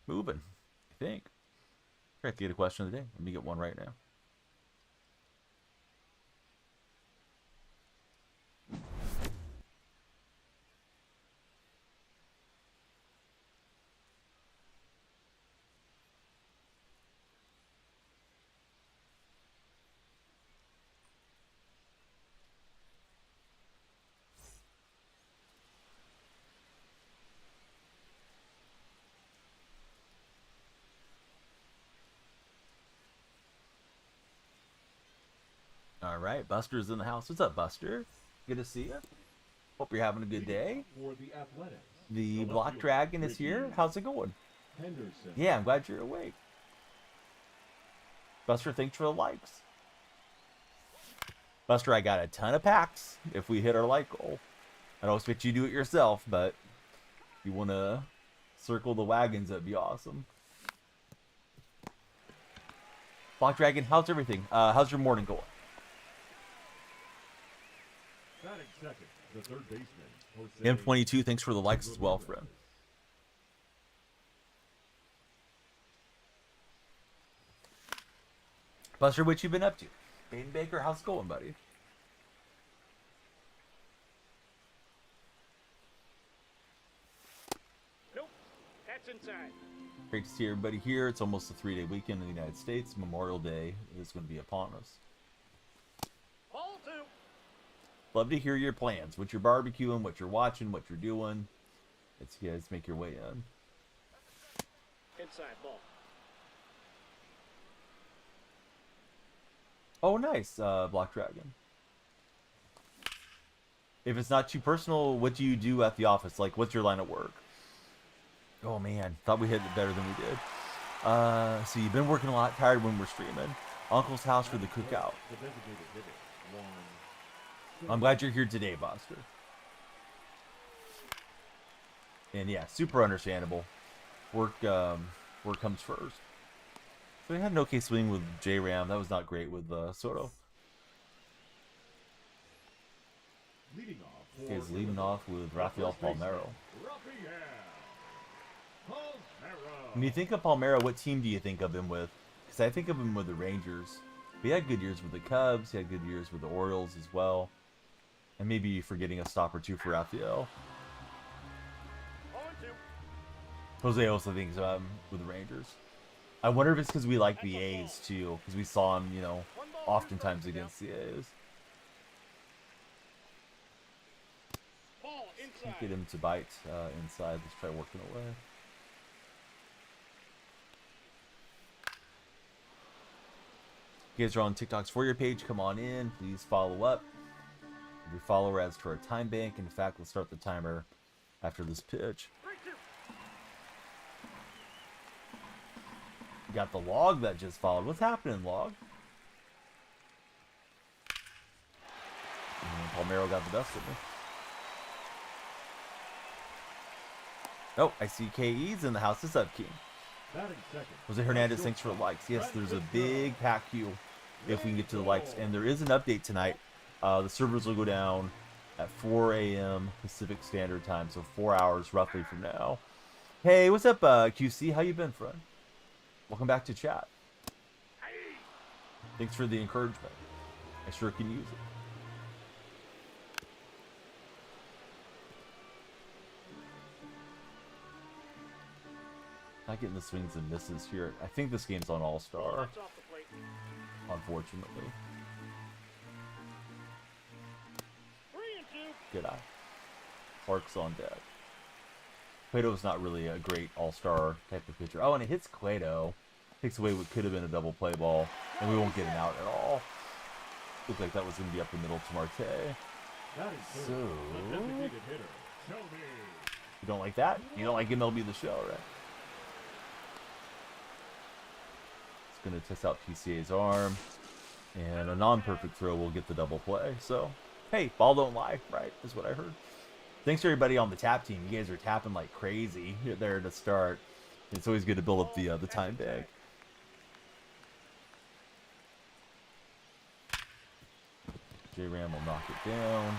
Moving, I think. I have to get a question of the day. Let me get one right now. All right, Buster's in the house. What's up, Buster? Good to see you. Hope you're having a good day. The Block Dragon is here. How's it going? Yeah, I'm glad you're awake. Buster, thanks for the likes. Buster, I got a ton of packs if we hit our like goal. I don't expect you to do it yourself, but if you want to circle the wagons, that'd be awesome. Block Dragon, how's everything? How's your morning going? Second, the third baseman, M22, thanks for the likes as well, friend. Buster, what you been up to? Baden Baker, how's it going, buddy? Nope, that's inside. Great to see everybody here. It's almost a 3-day weekend in the United States. Memorial Day is going to be upon us. Ball two. Love to hear your plans. What you're barbecuing, what you're watching, what you're doing. Let's guys make your way in. Inside ball. Oh, nice, Black Dragon. If it's not too personal, what do you do at the office? Like, what's your line of work? Oh, man. Thought we hit it better than we did. So you've been working a lot, tired when we're streaming. Uncle's house for the cookout. I'm glad you're here today, Buster. And yeah, super understandable. Work comes first. So we had an okay swing with J-Ram. That was not great with Soto. He's leading off with Rafael Palmeiro. When you think of Palmeiro, what team do you think of him with? Because I think of him with the Rangers. He had good years with the Cubs. He had good years with the Orioles as well. And maybe you're forgetting a stop or two for Rafael. Jose also thinks about him with the Rangers. I wonder if it's because we like the A's too, because we saw him, you know, oftentimes against the A's. Can't get him to bite inside. Let's try working away. If you guys are on TikTok's For Your page, come on in. Please follow up. Every follower adds to our time bank. In fact, let's start the timer after this pitch. Got the log that just followed. What's happening, log? And Palmeiro got the best of me. Oh, I see KE's in the house. What's up, King? Jose Hernandez, thanks for the likes. Yes, there's a big pack queue if we can get to the likes. And there is an update tonight. The servers will go down at 4 a.m. Pacific Standard Time, so 4 hours roughly from now. Hey, what's up, QC? How you been, friend? Welcome back to chat. Thanks for the encouragement. I sure can use it. Not getting the swings and misses here. I think this game's on All-Star. Unfortunately. Good eye. Clark's on deck. Cueto's not really a great all-star type of pitcher. Oh, and it hits Cueto. Takes away what could have been a double play ball. And we won't get an out at all. Looked like that was going to be up the middle to Marte. So... You don't like that? You don't like MLB The Show, right? It's going to test out PCA's arm. And a non-perfect throw will get the double play. So, hey, ball don't lie, right? Is what I heard. Thanks to everybody on the tap team. You guys are tapping like crazy there to start. It's always good to build up the time bank. J-Ram will knock it down,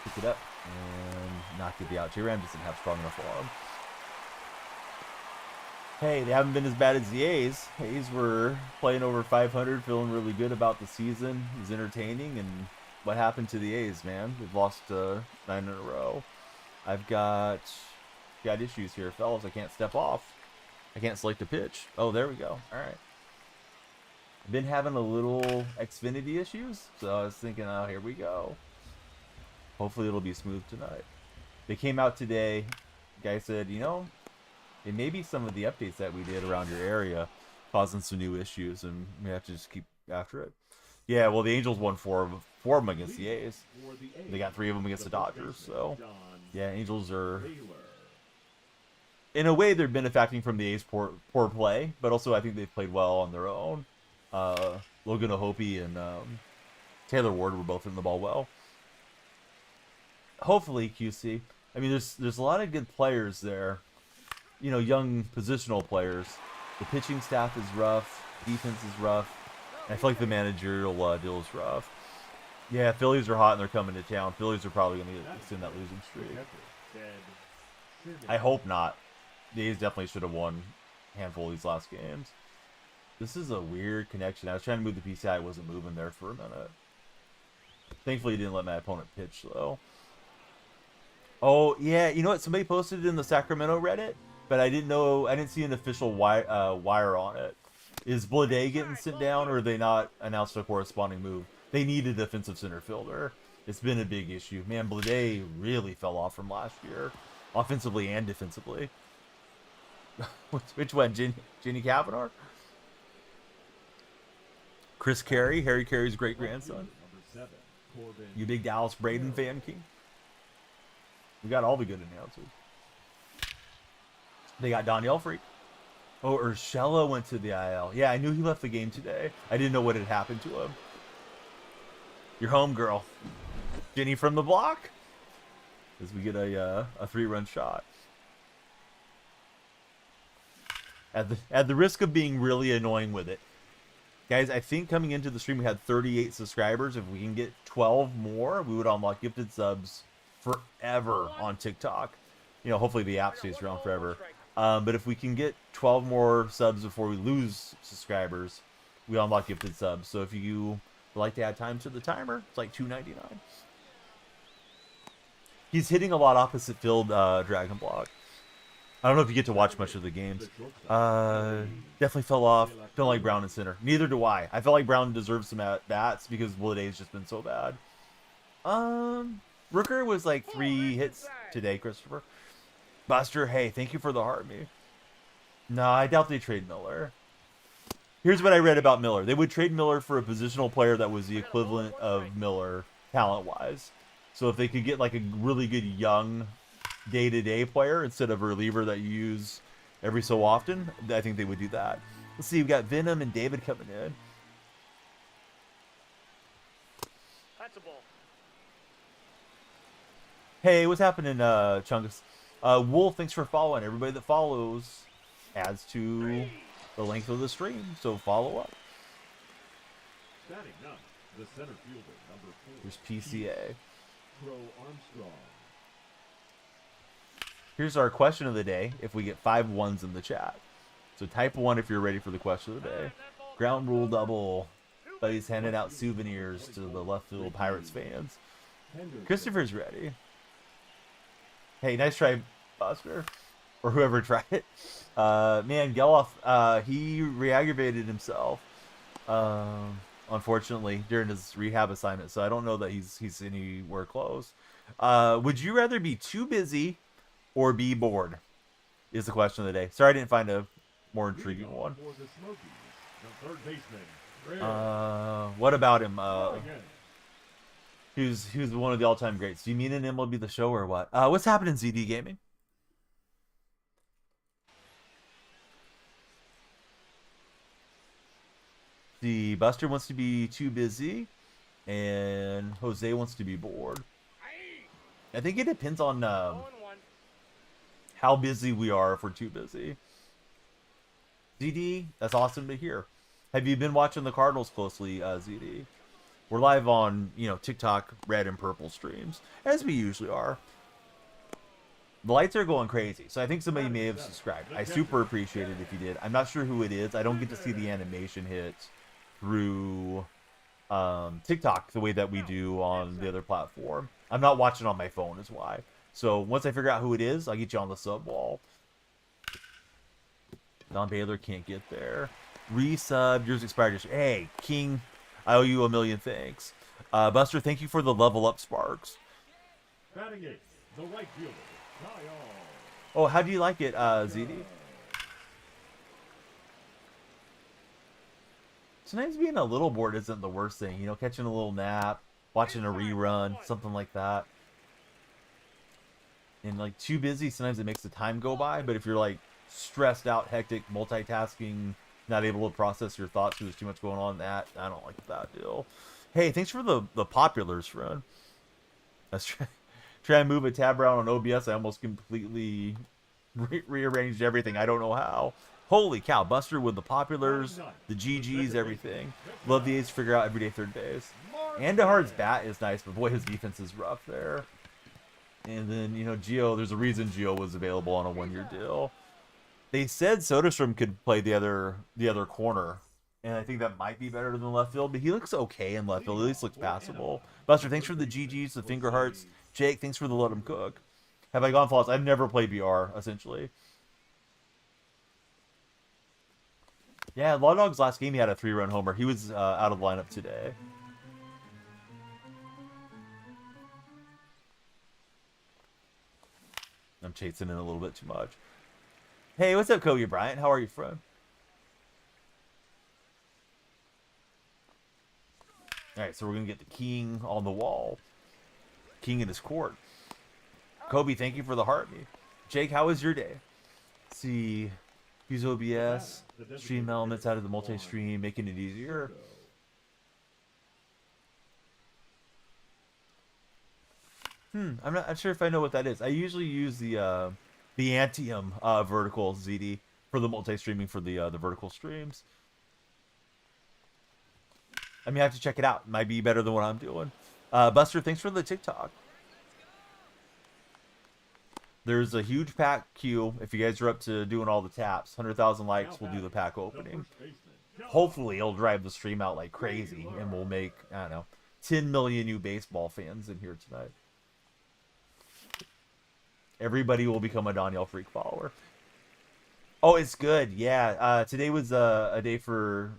pick it up, and knock it out. J-Ram doesn't have strong enough arm. Hey, they haven't been as bad as the A's. A's were playing over 500, feeling really good about the season. It was entertaining, and what happened to the A's, man? They've lost 9 in a row. I've got issues here, fellas. I can't step off. I can't select a pitch. Oh, there we go. All right. I've been having a little Xfinity issues, so I was thinking, oh, here we go. Hopefully it'll be smooth tonight. They came out today. The guy said, you know, it may be some of the updates that we did around your area causing some new issues, and we have to just keep after it. Yeah, well, the Angels won four of them against the A's. They got 3 of them against the Dodgers, so yeah, Angels are, in a way, they're benefacting from the A's poor play, but also I think they've played well on their own. Logan Ohope and Taylor Ward were both hitting the ball well. Hopefully, QC. I mean, there's a lot of good players there. You know, young positional players. The pitching staff is rough. Defense is rough. And I feel like the managerial deal is rough. Yeah, Phillies are hot and they're coming to town. Phillies are probably going to extend that losing streak. I hope not. The A's definitely should have won a handful of these last games. This is a weird connection. I was trying to move the PCI. It wasn't moving there for a minute. Thankfully, he didn't let my opponent pitch, though. Oh, yeah. You know what? Somebody posted it in the Sacramento Reddit, but I didn't see an official wire on it. Is Blade getting sent down, or are they not announced a corresponding move? They need a defensive center fielder. It's been a big issue. Man, Blade really fell off from last year, offensively and defensively. Which one? Jenny Kavanaugh? Chris Carey, Harry Carey's great-grandson. You big Dallas Braden fan, King? We got all the good announcers. They got Danielle Freak. Oh, Urshela went to the IL. Yeah, I knew he left the game today. I didn't know what had happened to him. Your home girl. Jenny from the block. As we get a 3-run shot. At the risk of being really annoying with it. Guys, I think coming into the stream we had 38 subscribers. If we can get 12 more, we would unlock gifted subs forever on TikTok. You know, hopefully the app stays around forever. But if we can get 12 more subs before we lose subscribers, we unlock gifted subs. So if you would like to add time to the timer, it's like $2.99. He's hitting a lot opposite field, Dragon Block. I don't know if you get to watch much of the games. Definitely fell off. Don't like Brown in center. Neither do I. I feel like Brown deserves some at-bats because Willaday's just been so bad. Rooker was like 3 hits today, Christopher. Buster, hey, thank you for the heart, me. No, I doubt they trade Miller. Here's what I read about Miller. They would trade Miller for a positional player that was the equivalent of Miller, talent-wise. So if they could get like a really good young day-to-day player instead of a reliever that you use every so often, I think they would do that. Let's see, we've got Venom and David coming in. That's a ball. Hey, what's happening, Chungus? Wolf, thanks for following. Everybody that follows adds to the length of the stream, so follow up. Batting up, the center fielder, number 4. Here's PCA. Pro Armstrong. Here's our question of the day, if we get 5 ones in the chat. So type 1 if you're ready for the question of the day. Ground rule double. Buddy's handing out souvenirs to the left field Pirates fans. Christopher's ready. Hey, nice try, Buster. Or whoever tried it. Man, Geloff, he re-aggravated himself. Unfortunately, during his rehab assignment. So I don't know that he's anywhere close. Would you rather be too busy or be bored? Is the question of the day. Sorry I didn't find a more intriguing one. What about him? He was one of the all-time greats. Do you mean an MLB The Show or what? What's happening, ZD Gaming? The Buster wants to be too busy, and Jose wants to be bored. I think it depends on how busy we are if we're too busy. ZD, that's awesome to hear. Have you been watching the Cardinals closely, ZD? We're live on, TikTok, red and purple streams, as we usually are. The lights are going crazy, so I think somebody may have subscribed. I super appreciate it if you did. I'm not sure who it is. I don't get to see the animation hits through TikTok the way that we do on the other platform. I'm not watching on my phone is why. So once I figure out who it is, I'll get you on the sub wall. Don Baylor can't get there. Resub, yours expired yesterday. Hey, King, I owe you a million thanks. Buster, thank you for the level up sparks. Batting eighth, the right fielder, Kyle. Oh, how do you like it, ZD? Sometimes being a little bored isn't the worst thing. You know, catching a little nap, watching a rerun, something like that. And like too busy, sometimes it makes the time go by. But if you're like stressed out, hectic, multitasking, not able to process your thoughts because there's too much going on, I don't like that deal. Hey, thanks for the populars, friend. Let's try and move a tab around on OBS. I almost completely rearranged everything. I don't know how. Holy cow, Buster with the populars, the GGs, everything. Love the A's figure out everyday third base. Andujar's bat is nice, but boy, his defense is rough there. And then, you know, Gio, there's a reason Gio was available on a one-year deal. They said Soderstrom could play the other corner, and I think that might be better than left field, but he looks okay in left field. At least looks passable. Buster, thanks for the GGs, the finger hearts. Jake, thanks for the let him cook. Have I gone flawless? I've never played BR, essentially. Yeah, Law Dog's last game, he had a 3-run homer. He was out of the lineup today. I'm chasing in a little bit too much. Hey, what's up, Kobe Bryant? How are you, friend? Alright, so we're going to get the king on the wall. King in his court. Kobe, thank you for the heartbeat. Jake, how was your day? Let's see... Use OBS, stream elements out of the multi-stream, making it easier. I'm not sure if I know what that is. I usually use the Antium vertical ZD for the multi-streaming for the vertical streams. I mean, I have to check it out. It might be better than what I'm doing. Buster, thanks for the TikTok. There's a huge pack queue. If you guys are up to doing all the taps, 100,000 likes, we'll do the pack opening. Hopefully, it'll drive the stream out like crazy, and we'll make, I don't know, 10 million new baseball fans in here tonight. Everybody will become a Daniel Freak follower. Oh, it's good. Yeah, today was a day for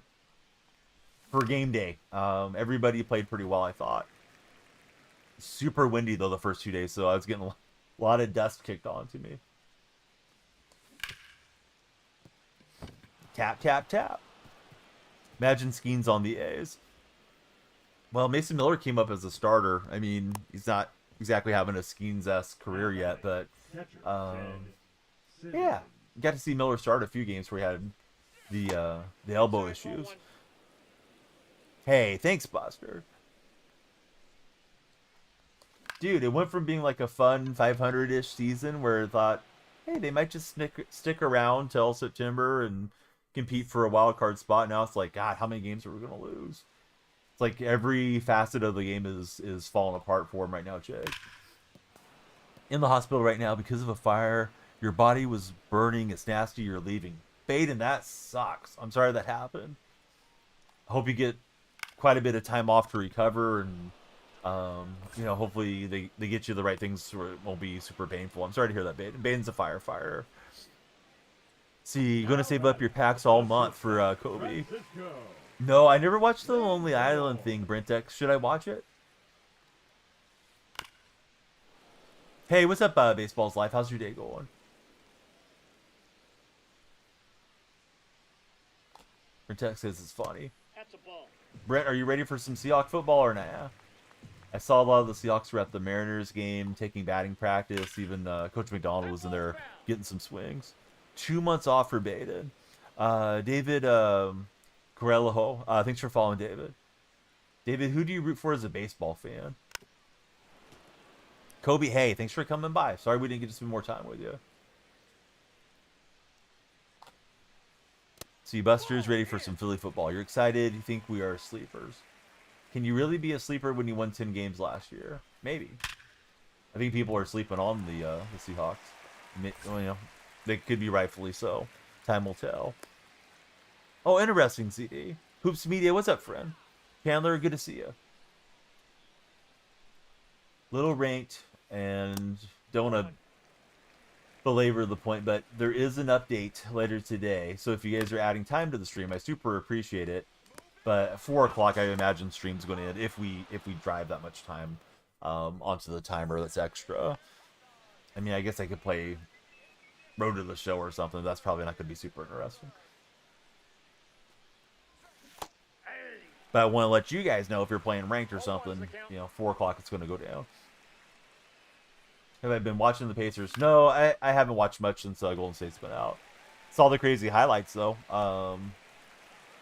game day. Everybody played pretty well, I thought. Super windy, though, the first 2 days, so I was getting a lot of dust kicked onto me. Tap, tap, tap. Imagine Skeens on the A's. Well, Mason Miller came up as a starter. I mean, he's not exactly having a Skeens-esque career yet, but yeah, got to see Miller start a few games where he had the elbow issues. Hey, thanks, Buster. Dude, it went from being like a fun 500-ish season where I thought, hey, they might just stick around till September and compete for a wild card spot. Now it's like, God, how many games are we going to lose? It's like every facet of the game is falling apart for him right now, Jake. In the hospital right now because of a fire. Your body was burning. It's nasty. You're leaving. Baden, that sucks. I'm sorry that happened. I hope you get quite a bit of time off to recover and you know, hopefully they get you the right things so it won't be super painful. I'm sorry to hear that, Baden. Baden's a firefighter. See, you're going to save up your packs all month for Kobe. No, I never watched the Lonely Island thing, Brentex. Should I watch it? Hey, what's up, Baseball's Life? How's your day going? Brentex says it's funny. That's a ball. Brent, are you ready for some Seahawk football or not? I saw a lot of the Seahawks were at the Mariners game, taking batting practice. Even Coach McDonald was in there getting some swings. 2 months off for Baden. David Corello, thanks for following, David. David, who do you root for as a baseball fan? Kobe, hey, thanks for coming by. Sorry we didn't get to spend more time with you. See, Buster's ready for some Philly football. You're excited. You think we are sleepers. Can you really be a sleeper when you won 10 games last year? Maybe. I think people are sleeping on the Seahawks. Well, you know, they could be rightfully so. Time will tell. Oh, interesting, CD. Hoops Media, what's up, friend? Chandler, good to see you. Little ranked, and don't want to belabor the point, but there is an update later today. So if you guys are adding time to the stream, I super appreciate it. But at 4 o'clock, I imagine stream's going to end if we drive that much time onto the timer that's extra. I mean, I guess I could play Road to the Show or something. That's probably not going to be super interesting. But I want to let you guys know if you're playing ranked or something, you know, 4 o'clock it's going to go down. Have I been watching the Pacers? No, I haven't watched much since Golden State's been out. Saw the crazy highlights, though.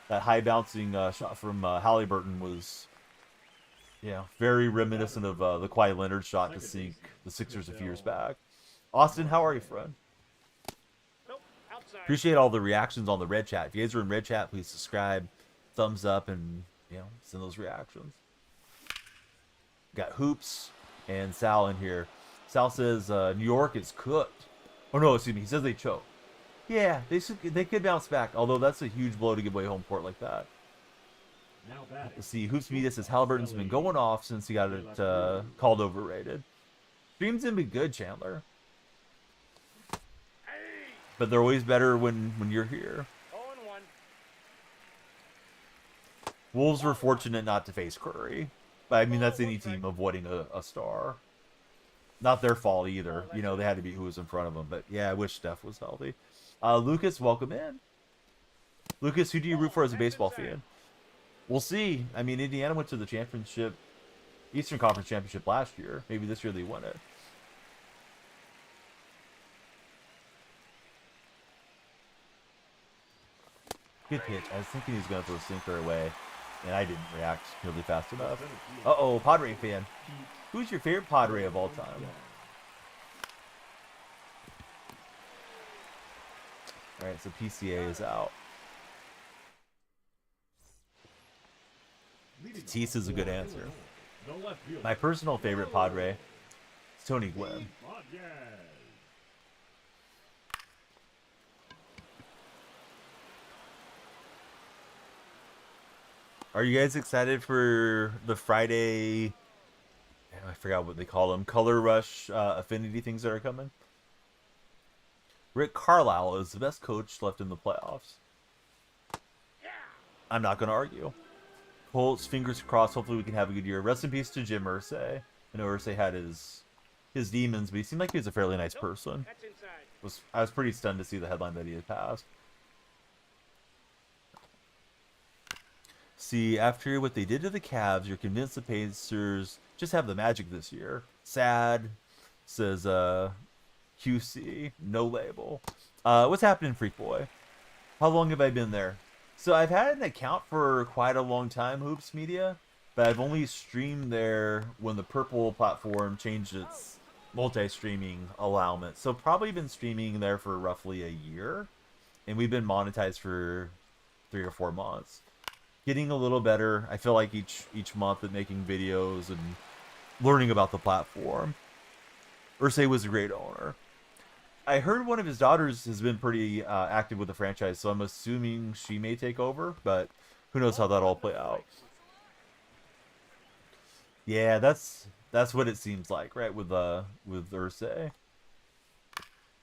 That high bouncing shot from Halliburton was, yeah, very reminiscent of the Kawhi Leonard shot to sink the Sixers a few years back. Austin, how are you, friend? Appreciate all the reactions on the Red Chat. If you guys are in Red Chat, please subscribe, thumbs up, and, you know, send those reactions. Got Hoops and Sal in here. Sal says New York is cooked. Oh no, excuse me. He says they choked. Yeah, they could bounce back. Although that's a huge blow to give away home court like that. Let's see. Hoops Media says Halliburton's been going off since he got it called overrated. Streams have been good, Chandler. But they're always better when you're here. Wolves were fortunate not to face Curry. But I mean, that's any team avoiding a star. Not their fault either. You know, they had to beat who was in front of them. But yeah, I wish Steph was healthy. Lucas, welcome in. Lucas, who do you root for as a baseball fan? We'll see. I mean, Indiana went to the championship, Eastern Conference Championship last year. Maybe this year they won it. Good pitch. I was thinking he was going to throw a sinker away, and I didn't react really fast enough. Uh-oh, Padre fan. Who's your favorite Padre of all time? Alright, so PCA is out. Tatis is a good answer. My personal favorite Padre is Tony Gwynn. Are you guys excited for the Friday... I forgot what they call them. Color Rush affinity things that are coming. Rick Carlisle is the best coach left in the playoffs. I'm not going to argue. Colts, fingers crossed. Hopefully we can have a good year. Rest in peace to Jim Irsay. I know Irsay had his demons, but he seemed like he was a fairly nice person. I was pretty stunned to see the headline that he had passed. See, after what they did to the Cavs, you're convinced the Pacers just have the magic this year. Sad, says QC, no label. What's happening, Freak Boy? How long have I been there? So I've had an account for quite a long time, Hoops Media, but I've only streamed there when the Purple platform changed its multi-streaming allowance. So probably been streaming there for roughly a year, and we've been monetized for 3 or 4 months. Getting a little better. I feel like each month at making videos and learning about the platform. Irsay was a great owner. I heard one of his daughters has been pretty active with the franchise, so I'm assuming she may take over, but who knows how that'll all play out. Yeah, that's what it seems like, right? With Irsay.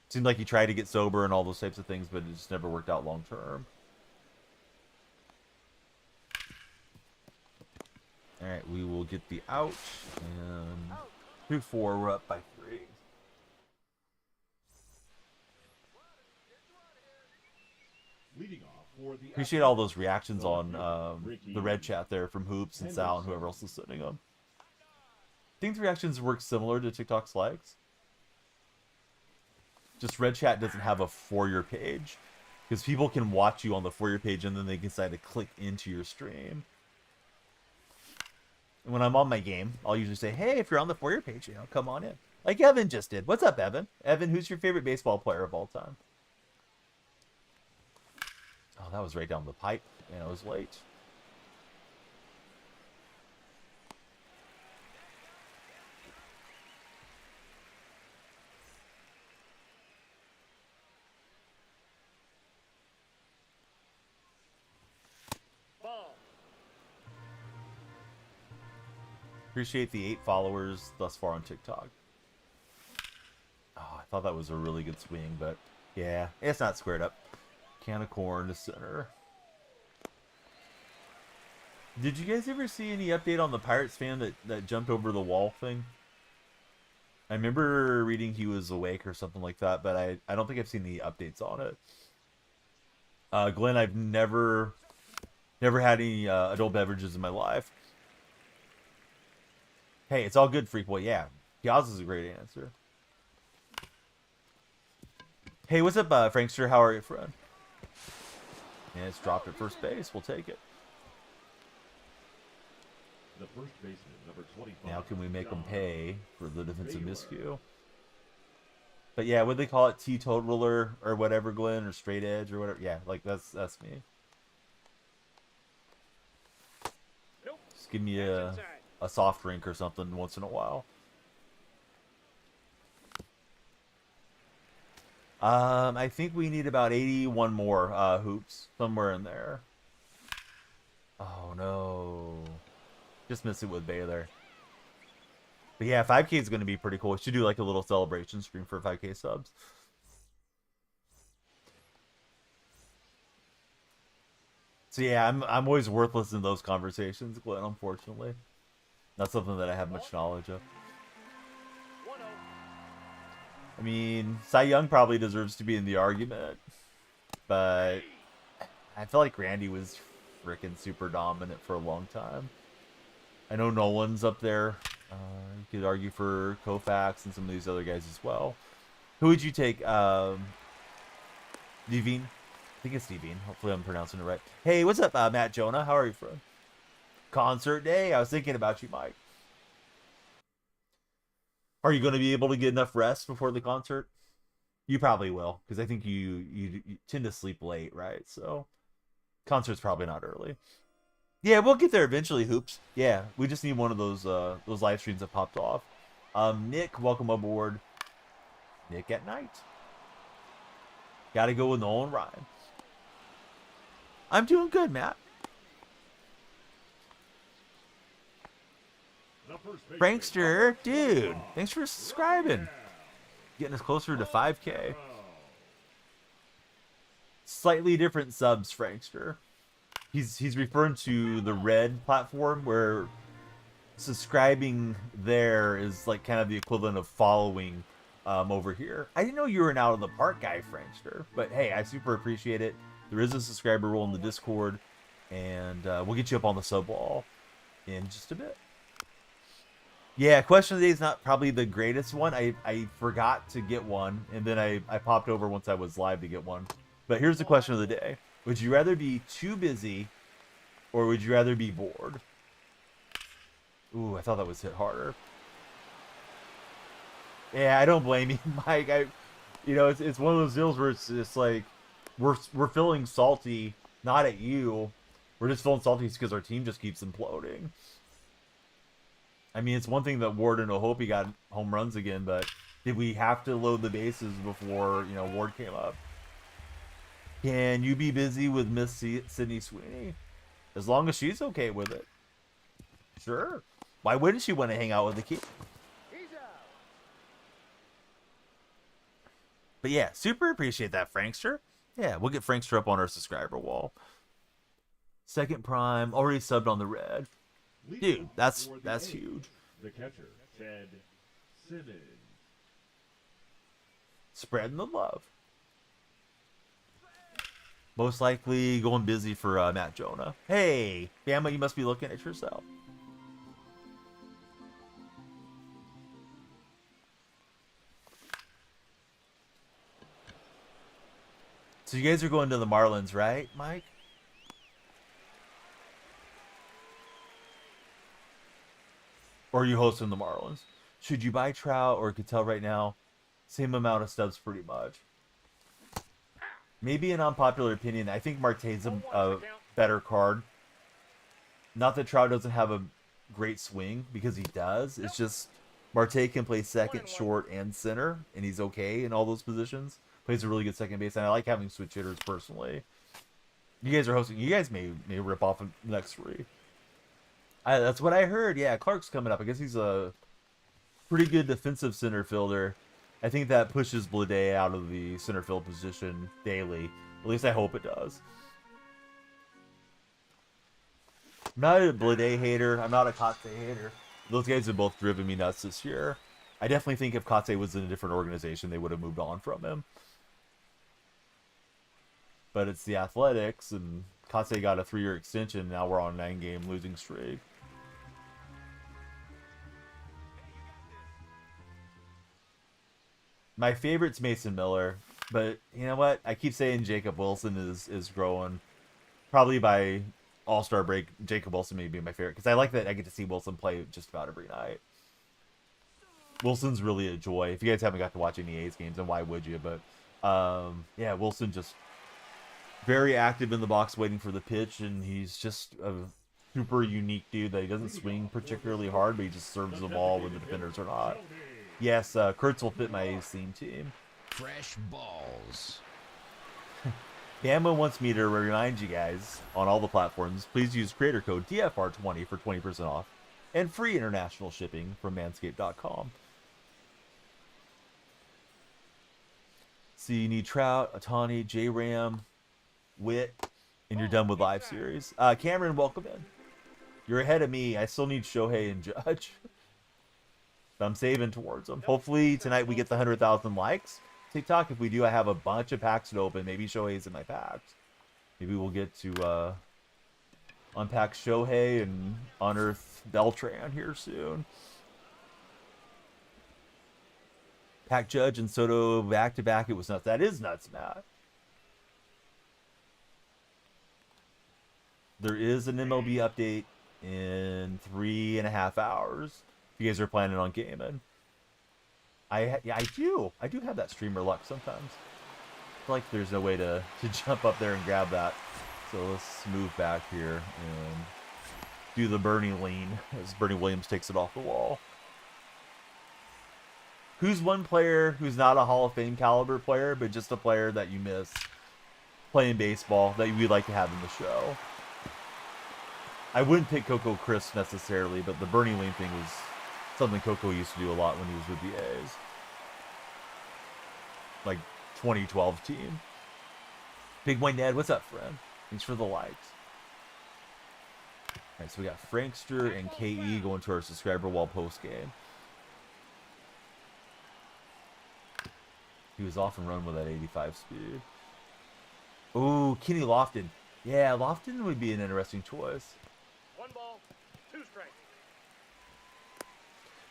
Seemed like he tried to get sober and all those types of things, but it just never worked out long term. Alright, we will get the out. And 2-4, we're up by 3. Appreciate all those reactions on the Red Chat there from Hoops and Sal and whoever else is sending them. I think the reactions work similar to TikTok's likes. Just Red Chat doesn't have a For Your page. Because people can watch you on the For Your page and then they can decide to click into your stream. And when I'm on my game, I'll usually say, hey, if you're on the For Your page, you know, come on in. Like Evan just did. What's up, Evan? Evan, who's your favorite baseball player of all time? Oh, that was right down the pipe, and it was late. Appreciate the 8 followers thus far on TikTok. Oh, I thought that was a really good swing, but yeah, it's not squared up. Can of corn to center. Did you guys ever see any update on the Pirates fan that jumped over the wall thing? I remember reading he was awake or something like that, but I don't think I've seen the updates on it. Glenn, I've never had any adult beverages in my life. Hey, it's all good, Freak Boy. Yeah, Piazza is a great answer. Hey, what's up, Frankster? How are you, friend? Yeah, it's dropped at first base. We'll take it. The first baseman, number 25. Now can we make them pay for the defensive miscue? But yeah, what they call it, teetotaler or whatever, Glenn, or straight edge or whatever. Yeah, like that's me. Just give me a soft drink or something once in a while. I think we need about 81 more hoops somewhere in there. Oh no. Just miss it with Baylor. But yeah, 5K is going to be pretty cool. We should do like a little celebration stream for 5K subs. So yeah, I'm always worthless in those conversations, Glenn, unfortunately. Not something that I have much knowledge of. I mean, Cy Young probably deserves to be in the argument, but I feel like Randy was freaking super dominant for a long time. I know Nolan's up there. You could argue for Koufax and some of these other guys as well. Who would you take? Devine? I think it's Devine. Hopefully I'm pronouncing it right. Hey, what's up, Matt Jonah? How are you, friend? Concert day? I was thinking about you, Mike. Are you going to be able to get enough rest before the concert? You probably will, because I think you tend to sleep late, right? So concert's probably not early. Yeah, we'll get there eventually, Hoops. Yeah, we just need one of those live streams that popped off. Nick, welcome aboard. Nick at night. Got to go with Nolan Ryan. I'm doing good, Matt. Frankster, dude, thanks for subscribing. Getting us closer to 5K. Slightly different subs, Frankster. He's referring to the red platform where subscribing there is like kind of the equivalent of following over here. I didn't know you were an out of the park guy, Frankster, but hey, I super appreciate it. There is a subscriber rule in the Discord, and we'll get you up on the sub wall in just a bit. Yeah, question of the day is not probably the greatest one. I forgot to get one, and then I popped over once I was live to get one. But here's the question of the day. Would you rather be too busy, or would you rather be bored? Ooh, I thought that was hit harder. Yeah, I don't blame you, Mike. It's one of those deals where it's just like we're feeling salty, not at you. We're just feeling salty because our team just keeps imploding. I mean, it's one thing that Ward and Ohope got home runs again, but did we have to load the bases before Ward came up? Can you be busy with Miss Sydney Sweeney? As long as she's okay with it. Sure. Why wouldn't she want to hang out with the kid? But yeah, super appreciate that, Frankster. Yeah, we'll get Frankster up on our subscriber wall. Second prime, already subbed on the red. Dude, that's huge. The catcher, Ted Simmons. Spreading the love. Most likely going busy for Matt Jonah. Hey, Bama, you must be looking at yourself. So you guys are going to the Marlins, right, Mike? Or are you hosting the Marlins? Should you buy Trout, or could tell right now, same amount of stubs pretty much. Maybe an unpopular opinion. I think Marte's a better card. Not that Trout doesn't have a great swing, because he does. It's just Marte can play second, short, and center, and he's okay in all those positions. Plays a really good second base, and I like having switch hitters personally. You guys are hosting. You guys may rip off the next three. That's what I heard. Yeah, Clark's coming up. I guess he's a pretty good defensive center fielder. I think that pushes Blade out of the center field position daily. At least I hope it does. I'm not a Blade hater. I'm not a Kotze hater. Those guys have both driven me nuts this year. I definitely think if Kotze was in a different organization, they would have moved on from him. But it's the Athletics, and Kotze got a 3-year extension. Now we're on a 9-game losing streak. My favorite's Mason Miller, but you know what? I keep saying Jacob Wilson is growing. Probably by All-Star break, Jacob Wilson may be my favorite, because I like that I get to see Wilson play just about every night. Wilson's really a joy. If you guys haven't got to watch any A's games, then why would you? But yeah, Wilson just very active in the box waiting for the pitch, and he's just a super unique dude that he doesn't swing particularly hard, but he just serves the ball when the defenders are not. Yes, Kurtz will fit my A's theme team. Fresh balls. Bama wants me to remind you guys on all the platforms, please use creator code DFR20 for 20% off and free international shipping from manscaped.com. So you need Trout, Otani, J-Ram, Witt, and you're done with live series. Cameron, welcome in. You're ahead of me. I still need Shohei and Judge. But I'm saving towards them. Hopefully tonight we get the 100,000 likes. TikTok, if we do, I have a bunch of packs to open. Maybe Shohei's in my packs. Maybe we'll get to unpack Shohei and unearth Beltran here soon. Pack Judge and Soto back-to-back. It was nuts. That is nuts, Matt. There is an MLB update in 3.5 hours. If you guys are planning on gaming. I do have that streamer luck sometimes. I feel like there's no way to jump up there and grab that. So let's move back here and do the Bernie lean as Bernie Williams takes it off the wall. Who's one player who's not a Hall of Fame caliber player, but just a player that you miss playing baseball that you'd like to have in the show? I wouldn't pick Coco Crisp necessarily, but the Bernie lean thing was something Coco used to do a lot when he was with the A's. Like 2012 team. Big Boy Ned, what's up, friend? Thanks for the likes. Alright, so we got Frankster and KE going to our subscriber wall post game. He was off and run with that 85 speed. Ooh, Kenny Lofton. Yeah, Lofton would be an interesting choice. 1 ball, 2 strikes.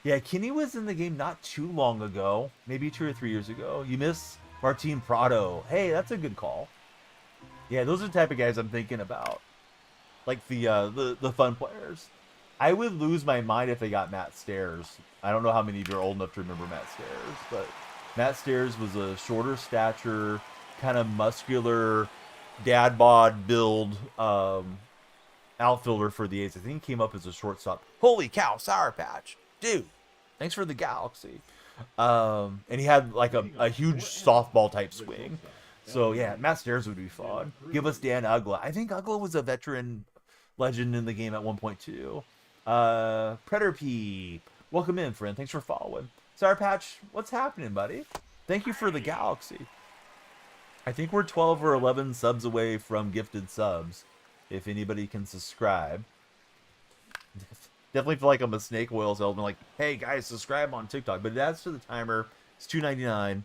Yeah, Kenny was in the game not too long ago. Maybe 2 or 3 years ago. You miss Martin Prado. Hey, that's a good call. Yeah, those are the type of guys I'm thinking about. Like the fun players. I would lose my mind if they got Matt Stairs. I don't know how many of you are old enough to remember Matt Stairs, but Matt Stairs was a shorter stature, kind of muscular, dad bod build outfielder for the A's. I think he came up as a shortstop. Holy cow, Sour Patch. Dude, thanks for the galaxy. And he had like a huge softball type swing. So yeah, Matt Stairs would be fun. Give us Dan Ugla. I think Ugla was a veteran legend in the game at 1.2. Predator P, welcome in, friend. Thanks for following. Sour Patch, what's happening, buddy? Thank you for the galaxy. I think we're 12 or 11 subs away from gifted subs. If anybody can subscribe. Definitely feel like I'm a snake oil salesman. Like, hey guys, subscribe on TikTok. But it adds to the timer. It's $2.99.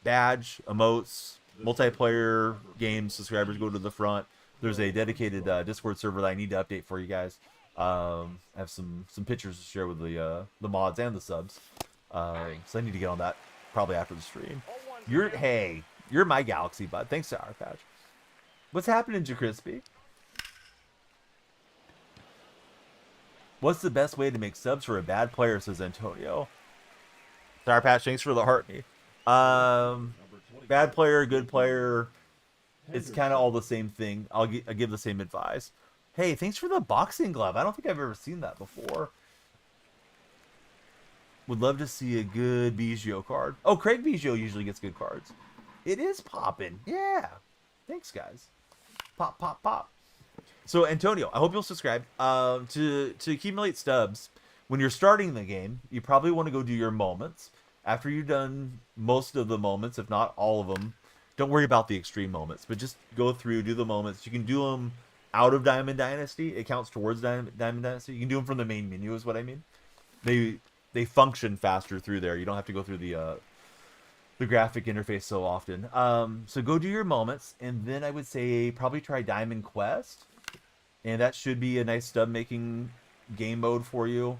Badge, emotes, multiplayer games. Subscribers go to the front. There's a dedicated Discord server that I need to update for you guys. I have some pictures to share with the mods and the subs. So I need to get on that probably after the stream. You're my galaxy, bud. Thanks, Sour Patch. What's happening, Jacrispy? What's the best way to make subs for a bad player, says Antonio. Sour Patch, thanks for the heart me. Bad player, good player. It's kind of all the same thing. I'll give the same advice. Hey, thanks for the boxing glove. I don't think I've ever seen that before. Would love to see a good Biggio card. Oh, Craig Biggio usually gets good cards. It is popping. Yeah. Thanks, guys. Pop, pop, pop. So Antonio, I hope you'll subscribe. To accumulate stubs, when you're starting the game, you probably want to go do your moments. After you've done most of the moments, if not all of them, don't worry about the extreme moments, but just go through, do the moments. You can do them out of Diamond Dynasty. It counts towards Diamond Dynasty. You can do them from the main menu, is what I mean. They function faster through there. You don't have to go through the graphic interface so often. So go do your moments, and then I would say probably try Diamond Quest, and that should be a nice stub making game mode for you.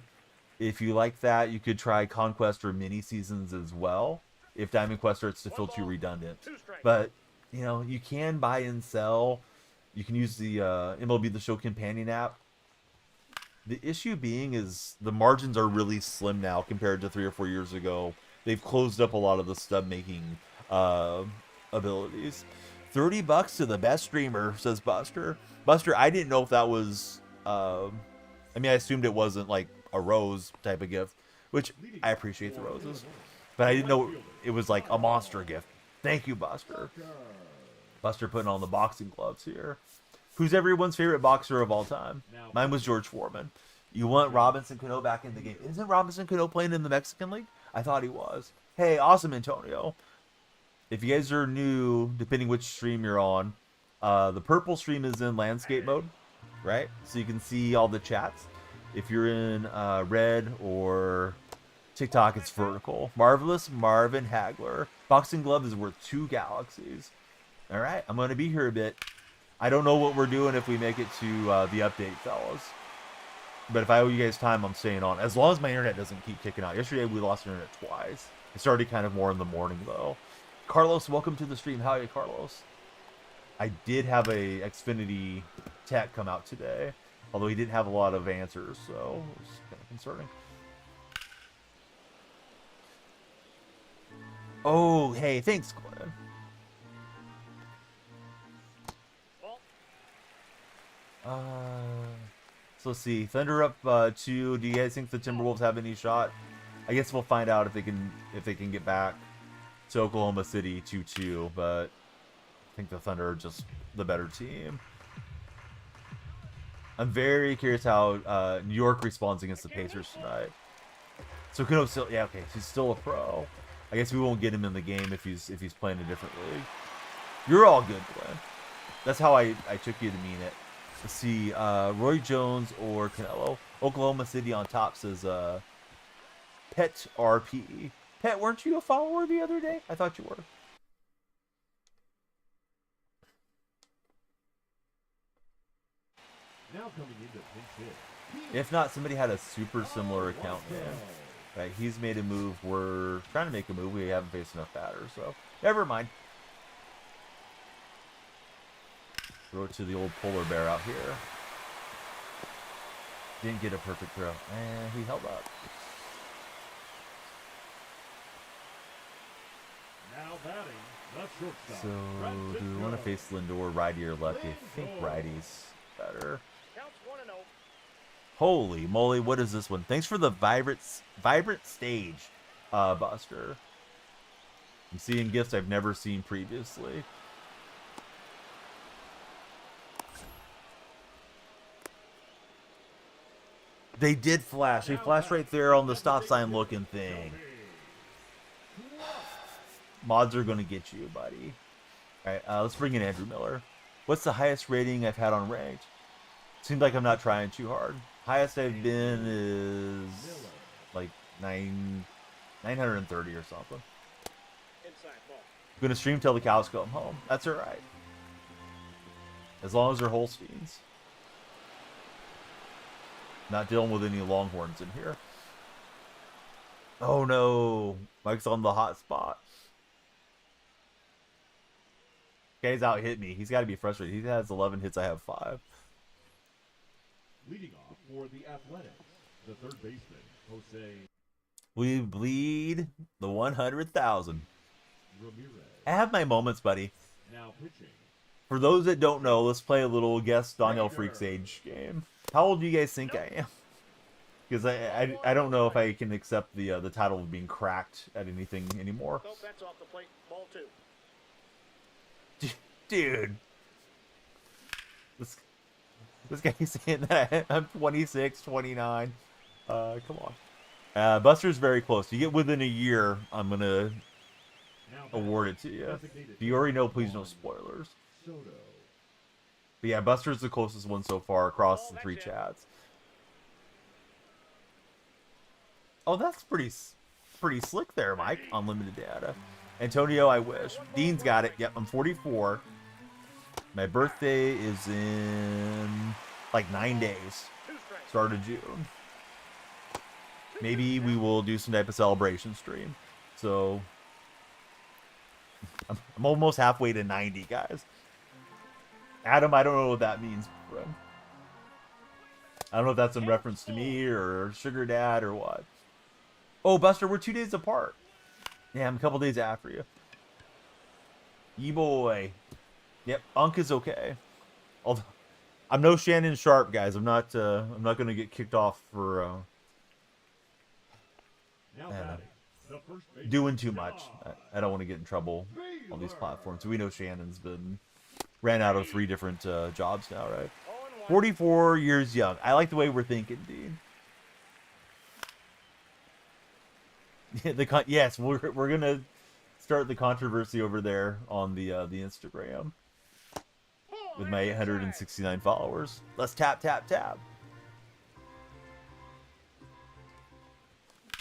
If you like that, you could try Conquest or mini seasons as well, if Diamond Quest starts to feel too redundant. But you know, you can buy and sell. You can use the MLB The Show companion app. The issue being is the margins are really slim now compared to 3 or 4 years ago. They've closed up a lot of the stub making abilities. $30 to the best streamer, says Buster. Buster, I didn't know if that was I mean, I assumed it wasn't like a rose type of gift, which I appreciate the roses, but I didn't know it was like a monster gift. Thank you, Buster. Buster putting on the boxing gloves here. Who's everyone's favorite boxer of all time? Mine was George Foreman. You want Robinson Cano back in the game. Isn't Robinson Cano playing in the Mexican League? I thought he was. Hey, awesome, Antonio. If you guys are new, depending which stream you're on, the purple stream is in landscape mode, right? So you can see all the chats. If you're in red or TikTok, it's vertical. Marvelous Marvin Hagler. Boxing glove is worth 2 galaxies. All right, I'm going to be here a bit. I don't know what we're doing if we make it to the update, fellas. But if I owe you guys time, I'm staying on. As long as my internet doesn't keep kicking out. Yesterday, we lost internet twice. It started kind of more in the morning, though. Carlos, welcome to the stream. How are you, Carlos? I did have a Xfinity tech come out today. Although he didn't have a lot of answers, so it's kind of concerning. Oh, hey, thanks, Glenn. So let's see. Thunder up 2. Do you guys think the Timberwolves have any shot? I guess we'll find out if they can get back to Oklahoma City 2-2, but I think the Thunder are just the better team. I'm very curious how New York responds against the Pacers tonight. So Kuno still, yeah, okay, he's still a pro. I guess we won't get him in the game if he's playing a different league. You're all good, Glenn. That's how I took you to mean it. Let's see, Roy Jones or Canelo. Oklahoma City on top says Pet RP. Pet, weren't you a follower the other day? I thought you were. Now coming into pinch hit. If not, somebody had a super similar account to him. Right, he's made a move. We're trying to make a move. We haven't faced enough batters, so never mind. Throw it to the old polar bear out here. Didn't get a perfect throw. And he held up. Now batting, the shortstop. So, do we want to face Lindor righty or lefty? I think righty's better. Counts 1-0. Holy moly, what is this one? Thanks for the vibrant stage, Buster. I'm seeing gifts I've never seen previously. They did flash. They flashed right there on the stop sign looking thing. Mods are going to get you, buddy. All right, let's bring in Andrew Miller. What's the highest rating I've had on ranked? Seems like I'm not trying too hard. Highest I've been is like 930 or something. Inside ball. I'm going to stream till the cows come home. That's all right. As long as they're Holsteins. Not dealing with any Longhorns in here. Oh no. Mike's on the hot spot. Guy's out hit me. He's got to be frustrated. He has 11 hits. I have 5. Leading off for the Athletics, the third baseman, Jose We bleed the 100,000. Ramirez. I have my moments, buddy. Now pitching, For those that don't know, let's play a little Guess Daniel Freak's Age game. How old do you guys think I am? Because I don't know if I can accept the title of being cracked at anything anymore. No bets off the plate. Ball 2. Dude. This guy's saying that I'm 26, 29. Come on. Buster's very close. You get within a year, I'm gonna award it to you. If you already know, please no spoilers. Soto. But yeah, Buster's the closest one so far across the 3 chats. Oh, that's pretty slick there, Mike. Unlimited data. Antonio, I wish. Dean's got it. Yep, I'm 44. My birthday is in like 9 days. Start of June. Maybe we will do some type of celebration stream. So I'm almost halfway to 90, guys. Adam, I don't know what that means, bro. I don't know if that's in reference to me or Sugar Dad or what. Oh, Buster, we're 2 days apart. Yeah, I'm a couple days after you. Ye-boy. Yep, Unk is okay. Although, I'm no Shannon Sharp, guys. I'm not gonna get kicked off for doing too much. I don't want to get in trouble on these platforms. We know Shannon's ran out of 3 different jobs now, right? 44 years young. I like the way we're thinking, Dean. Yes, we're gonna start the controversy over there on the Instagram with my 869 followers. Let's tap.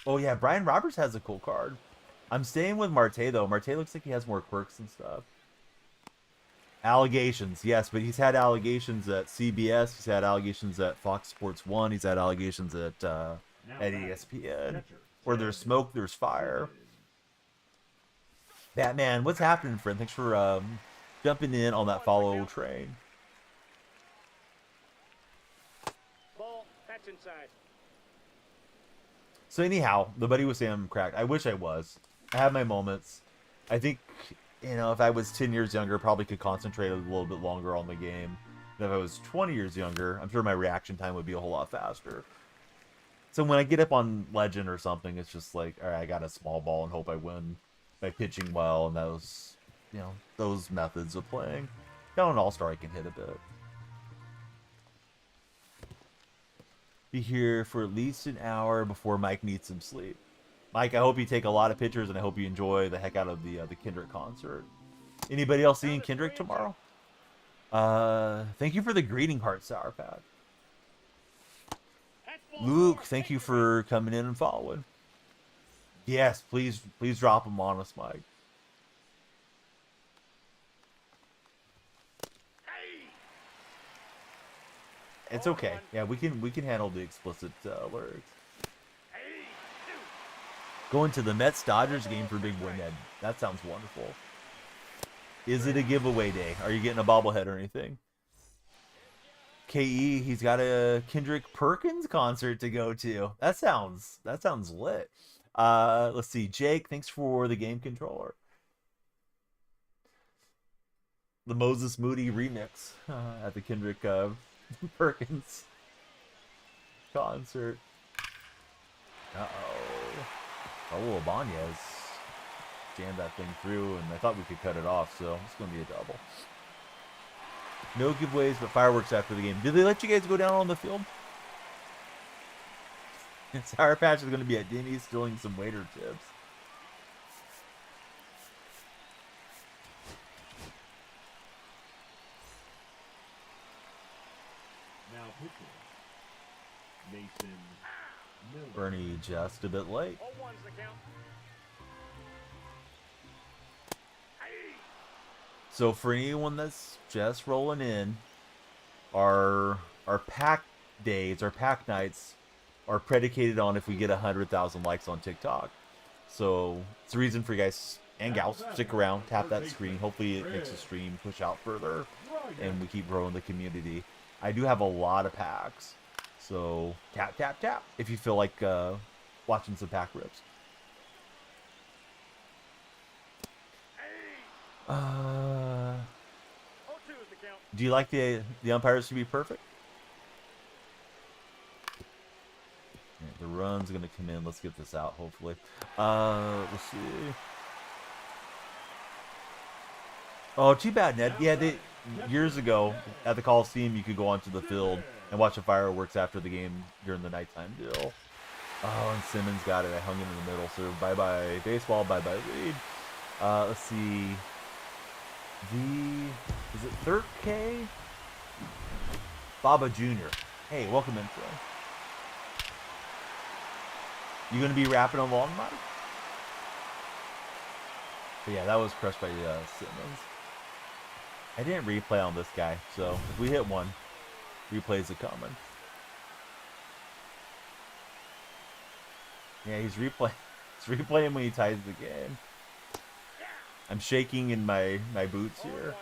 Oh yeah, Brian Roberts has a cool card. I'm staying with Marte though. Marte looks like he has more quirks and stuff. Allegations, yes, but he's had allegations at CBS. He's had allegations at Fox Sports 1. He's had allegations at ESPN. Where there's smoke, there's fire. Batman, what's happening, friend? Thanks for jumping in on that follow train. Ball, that's inside. So anyhow, the buddy was saying I'm cracked. I wish I was. I have my moments. I think, if I was 10 years younger, probably could concentrate a little bit longer on the game. And if I was 20 years younger, I'm sure my reaction time would be a whole lot faster. So when I get up on Legend or something, it's just like, all right, I got a small ball and hope I win by pitching well, and those methods of playing. Down an All-Star, I can hit a bit. Be here for at least an hour before Mike needs some sleep. Mike, I hope you take a lot of pictures, and I hope you enjoy the heck out of the Kendrick concert. Anybody else seeing Kendrick tomorrow? Thank you for the greeting heart, Sour Pat. Luke, thank you for coming in and following. Yes, please drop them on us, Mike. It's okay. Yeah, we can handle the explicit lyrics. Going to the Mets-Dodgers game for Big Boy Ned. That sounds wonderful. Is it a giveaway day? Are you getting a bobblehead or anything? KE, he's got a Kendrick Perkins concert to go to. That sounds lit. Let's see. Jake, thanks for the game controller. The Moses Moody remix at the Kendrick Perkins concert. Raul Ibanez jammed that thing through, and I thought we could cut it off, so it's going to be a double. No giveaways, but fireworks after the game. Did they let you guys go down on the field? Sour Patch is going to be at Denny's stealing some waiter tips. Now pitching. Mason Miller. Bernie just a bit late. 0-1's the count. So for anyone that's just rolling in, our pack days, our pack nights are predicated on if we get 100,000 likes on TikTok. So it's a reason for you guys and gals stick around, tap that screen. Hopefully it makes the stream push out further and we keep growing the community. I do have a lot of packs, so tap if you feel like watching some pack rips. Do you like the umpires to be perfect? Yeah, the run's gonna come in. Let's get this out, hopefully. Let's see. Oh, too bad, Ned. Yeah, years ago at the Coliseum, you could go onto the field and watch the fireworks after the game during the nighttime deal. Oh, and Simmons got it. I hung him in the middle. So bye-bye baseball, bye-bye lead. Let's see. Is it 3K? Baba Jr. Hey, welcome in today. You gonna be rapping along, Mike? But yeah, that was crushed by Simmons. I didn't replay on this guy, so if we hit one, replays are coming. Yeah, he's replaying. He's replaying when he ties the game. I'm shaking in my boots here.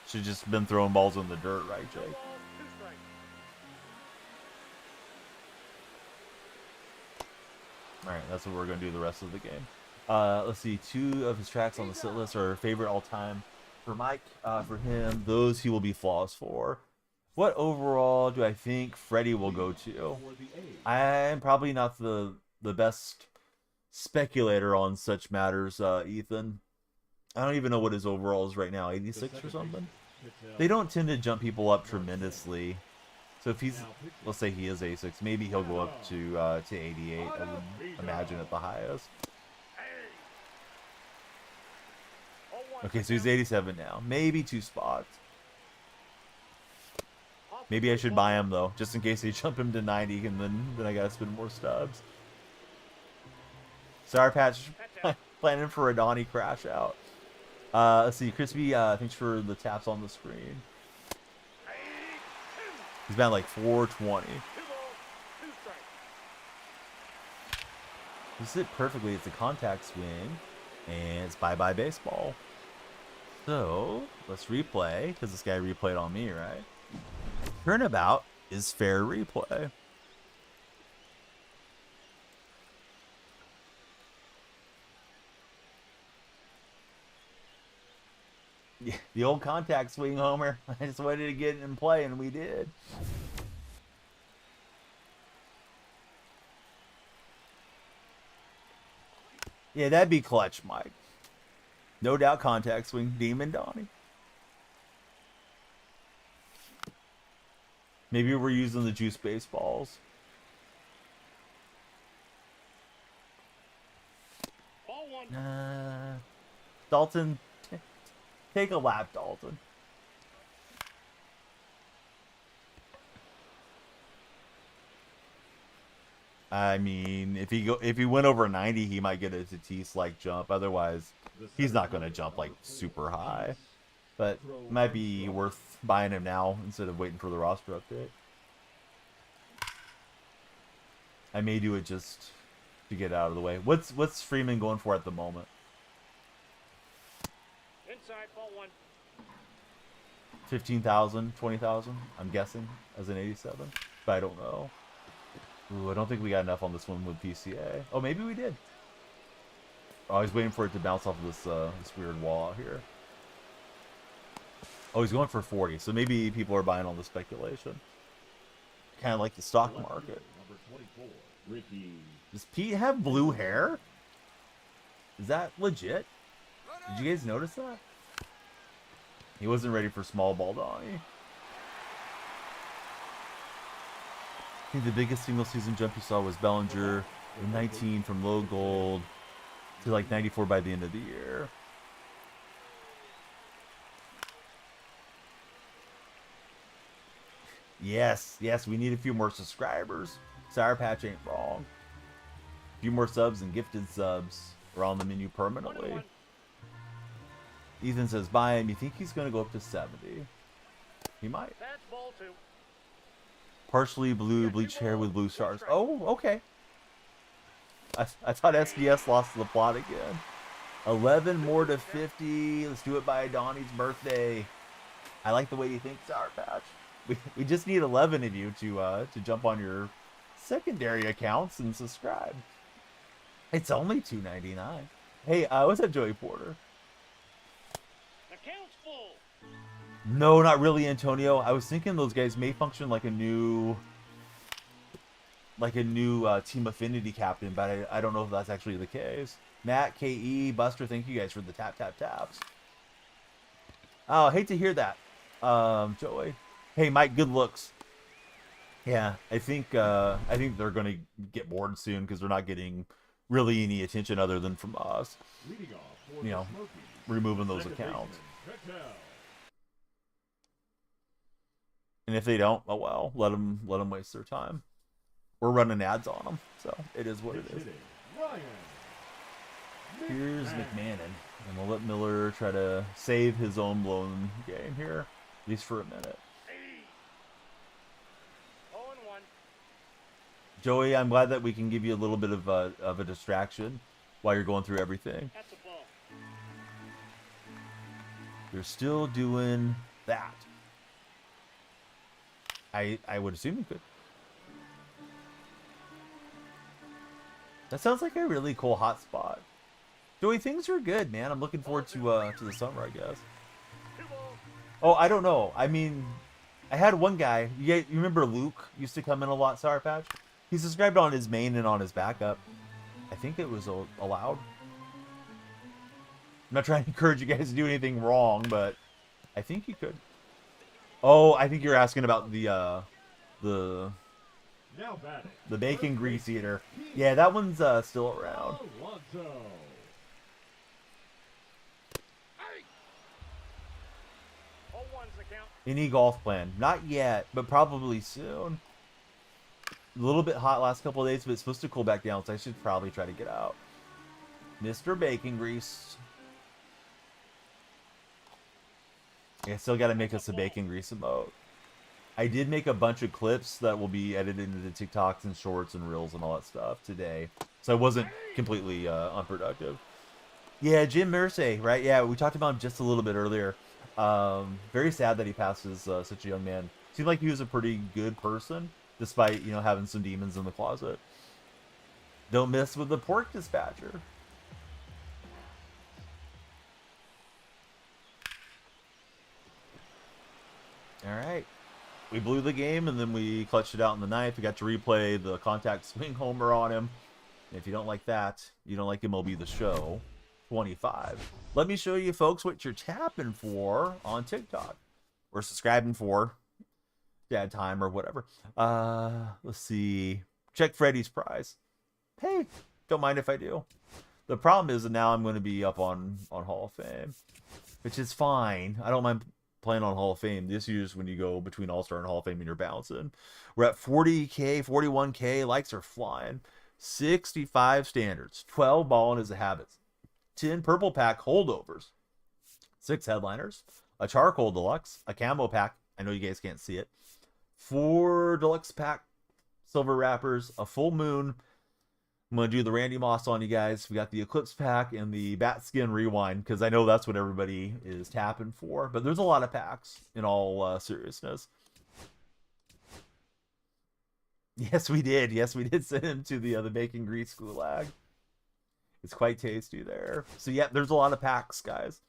Should just been throwing balls in the dirt, right, Jake? Alright, that's what we're going to do the rest of the game. Let's see, 2 of his tracks on the sit list are favorite all-time. For Mike, for him, those he will be flawless for. What overall do I think Freddie will go to? I'm probably not the best speculator on such matters, Ethan. I don't even know what his overall is right now, 86 or something? They don't tend to jump people up tremendously. So if he's, let's say he is 86, maybe he'll go up to 88, I would imagine at the highest. Okay, so he's 87 now. Maybe 2 spots. Maybe I should buy him, though, just in case they jump him to 90, and then I gotta spend more stubs. Sour Patch planning for a Donnie crash out. Let's see, Crispy, thanks for the taps on the screen. He's been like 420. This is it perfectly. It's a contact swing, and it's bye-bye baseball. So, let's replay, because this guy replayed on me, right? Turnabout is fair replay. Yeah, the old contact swing, Homer. I just wanted to get in play, and we did. Yeah, that'd be clutch, Mike. No doubt contact swing, Demon Donnie. Maybe we're using the juice baseballs. Ball 1. Dalton, take a lap, Dalton. I mean, if he went over 90, he might get a Tatis-like jump. Otherwise, he's not going to jump like super high. But it might be worth buying him now instead of waiting for the roster update. I may do it just to get out of the way. What's Freeman going for at the moment? Inside, ball 1. 15,000, 20,000, I'm guessing, as an 87. But I don't know. Ooh, I don't think we got enough on this one with PCA. Oh, maybe we did. Oh, I was waiting for it to bounce off of this weird wall out here. Oh, he's going for 40, so maybe people are buying on the speculation. Kind of like the stock market. Does Pete have blue hair? Is that legit? Did you guys notice that? He wasn't ready for small ball Donnie. I think the biggest single season jump you saw was Bellinger in 19 from low gold to like 94 by the end of the year. Yes, we need a few more subscribers. Sour Patch ain't wrong. A few more subs and gifted subs are on the menu permanently. Ethan says, buy him. You think he's going to go up to 70? He might. That's ball 2. Partially blue, bleach hair with blue stars. Oh, okay. I thought SDS lost the plot again. 11 more to 50. Let's do it by Donnie's birthday. I like the way you think, Sour Patch. We just need 11 of you to jump on your secondary accounts and subscribe. It's only $2.99. Hey, what's up, Joey Porter? Account's full. No, not really, Antonio. I was thinking those guys may function like a new team affinity captain, but I don't know if that's actually the case. Matt, KE, Buster, thank you guys for the tap, tap, taps. Oh, I hate to hear that. Joey. Hey, Mike, good looks. Yeah, I think they're going to get bored soon because they're not getting really any attention other than from us. Leading off for You the know, Smokies, removing those second accounts. baseman, Patel. And if they don't, oh well, let them waste their time. We're running ads on them, so it is what it is. Hitting, Ryan. Here's McMahon, and we'll let Miller try to save his own blown game here, at least for a minute. 0-1. Joey, I'm glad that we can give you a little bit of a distraction while you're going through everything. That's a ball. You're still doing that. I would assume you could. That sounds like a really cool hot spot. Joey, things are good, man. I'm looking forward to the summer, I guess. 2 balls. Oh, I don't know. I mean, I had one guy. You remember Luke used to come in a lot, Sour Patch? He subscribed on his main and on his backup. I think it was allowed. I'm not trying to encourage you guys to do anything wrong, but I think you could. Oh, I think you're asking about the Now batting. bacon grease eater. Yeah, that one's still around. Alonso. Hey. 0-1's the count. Any golf plan? Not yet, but probably soon. A little bit hot last couple of days, but it's supposed to cool back down, so I should probably try to get out. Mr. Bacon Grease. Yeah, still got to make us a bacon grease emote. I did make a bunch of clips that will be edited into TikToks and shorts and reels and all that stuff today. So I wasn't completely unproductive. Yeah, Jim Mersey, right? Yeah, we talked about him just a little bit earlier. Very sad that he passes such a young man. Seemed like he was a pretty good person, despite, you know, having some demons in the closet. Don't mess with the pork dispatcher. All right. We blew the game, and then we clutched it out in the ninth. We got to replay the contact swing homer on him. If you don't like that, you don't like MLB The Show 25. Let me show you, folks, what you're tapping for on TikTok. Or subscribing for. Dad time or whatever. Let's see. Check Freddy's prize. Hey, don't mind if I do. The problem is that now I'm going to be up on Hall of Fame. Which is fine. I don't mind playing on Hall of Fame. This year's when you go between All-Star and Hall of Fame and you're bouncing. We're at 40K, 41K. Likes are flying. 65 standards. 12 balling is a habit. 10 purple pack holdovers. 6 headliners. A charcoal deluxe. A camo pack. I know you guys can't see it. 4 deluxe pack silver wrappers. A full moon. I'm going to do the Randy Moss on you guys. We got the Eclipse pack and the Bat Skin Rewind, because I know that's what everybody is tapping for. But there's a lot of packs, in all seriousness. Yes, we did. Yes, we did send him to the bacon grease gulag. It's quite tasty there. So, yeah, there's a lot of packs, guys.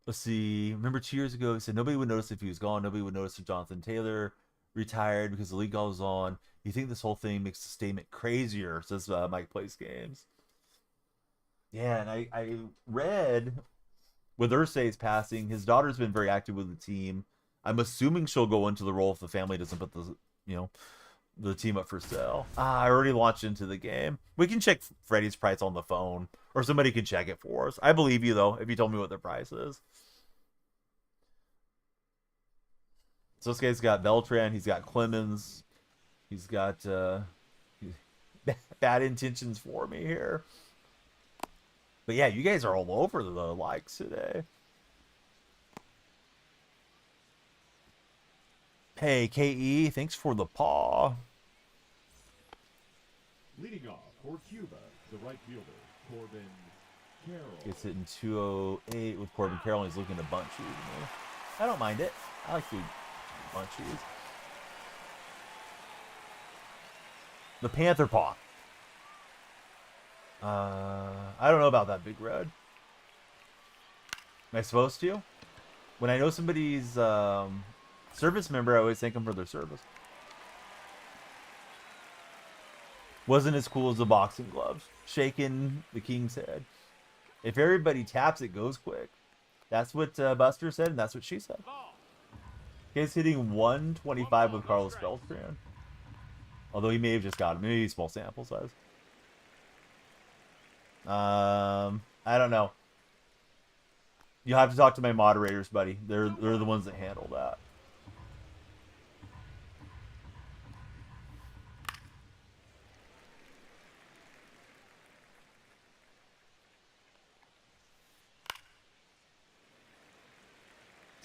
Let's see. Remember 2 years ago, he said nobody would notice if he was gone. Nobody would notice if Jonathan Taylor retired because the league goes on. You think this whole thing makes the statement crazier, says Mike Plays Games. Yeah, and I read with Ursay's passing, his daughter's been very active with the team. I'm assuming she'll go into the role if the family doesn't put the team up for sale. I already launched into the game. We can check Freddy's price on the phone, or somebody can check it for us. I believe you, though, if you told me what the price is. So this guy's got Beltran, he's got Clemens, he's got bad intentions for me here. But yeah, you guys are all over the likes today. Hey, KE, thanks for the paw. Leading off for Cuba, the right fielder, Corbin Carroll. Gets it in 208 with Corbin Carroll, and he's looking to bunt shoot me. I don't mind it. I like to bunt shoes. The Panther Paw. I don't know about that, Big Red. Am I supposed to? When I know somebody's service member, I always thank them for their service. Wasn't as cool as the boxing gloves. Shaking the king's head. If everybody taps, it goes quick. That's what Buster said, and that's what she said. He's hitting 125 with Carlos Beltran. Although he may have just got him. Maybe small sample size. I don't know. You'll have to talk to my moderators, buddy. They're the ones that handle that.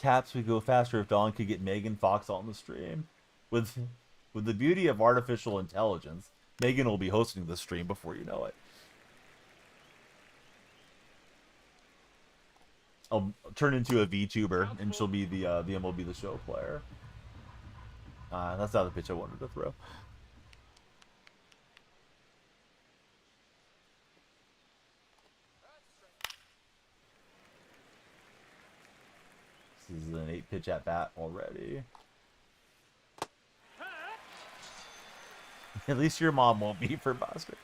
Taps would go faster if Dawn could get Megan Fox on the stream. With the beauty of artificial intelligence, Megan will be hosting the stream before you know it. I'll turn into a VTuber, and she'll be the MLB The Show player. That's not the pitch I wanted to throw. This is an 8-pitch at bat already. At least your mom won't be for Buster.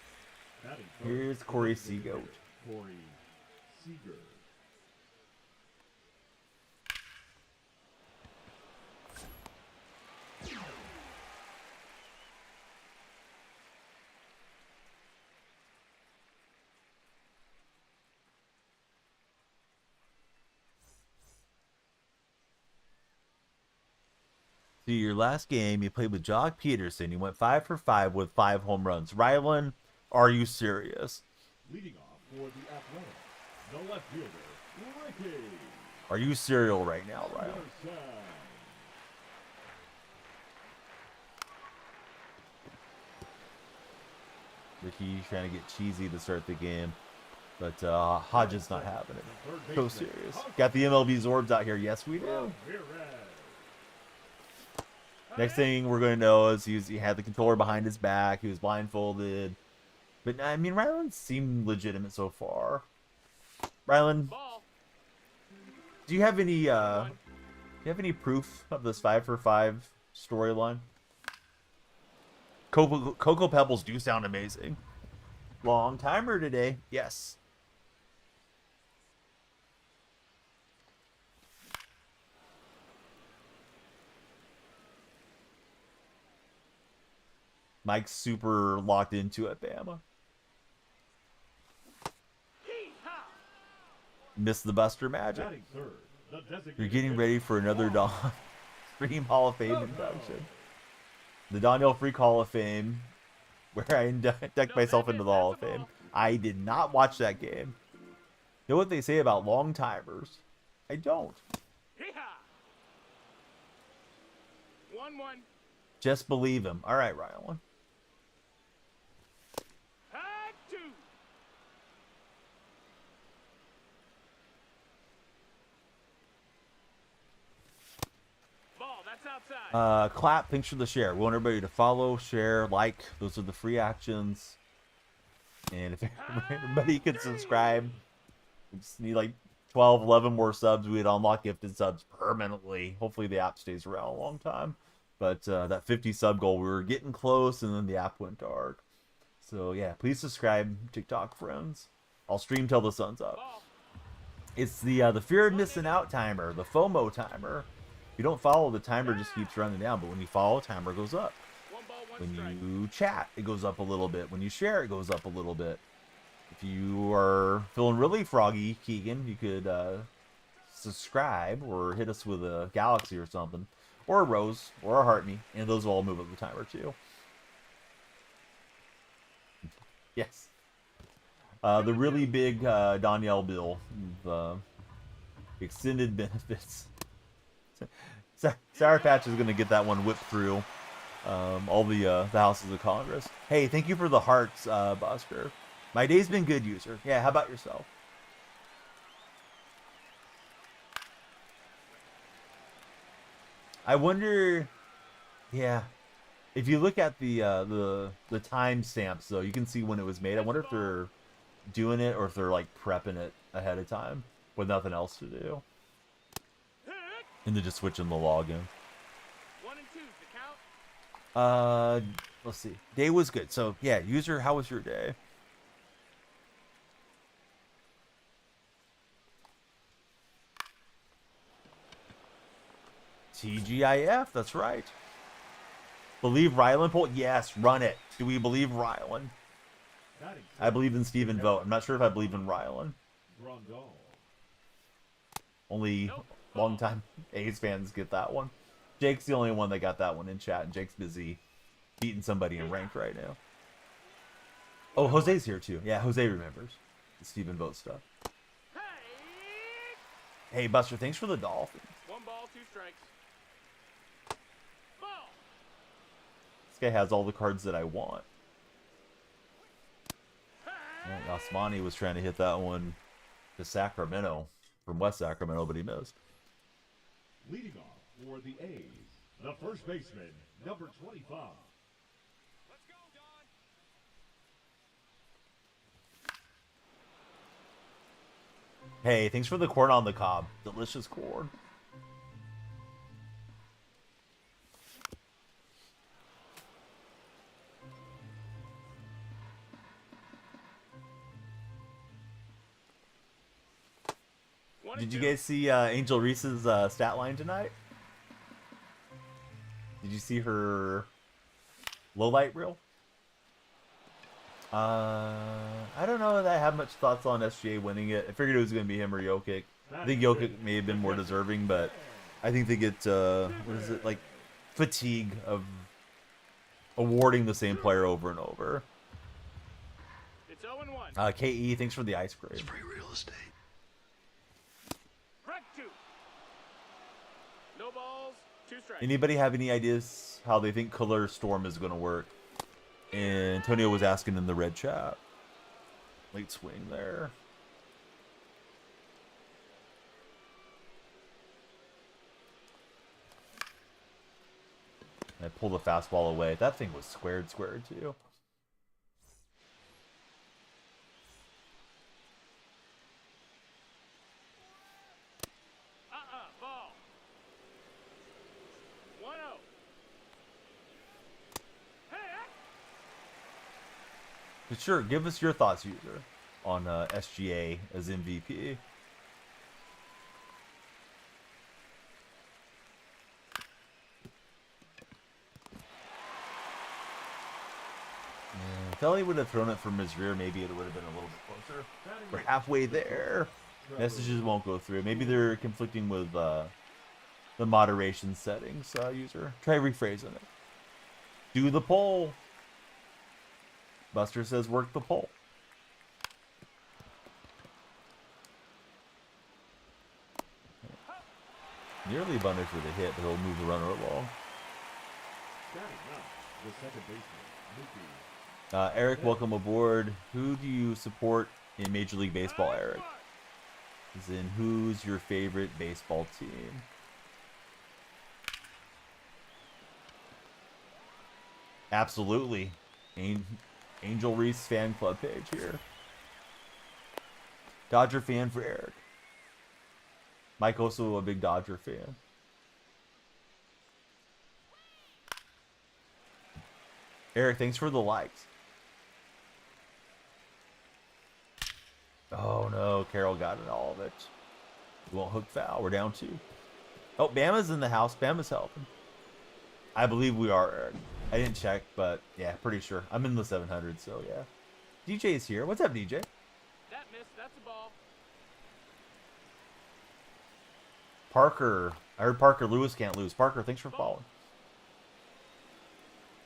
Here's Corey Seagoat. Corey Seager. See, your last game, you played with Jock Peterson. You went 5 for 5 with 5 home runs. Rylan, are you serious? Leading off for the Athletics, the left fielder, Ricky. Are you serial right now, Rylan? Ricky trying to get cheesy to start the game. But Hodges not having it. So serious. Got the MLB Zorbs out here. Yes, we do. Next thing we're going to know is he had the controller behind his back. He was blindfolded. But, I mean, Rylan seemed legitimate so far. Rylan, do you have any proof of this 5 for 5 storyline? Cocoa Pebbles do sound amazing. Long timer today. Yes. Mike's super locked into it, Bama. Miss the Buster magic. You're getting ready for another Don Stream Hall of Fame induction. The Donnell Freak Hall of Fame, where I induct myself into the Hall of Fame. I did not watch that game. Know what they say about long timers? I don't. 1-1. Just believe him. All right, Rylan. Clap, thanks for the share. We want everybody to follow, share, like. Those are the free actions. And if everybody could subscribe, we just need like 12, 11 more subs. We'd unlock gifted subs permanently. Hopefully the app stays around a long time. But that 50 sub goal, we were getting close, and then the app went dark. So yeah, please subscribe, TikTok friends. I'll stream till the sun's up. It's the fear of missing out timer, the FOMO timer. If you don't follow, the timer just keeps running down. But when you follow, timer goes up. When you chat, it goes up a little bit. When you share, it goes up a little bit. If you are feeling really froggy, Keegan, you could subscribe or hit us with a galaxy or something. Or a rose, or a heart me. And those will all move up the timer too. Yes. The really big Donnell bill. The extended benefits. Sour Patch is going to get that one whipped through all the houses of Congress. Hey, thank you for the hearts, Buster. My day's been good, user. Yeah, how about yourself? I wonder, yeah, if you look at the time stamps, though, you can see when it was made. I wonder if they're doing it or if they're like prepping it ahead of time with nothing else to do. And they're just switching the login. 1 and 2's the count. Let's see. Day was good. So, yeah, user, how was your day? TGIF, that's right. Believe Rylan poll? Yes, run it. Do we believe Rylan? I believe in Steven Vogt. I'm not sure if I believe in Rylan. Only long-time A's fans get that one. Jake's the only one that got that one in chat, and Jake's busy beating somebody in ranked right now. Oh, Jose's here too. Yeah, Jose remembers the Steven Vogt stuff. Hey, Buster, thanks for the Dolphins. 1 ball, 2 strikes. Ball. This guy has all the cards that I want. Well, Osmani was trying to hit that one to Sacramento from West Sacramento, but he missed. Leading off for the A's, the first baseman, number 25. Let's go, Don. Hey, thanks for the corn on the cob. Delicious corn. Did you guys see Angel Reese's stat line tonight? Did you see her low light reel? I don't know that I have much thoughts on SGA winning it. I figured it was going to be him or Jokic. I think Jokic may have been more deserving, but I think they get, what is it, like, fatigue of awarding the same player over and over. It's 0-1. KE, thanks for the ice cream. It's free real estate. Strike 2. No balls, 2 strikes. Anybody have any ideas how they think Color Storm is going to work? And Antonio was asking in the red chat. Late swing there. And I pulled the fastball away. That thing was squared too. Ball. 1-0. But sure, give us your thoughts, user, on SGA as MVP. If Ellie would have thrown it from his rear, maybe it would have been a little bit closer. We're halfway there. Messages won't go through. Maybe they're conflicting with the moderation settings, user. Try rephrasing it. Do the poll. Buster says work the poll. Nearly Bunnish with a hit, but he'll move the runner along. The second baseman, Eric, welcome aboard. Who do you support in Major League Baseball, Eric? As in, who's your favorite baseball team? Absolutely. Angel Reese fan club page here. Dodger fan for Eric. Mike also a big Dodger fan. Eric, thanks for the likes. Oh no, Carroll got it, all of it. We won't hook foul. We're down 2. Oh, Bama's in the house. Bama's helping. I believe we are, Eric. I didn't check, but yeah, pretty sure. I'm in the 700, so yeah. DJ's here. What's up, DJ? That missed. That's a ball. Parker. I heard Parker Lewis can't lose. Parker, thanks for following.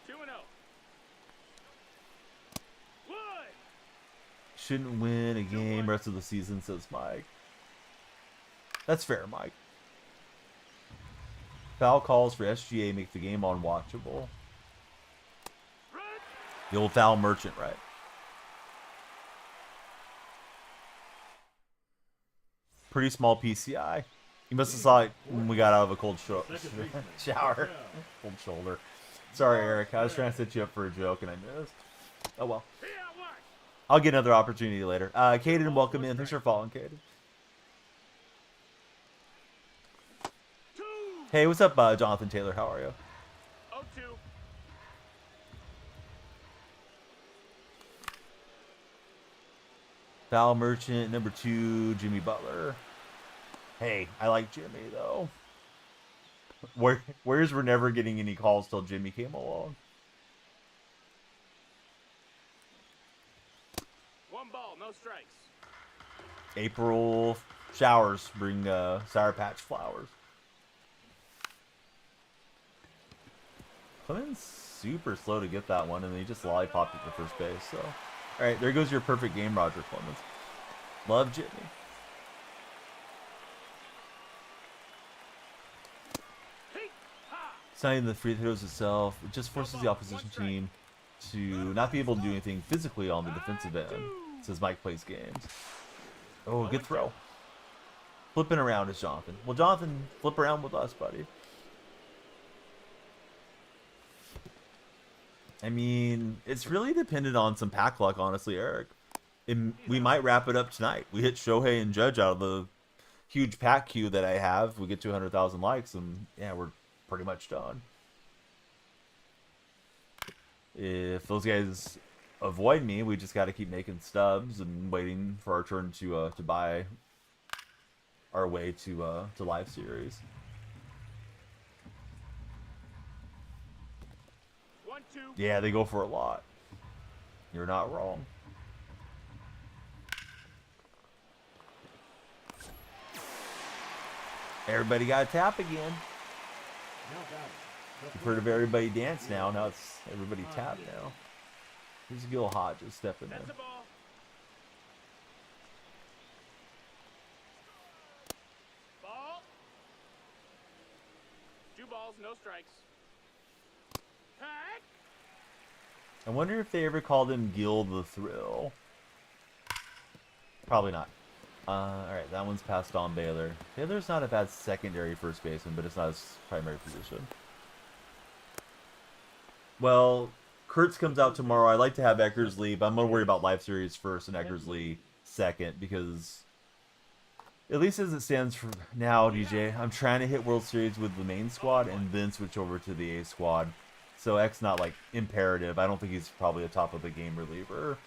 2-0. Wood. Shouldn't win a game rest of the season, says Mike. That's fair, Mike. Foul calls for SGA make the game unwatchable. The old foul merchant, right? Pretty small PCI. You must have saw it when we got out of a cold shower. Cold shoulder. Sorry, Eric. I was trying to set you up for a joke and I missed. Oh well. I'll get another opportunity later. Caden, welcome in. Thanks for following, Caden. Hey, what's up, Jonathan Taylor? How are you? 0-2. Foul Merchant, number 2, Jimmy Butler. Hey, I like Jimmy, though. Warriors were never getting any calls till Jimmy came along. One ball, no strikes. April showers bring Sour Patch flowers. Clemens super slow to get that one, and he just lollipopped it to first base. So, all right, there goes your perfect game, Roger Clemens. Love Jimmy. Signing the free throws itself, it just forces the opposition team to not be able to do anything physically on the defensive end, says Mike plays games. Oh, good throw. Flipping around is Jonathan. Well, Jonathan, flip around with us, buddy. I mean, it's really dependent on some pack luck, honestly, Eric. We might wrap it up tonight. We hit Shohei and Judge out of the huge pack queue that I have. We get 200,000 likes, and yeah, we're pretty much done. If those guys avoid me, we just got to keep making stubs and waiting for our turn to buy our way to live series. 1, 2. Yeah, they go for a lot. You're not wrong. Everybody got a tap again. You've heard of everybody dance now. Now it's everybody tap now. Here's Gil Hodges stepping That's in. a ball. Ball. 2 balls, no strikes. Pack. I wonder if they ever called him Gil the Thrill. Probably not. Alright, that one's passed on Baylor. Baylor's not a bad secondary first baseman, but it's not his primary position. Well, Kurtz comes out tomorrow. I like to have Eckersley, but I'm going to worry about live series first and Eckersley second, because at least as it stands for now, DJ, I'm trying to hit World Series with the main squad and then switch over to the A squad. So X not like imperative. I don't think he's probably a top of the game reliever.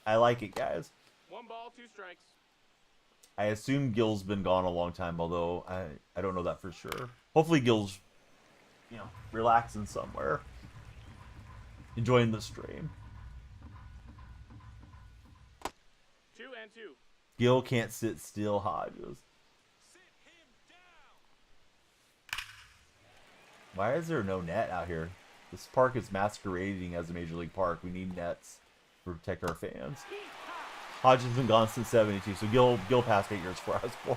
I like it, guys. 1 ball, 2 strikes. I assume Gil's been gone a long time, although I don't know that for sure. Hopefully Gil's, relaxing somewhere. Enjoying the stream. 2 and 2. Gil can't sit still, Hodges. Why is there no net out here? This park is masquerading as a major league park. We need nets to protect our fans. Hodges has been gone since '72, so Gil passed 8 years before I was born.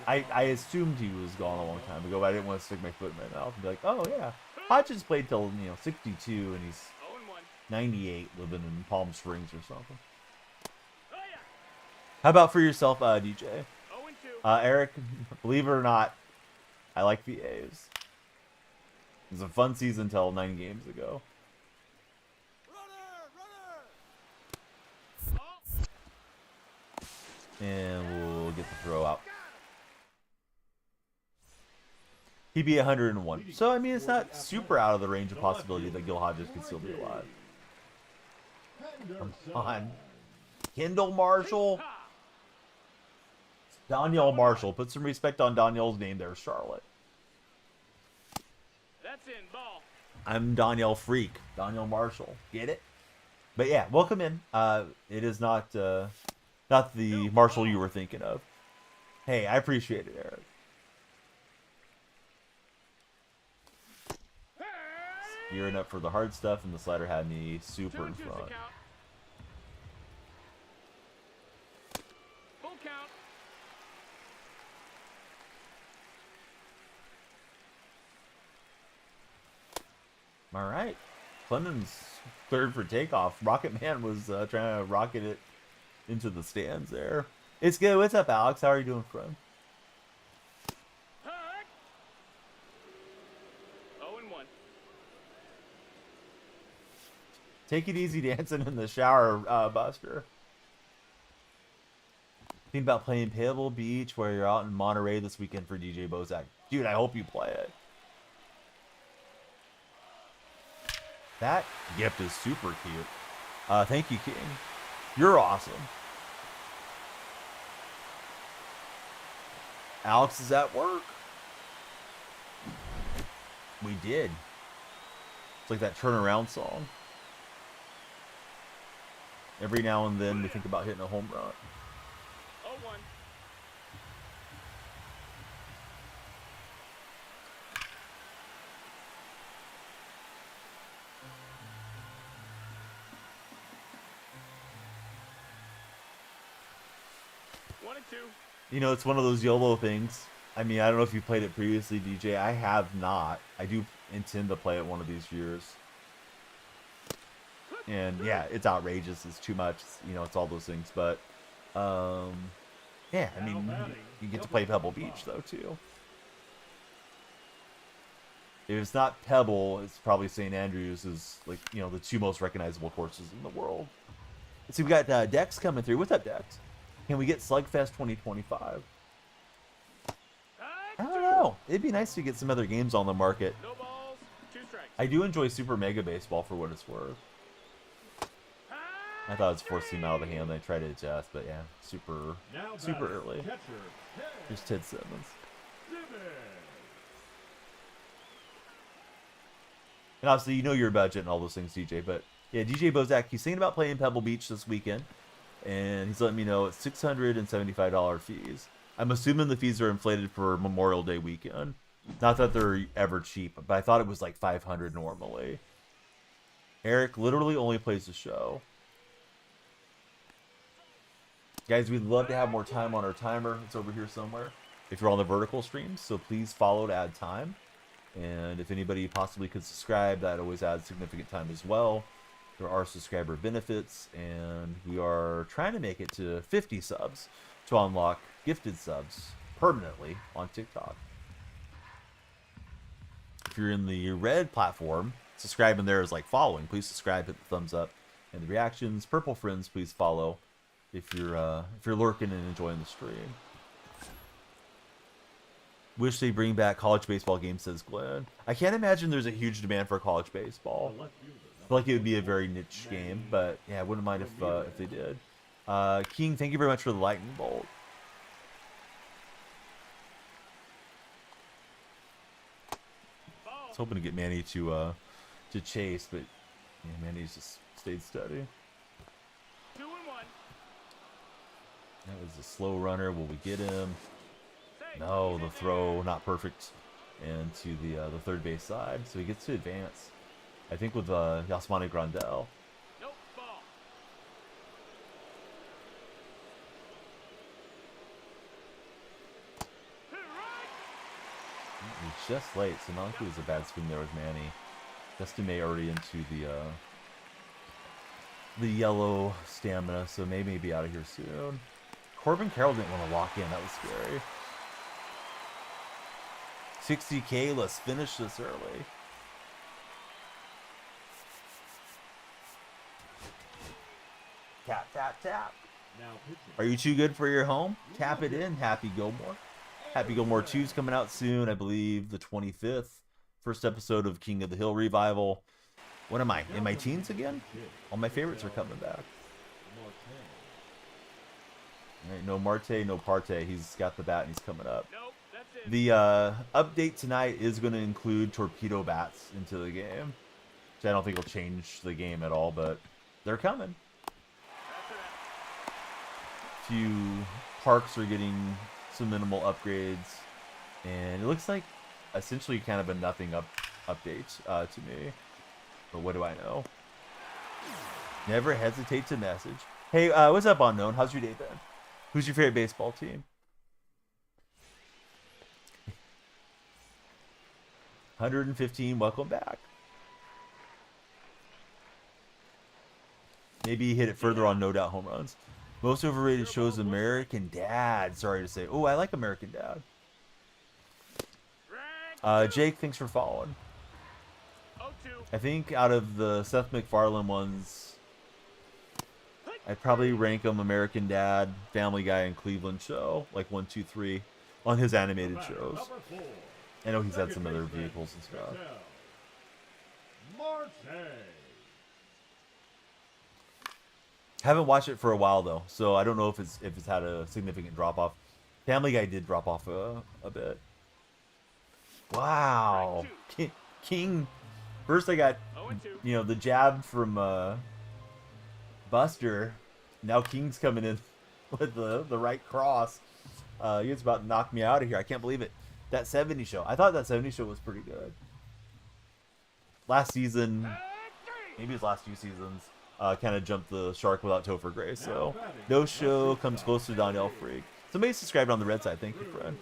I assumed he was gone a long time ago, but I didn't want to stick my foot in my mouth and be like, oh yeah, Hodges played till 62, and he's 98, living in Palm Springs or something. How about for yourself, DJ? 0 and 2. Eric, believe it or not, I like the A's. It was a fun season until 9 games ago. And we'll get the throw out. He'd be 101. So, I mean, it's not super out of the range of possibility that Gil Hodges could still be alive. Come on. Kendall Marshall. Danielle Marshall. Put some respect on Danielle's name there, Charlotte. That's in, ball. I'm Danielle Freak. Danielle Marshall. Get it? But yeah, welcome in. It is not the Marshall you were thinking of. Hey, I appreciate it, Eric. Gearing up for the hard stuff, and the slider had me super in front. Full count. All right. Clemens third for takeoff. Rocket Man was trying to rocket it into the stands there. It's good. What's up, Alex? How are you doing, friend? 0 and 1. Take it easy dancing in the shower, Buster. Think about playing Pebble Beach where you're out in Monterey this weekend for DJ Bozak. Dude, I hope you play it. That gift is super cute. Thank you, King. You're awesome. Alex is at work. We did. It's like that turnaround song. Every now and then we think about hitting a home run. 0-1. You know, it's one of those YOLO things. I mean, I don't know if you played it previously, DJ. I have not. I do intend to play it one of these years. And yeah, it's outrageous. It's too much. You know, it's all those things. But, yeah, I mean, you get to play Pebble Beach, though, too. If it's not Pebble, it's probably St. Andrews is, like, you know, the two most recognizable courses in the world. So we got Dex coming through. What's up, Dex? Can we get Slugfest 2025? I don't know. It'd be nice to get some other games on the market. No balls, 2 strikes. I do enjoy Super Mega Baseball for what it's worth. I thought it was forcing him out of the hand. I tried to adjust, but yeah, super early. Here's Ted Simmons. And obviously, you know your budget and all those things, DJ. But yeah, DJ Bozak, he's thinking about playing Pebble Beach this weekend. And he's letting me know it's $675 fees. I'm assuming the fees are inflated for Memorial Day weekend. Not that they're ever cheap, but I thought it was like $500 normally. Eric literally only plays the show. Guys, we'd love to have more time on our timer. It's over here somewhere. If you're on the vertical streams, so please follow to add time. And if anybody possibly could subscribe, that always adds significant time as well. There are subscriber benefits, and we are trying to make it to 50 subs to unlock gifted subs permanently on TikTok. If you're in the red platform, subscribing there is like following. Please subscribe, hit the thumbs up, and the reactions. Purple friends, please follow if you're lurking and enjoying the stream. Wish they bring back college baseball games, says Glenn. I can't imagine there's a huge demand for college baseball. I feel like it would be a very niche game, but yeah, I wouldn't mind if they did. King, thank you very much for the lightning bolt. I was hoping to get Manny to chase, but yeah, Manny's just stayed steady. 2-1. That was a slow runner. Will we get him? No, the throw not perfect, and to the third base side, so he gets to advance. I think with Yasmani Grandel. Nope, ball. He's just late, so not like it was a bad swing there with Manny. Justin May already into the yellow stamina, so May may be out of here soon. Corbin Carroll didn't want to lock in. That was scary. 60K, let's finish this early. Tap, tap, tap. Are you too good for your home? Tap it in, Happy Gilmore. Happy Gilmore 2 is coming out soon, I believe the 25th. First episode of King of the Hill revival. What am I, in my teens again? All my favorites are coming back. All right, no Marte, no Parte. He's got the bat and he's coming up. Nope, that's it. The update tonight is going to include torpedo bats into the game. Which I don't think will change the game at all, but they're coming. Few parks are getting some minimal upgrades, and it looks like essentially kind of a nothing update to me. But what do I know? Never hesitate to message. Hey, what's up, Unknown? How's your day been? Who's your favorite baseball team? 115, welcome back. Maybe hit it further on No Doubt Home Runs. Most overrated shows, American Dad. Sorry to say. Oh, I like American Dad. Jake, thanks for following. I think out of the Seth MacFarlane ones, I'd probably rank them American Dad, Family Guy, and Cleveland Show, like 1, 2, 3, on his animated shows. I know he's had some other vehicles and stuff. Marte. Haven't watched it for a while though, so I don't know if it's had a significant drop off. Family Guy did drop off a bit. Wow, King. First I got 0-2. the jab from Buster. Now King's coming in with the right cross. He was about to knock me out of here. I can't believe it. That 70 show. I thought that 70 show was pretty good. Last season, maybe his last few seasons, kind of jumped the shark without Topher Grace. So no show comes close to Donnell Freak. Somebody subscribed on the red side. Thank you, friend.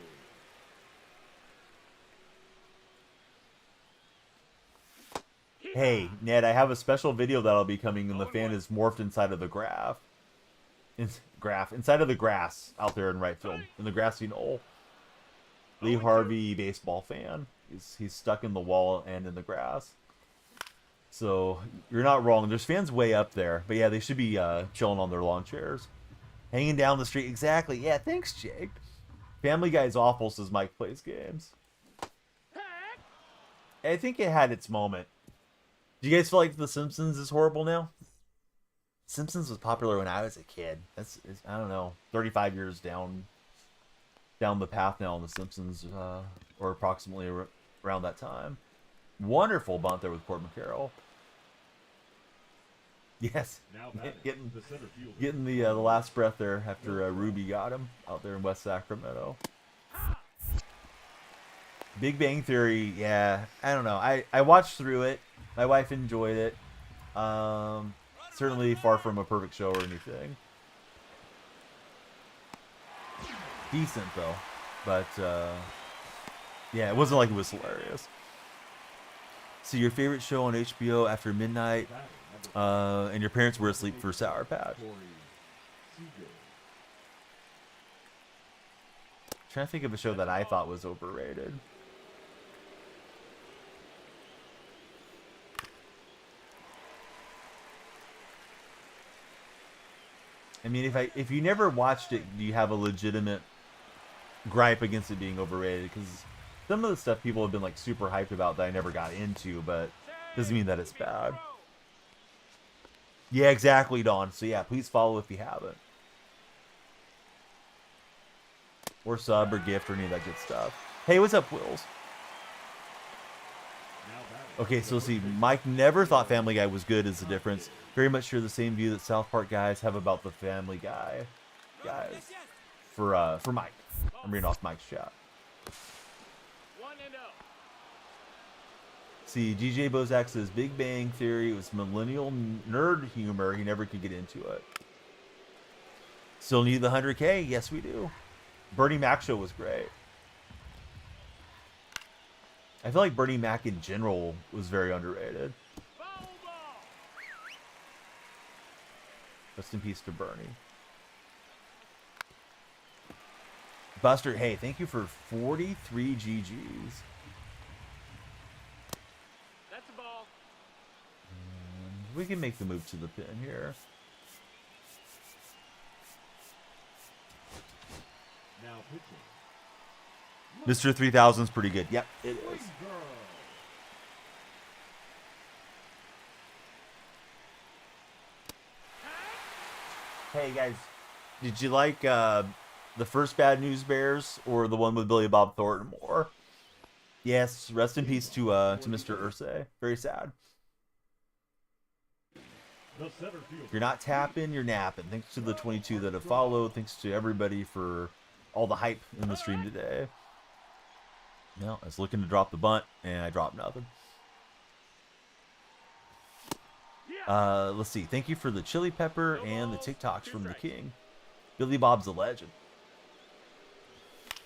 Hey, Ned, I have a special video that'll be coming, and the fan is morphed inside of the inside of the grass out there in right field, in the grassy knoll. Lee Harvey, baseball fan. He's stuck in the wall and in the grass. So you're not wrong. There's fans way up there, but yeah, they should be chilling on their lawn chairs, hanging down the street. Exactly. Yeah, thanks, Jake. Family Guy's awful, says Mike plays games. I think it had its moment. Do you guys feel like The Simpsons is horrible now? Simpsons was popular when I was a kid. It's I don't know, 35 years down the path now on The Simpsons, or approximately around that time. Wonderful bunt there with Corbin Carroll. Yes, getting the last breath there after Ruby got him out there in West Sacramento. Big Bang Theory, yeah, I don't know. I watched through it. My wife enjoyed it. Certainly far from a perfect show or anything. Decent though, but yeah, it wasn't like it was hilarious. So your favorite show on HBO after midnight, and your parents were asleep for Sour Patch. Trying to think of a show that I thought was overrated. I mean, if you never watched it, do you have a legitimate gripe against it being overrated? Because some of the stuff people have been like super hyped about that I never got into, but doesn't mean that it's bad. Yeah, exactly, Dawn. So yeah, please follow if you haven't, or sub or gift or any of that good stuff. Hey, what's up, Wills? Okay, so see, Mike never thought Family Guy was good is the difference. Very much share the same view that South Park guys have about the Family Guy guys. For Mike. I'm reading off Mike's chat. 1-0. See, DJ Bozak says Big Bang Theory was millennial nerd humor. He never could get into it. Still need the 100K? Yes, we do. Bernie Mac show was great. I feel like Bernie Mac in general was very underrated. Rest in peace to Bernie. Buster, hey, thank you for 43 GGs. That's a ball. And we can make the move to the pin here. Now pitching. Mr. 3000's pretty good. Yep, it is. Hey guys, did you like the first Bad News Bears or the one with Billy Bob Thornton more? Yes, rest in peace to Mr. Irsay. Very sad. If you're not tapping, you're napping. Thanks to the 22 that have followed. Thanks to everybody for all the hype in the stream today. No, I was looking to drop the bunt, and I dropped nothing. Let's see. Thank you for the chili pepper and the TikToks from the King. Billy Bob's a legend.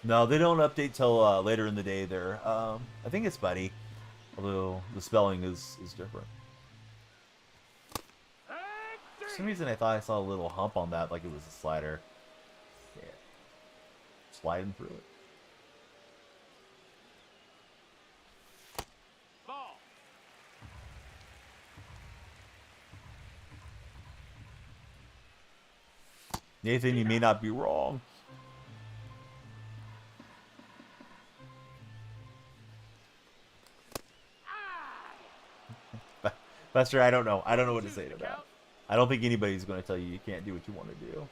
No, they don't update till later in the day there. I think it's Buddy, although the spelling is different. For some reason, I thought I saw a little hump on that, like it was a slider. Yeah. Sliding through it. Nathan, you may not be wrong. Buster, I don't know. I don't know what to say to that. I don't think anybody's going to tell you can't do what you want to do.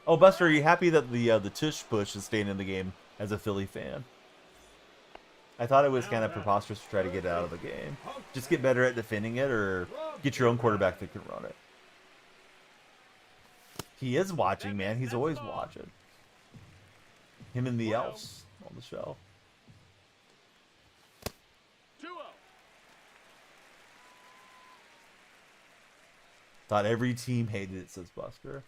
Oh, Buster, are you happy that the tush push is staying in the game as a Philly fan? I thought it was kind of preposterous to try to get it out of the game. Just get better at defending it, or get your own quarterback that can run it. He is watching, man. He's always watching. Him and the elves on the shelf. 2-0. Thought every team hated it, says Buster.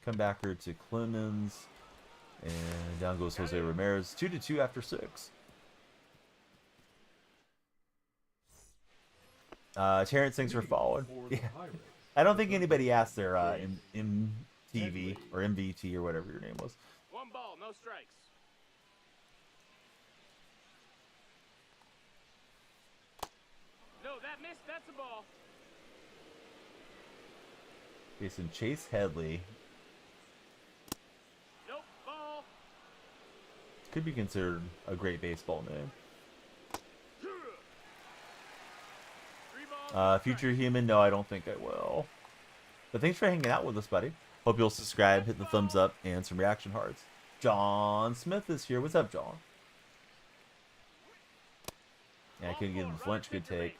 Comebacker to Clemens. And down goes Jose Ramirez. 2-2 after 6. Terrence, thanks for following. Yeah. I don't think anybody asked their MTV or MVT or whatever your name was. 1 ball, no strikes. No, that missed. That's a ball. Jason Chase Headley. Nope, ball. Could be considered a great baseball name. 3 balls. Future Human, no, I don't think I will. But thanks for hanging out with us, buddy. Hope you'll subscribe, hit the thumbs up, and some reaction hearts. John Smith is here. What's up, John? Yeah, I couldn't get him to flinch. Good take.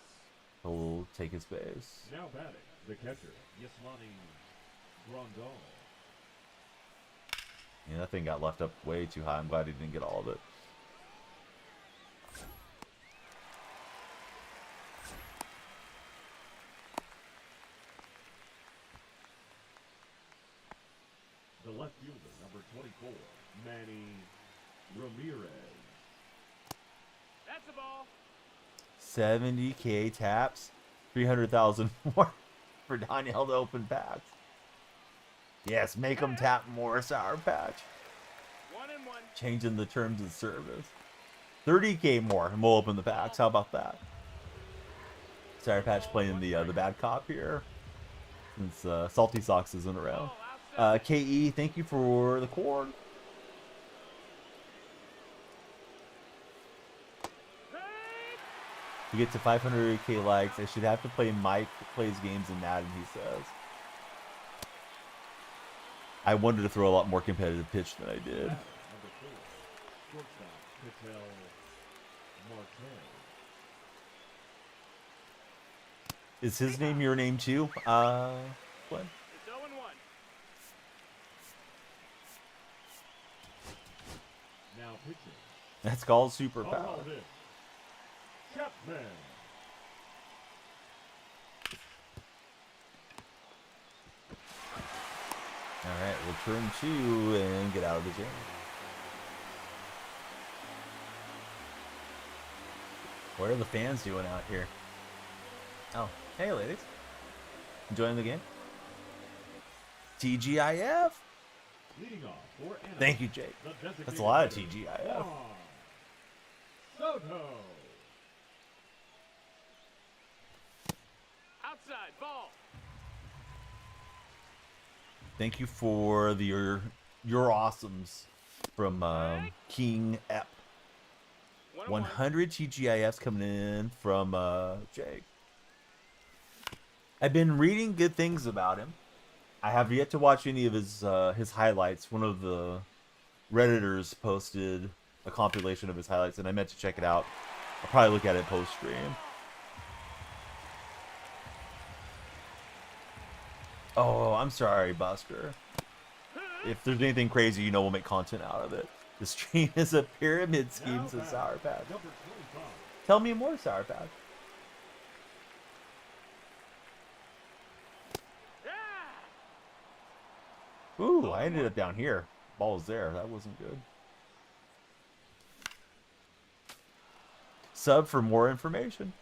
He'll take his base. Now batting, the catcher, Yasmani Grandal. Yeah, that thing got left up way too high. I'm glad he didn't get all of it. The left fielder, number 24, Manny Ramirez. That's a ball. 70K taps. 300,000 more for Danielle to open packs. Yes, make them tap more, Sour Patch. 1-1. Changing the terms of service. 30K more, and we'll open the packs. How about that? Sour Patch playing the bad cop here, since Salty Socks isn't around. KE, thank you for the corn. You get to 500K likes. I should have to play Mike plays games in Madden, he says. I wanted to throw a lot more competitive pitch than I did. Number 4, shortstop, Patel Marte. Is his name your name too, Glenn? It's 0-1. Now pitching. That's called superpower. Called in. Chapman. Alright, we'll turn 2 and get out of the jam. What are the fans doing out here? Oh, hey ladies. Enjoying the game? TGIF? Leading off for Anaheim, Thank you, Jake. the designated That's a lot of hitter, TGIF. Juan Soto. Outside, ball. Thank you for your awesomes from King Ep. 1-1. 100 TGIFs coming in from Jake. I've been reading good things about him. I have yet to watch any of his highlights. One of the Redditors posted a compilation of his highlights, and I meant to check it out. I'll probably look at it post-stream. Oh, I'm sorry, Buster. If there's anything crazy, you know we'll make content out of it. The stream is a pyramid scheme, says Sour Patch. Number 25. Tell me more, Sour Patch. Yeah. Ooh, I ended up down here. Ball was there. That wasn't good. Sub for more information.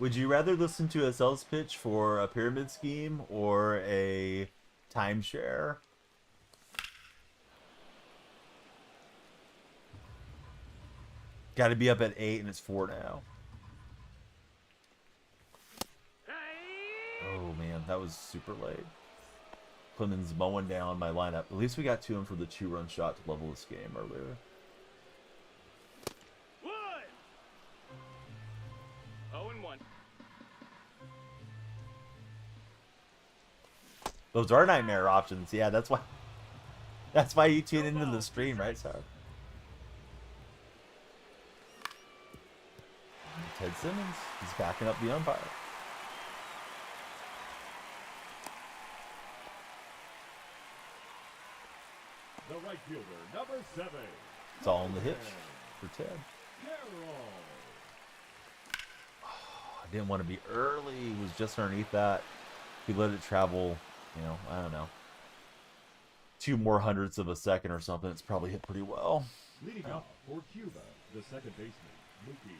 Would you rather listen to a sales pitch for a pyramid scheme or a timeshare? Got to be up at 8 and it's 4 now. Hey. Oh man, that was super late. Clemens mowing down my lineup. At least we got to him for the 2-run shot to level this game earlier. One. 0-1. Those are nightmare options. Yeah, that's why. That's why you tune into the stream, right, Sarah? Ted Simmons, he's backing up the umpire. The right fielder, number 7. It's all in the hitch for Ted. I didn't want to be early. He was just underneath that. If we let it travel, you know, I don't know, 2 more hundredths of a second or something, it's probably hit pretty well. Leading off for Cuba, the second baseman, Mookie.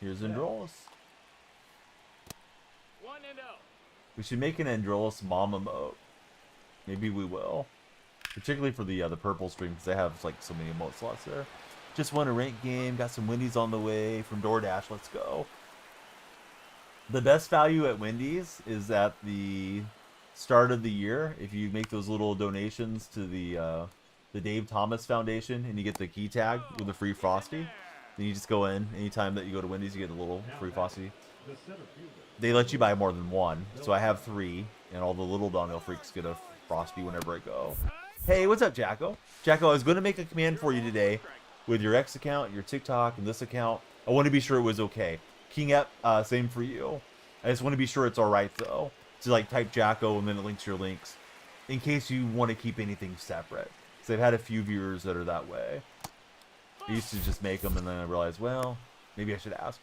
Here's Androlis. 1-0. We should make an Androlis mom emote. Maybe we will. Particularly for the purple stream, because they have like so many emote slots there. Just won a ranked game, got some Wendy's on the way from DoorDash, let's go. The best value at Wendy's is at the start of the year. If you make those little donations to the Dave Thomas Foundation and you get the key tag with a free Frosty, then you just go in anytime that you go to Wendy's, you get a little free Frosty. They let you buy more than one, so I have 3, and all the little Donnell freaks get a Frosty whenever I go. Hey, what's up, Jacko? Jacko, I was going to make a command for you today with your X account, your TikTok, and this account. I want to be sure it was okay. King Ep, same for you. I just want to be sure it's all right, though. So, like, type Jacko, and then it links your links, in case you want to keep anything separate. So I've had a few viewers that are that way. I used to just make them, and then I realized, well, maybe I should ask.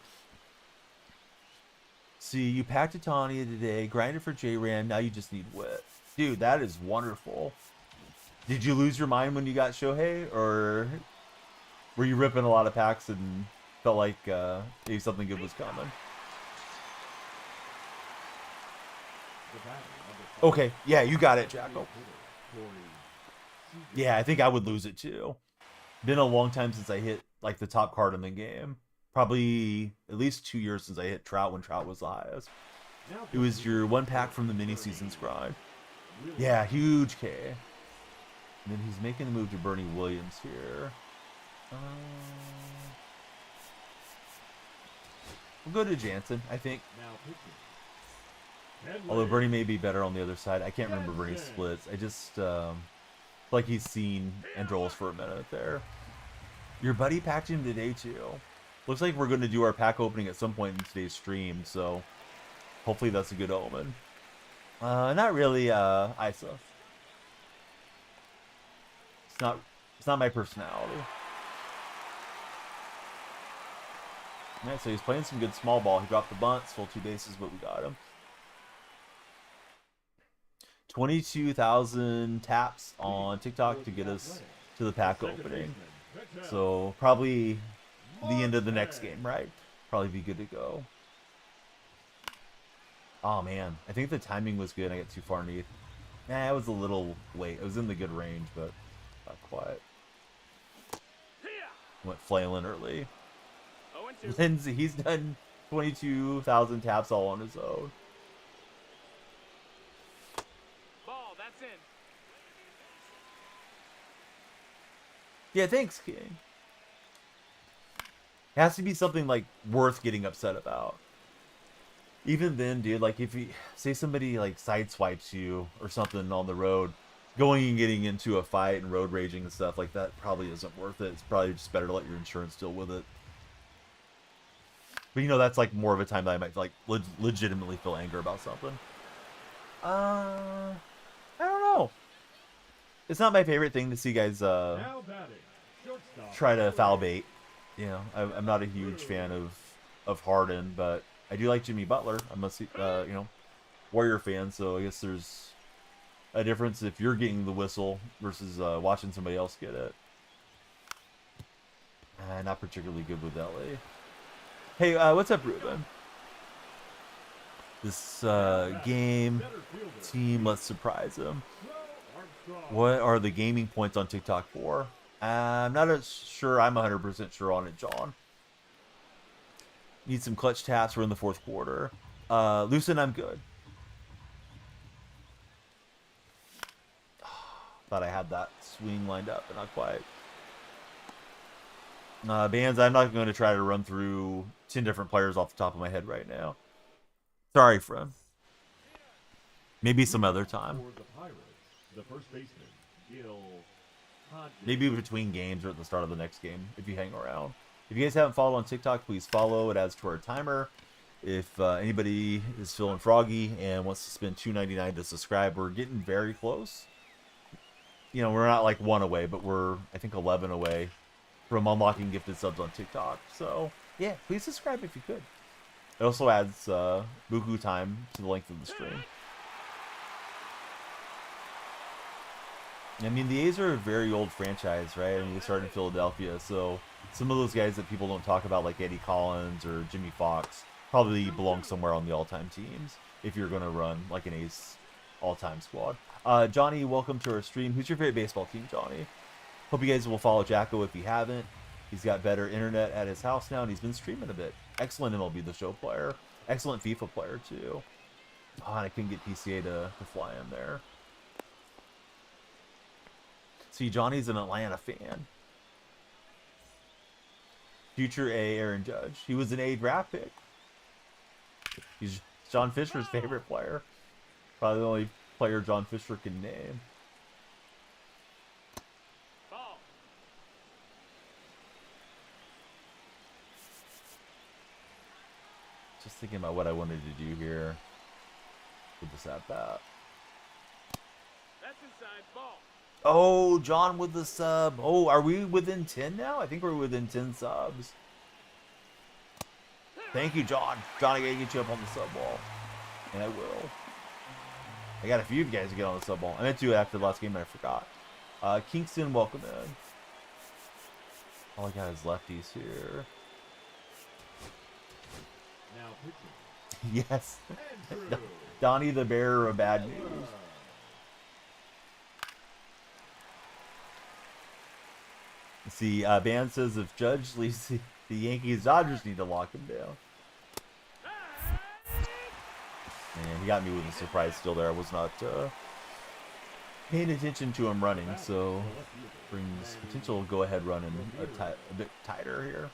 See, you packed a Tanya today, grinded for J-Ram, now you just need wit. Dude, that is wonderful. Did you lose your mind when you got Shohei, or were you ripping a lot of packs and felt like maybe something good was coming? Okay, yeah, you got it, Jacko. Yeah, I think I would lose it too. Been a long time since I hit like the top card in the game. Probably at least 2 years since I hit Trout when Trout was the highest. It was your 1 pack from the mini seasons grind. Yeah, huge K. And then he's making the move to Bernie Williams here. We'll go to Jansen, I think. Although Bernie may be better on the other side. I can't remember Bernie's splits. I just feel like he's seen Androlis for a minute there. Your buddy packed him today too. Looks like we're going to do our pack opening at some point in today's stream, so hopefully that's a good omen. Not really Isa. It's not my personality. Alright, so he's playing some good small ball. He dropped the bunt, stole 2 bases, but we got him. 22,000 taps on TikTok to get us to the pack opening. So probably the end of the next game, right? Probably be good to go. Oh man, I think the timing was good. I got too far underneath. Nah, it was a little late. It was in the good range, but not quite. Went flailing early. Lindsay, he's done 22,000 taps all on his own. Ball, that's in. Yeah, thanks, King. It has to be something like worth getting upset about. Even then, dude, like if you say somebody like sideswipes you or something on the road, going and getting into a fight and road raging and stuff like that probably isn't worth it. It's probably just better to let your insurance deal with it. But you know, that's like more of a time that I might like legitimately feel anger about something. I don't know. It's not my favorite thing to see guys try to foul bait. You know, I'm not a huge fan of Harden, but I do like Jimmy Butler. I'm a you know, Warrior fan, so I guess there's a difference if you're getting the whistle versus watching somebody else get it. Not particularly good with LA. Hey, what's up, Ruben? This game team, let's surprise him. What are the gaming points on TikTok for? I'm not sure. I'm 100% sure on it, John. Need some clutch taps. We're in the 4th quarter. Lucen, I'm good. Thought I had that swing lined up, but not quite. Bands, I'm not going to try to run through 10 different players off the top of my head right now. Sorry, friend. Maybe some other time. For the Pirates, the first baseman, Gil Hodges. Maybe between games or at the start of the next game, if you hang around. If you guys haven't followed on TikTok, please follow. It adds to our timer. If anybody is feeling froggy and wants to spend $2.99 to subscribe, we're getting very close. You know, we're not like 1 away, but we're, I think, 11 away from unlocking gifted subs on TikTok. So, yeah, please subscribe if you could. It also adds buku time to the length of the stream. I mean, the A's are a very old franchise, right? I mean, they started in Philadelphia, so some of those guys that people don't talk about, like Eddie Collins or Jimmy Fox, probably belong somewhere on the all-time teams if you're going to run like an A's all-time squad. Johnny, welcome to our stream. Who's your favorite baseball team, Johnny? Hope you guys will follow Jacko if you haven't. He's got better internet at his house now, and he's been streaming a bit. Excellent MLB The Show player. Excellent FIFA player, too. Oh, and I couldn't get PCA to fly in there. See, Johnny's an Atlanta fan. Future A, Aaron Judge. He was an A draft pick. He's John Fisher's favorite player. Probably the only player John Fisher can name. Ball. Just thinking about what I wanted to do here with this at bat. That's inside. Ball. Oh, John with the sub. Oh, are we within 10 now? I think we're within 10 subs. Thank you, John. John, I gotta get you up on the sub wall. And I will. I got a few of you guys to get on the sub wall. I meant to after the last game and I forgot. Kingston, welcome in. All I got is lefties here. Now pitching. Yes. Andrew. Donnie the bearer of bad news. See, Ban says if Judge leaves the Yankees, Dodgers need to lock him down. And he got me with a surprise still there. I was not paying attention to him running, so brings potential go-ahead run in a bit tighter here.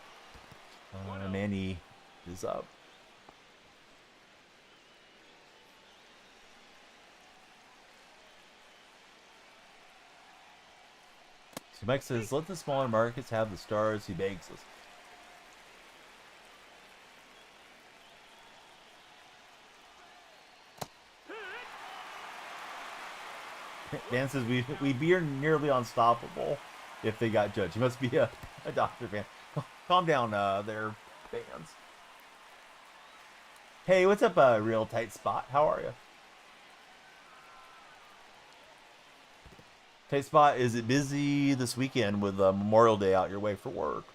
Manny is up. So Mike says, let the smaller markets have the stars. He begs us. Dan says, we'd be nearly unstoppable if they got Judge. He must be a Dr. fan. Calm down there, fans. Hey, what's up, Real Tight Spot? How are you? Tight Spot, is it busy this weekend with Memorial Day out your way for work?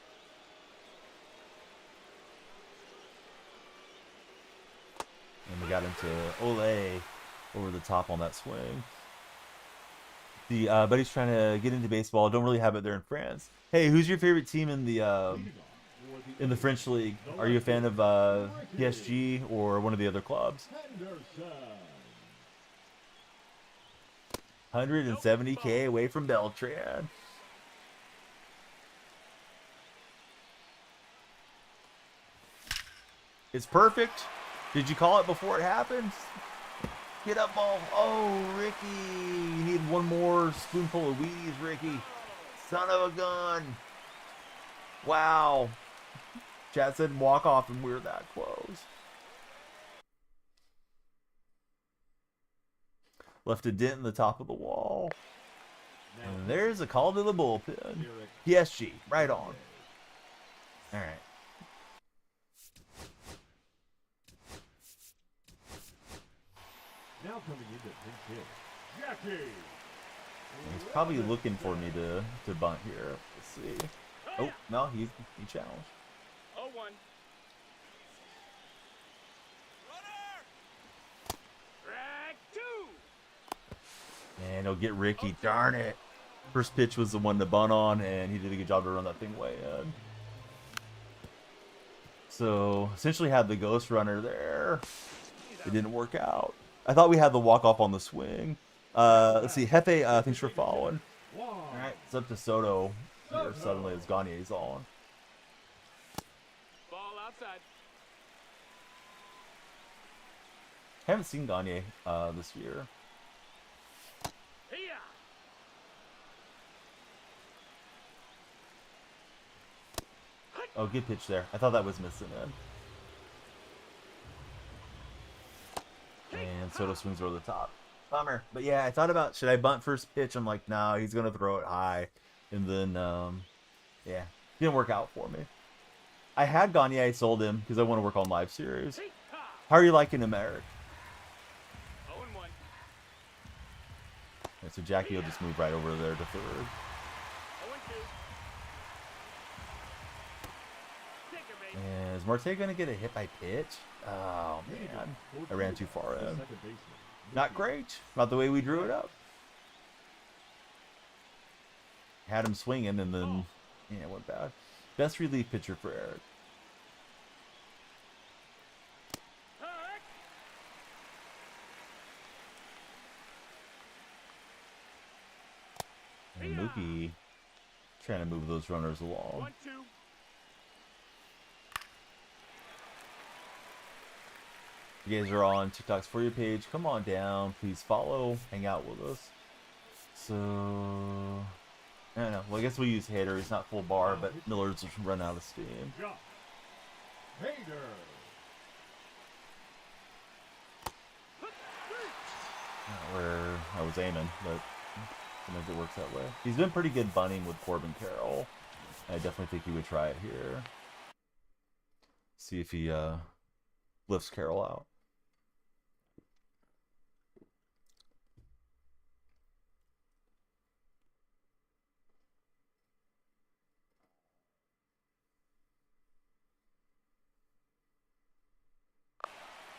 And we got into Ole over the top on that swing. The buddy's trying to get into baseball. Don't really have it there in France. Hey, who's your favorite team in the French league? Are you a fan of PSG or one of the other clubs? 170K away from Beltran. It's perfect. Did you call it before it happened? Get up, ball. Oh, Ricky. You need one more spoonful of Wheaties, Ricky. Son of a gun. Wow. Chat said walk off and we're that close. Left a dent in the top of the wall. And there's a call to the bullpen. PSG, right on. All right. Now coming into pinch hit, Jackie. He's probably looking for me to bunt here. Let's see. Oh, no, he challenged. 0-1. Track 2. And he'll get Ricky. Darn it. First pitch was the one to bunt on, and he did a good job to run that thing way in. So, essentially had the ghost runner there. It didn't work out. I thought we had the walk-off on the swing. Let's see. Hefe, thanks for following. One. All right, it's up to Soto here suddenly as Gagne's on. Ball outside. Haven't seen Gagne this year. Here. Oh, good pitch there. I thought that was missing in. And Soto swings over the top. Bummer. But yeah, I thought about, should I bunt first pitch? I'm like, no, he's going to throw it high. And then, yeah, didn't work out for me. I had Gagne, I sold him because I want to work on live series. How are you liking him, Eric? 0-1. So Jackie will just move right over there to third. 0-2. Take her, baby. And is Marte going to get a hit by pitch? Oh, man. I ran too far in. Not great. Not the way we drew it up. Had him swinging, and then, yeah, it went bad. Best relief pitcher for Eric. And Mookie trying to move those runners along. 1-2. You guys are on TikTok's For You page. Come on down. Please follow. Hang out with us. So, I don't know. Well, I guess we'll use Hader. He's not full bar, but Miller's run out of steam. Hader. Not where I was aiming, but sometimes it works that way. He's been pretty good bunting with Corbin Carroll. I definitely think he would try it here. See if he lifts Carroll out.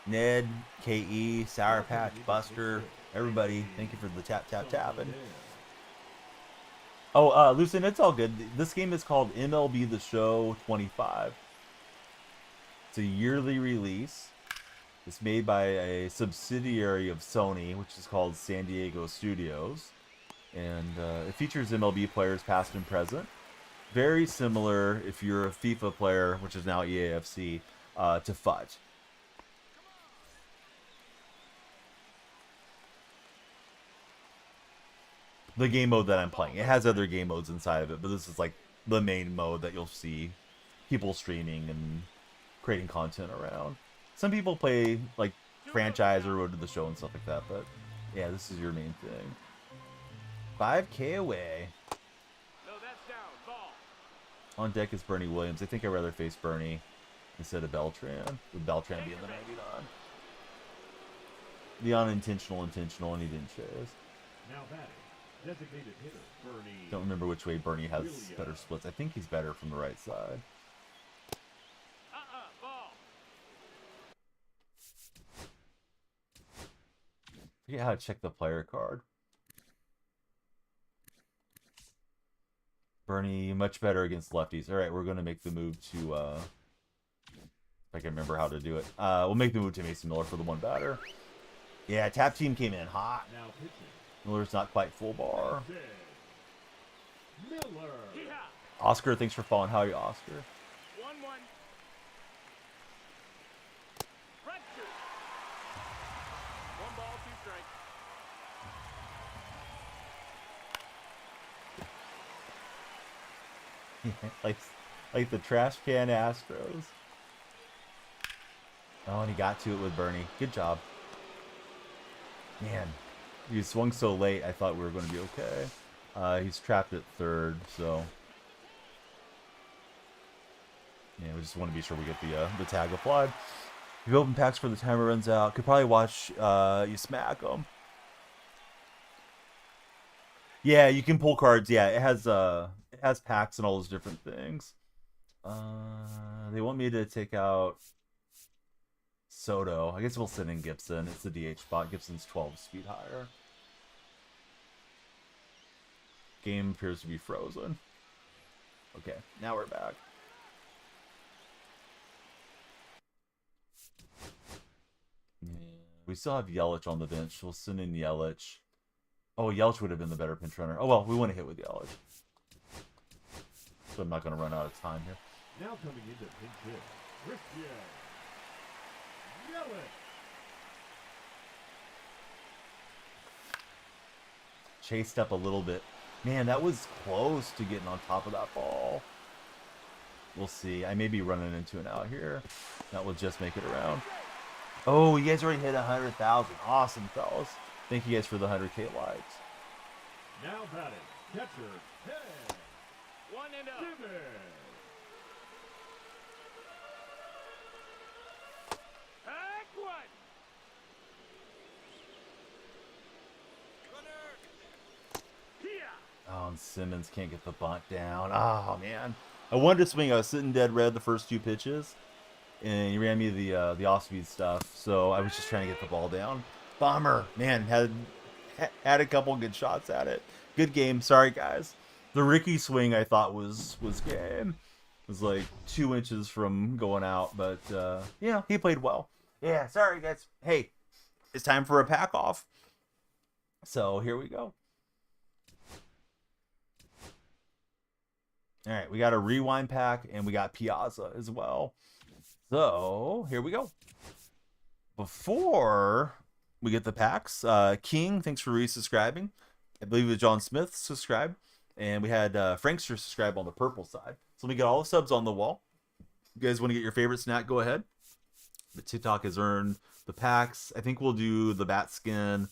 Ned, KE, Sour Patch, Buster, everybody, thank you for the tapping. Oh, Lucien, it's all good. This game is called MLB The Show 25. It's a yearly release. It's made by a subsidiary of Sony, which is called San Diego Studios. And it features MLB players past and present. Very similar, if you're a FIFA player, which is now EAFC, to FUT. The game mode that I'm playing. It has other game modes inside of it, but this is like the main mode that you'll see people streaming and creating content around. Some people play like franchise or Road to the Show and stuff like that, but yeah, this is your main thing. 5K away. No, that's down. Ball. On deck is Bernie Williams. I think I'd rather face Bernie instead of Beltran, with Beltran being the 99. The unintentional intentional, and he didn't chase. Now batting. Designated hitter, Bernie. Don't remember which way Bernie has better splits. I think he's better from the right side. Ball. Forget how to check the player card. Bernie, much better against lefties. All right, we're going to make the move to, if I can remember how to do it. We'll make the move to Mason Miller for the one batter. Yeah, tap team came in hot. Now pitching. Miller's not quite full bar. Miller. Oscar, thanks for following. How are you, Oscar? 1-1. Fracture. 1 ball, 2 strikes. like the trash can Astros. Oh, and he got to it with Bernie. Good job. Man, he swung so late, I thought we were going to be okay. He's trapped at third, so yeah, we just want to be sure we get the tag applied. If you open packs for the timer runs out, could probably watch you smack them. Yeah, you can pull cards. Yeah, it has packs and all those different things. They want me to take out Soto. I guess we'll send in Gibson. It's the DH spot. Gibson's 12 speed higher. Game appears to be frozen. Okay, now we're back. Yeah, we still have Yelich on the bench. We'll send in Yelich. Oh, Yelich would have been the better pinch runner. Oh, well, we want to hit with Yelich. So I'm not going to run out of time here. Now coming into pinch hit, Christian Yelich. Chased up a little bit. Man, that was close to getting on top of that ball. We'll see. I may be running into an out here. That will just make it around. Oh, you guys already hit 100,000. Awesome, fellas. Thank you guys for the 100K likes. Now batting, catcher, Ted. 1 and 0. Timmons. Pack 1. Here. Oh, and Simmons can't get the bunt down. Oh, man. I wanted to swing. I was sitting dead red the first 2 pitches. And he ran me the off-speed stuff. So I was just trying to get the ball down. Bummer. Man, had a couple good shots at it. Good game. Sorry, guys. The Ricky swing I thought was game. It was like 2 inches from going out. But, yeah, he played well. Yeah, sorry, guys. Hey, it's time for a pack off. So here we go. All right, we got a rewind pack, and we got Piazza as well. So here we go. Before we get the packs, King, thanks for resubscribing. I believe it was John Smith subscribed, and we had Frankster subscribe on the purple side. So let me get all the subs on the wall. If you guys want to get your favorite snack, go ahead. The TikTok has earned the packs. I think we'll do the bat skin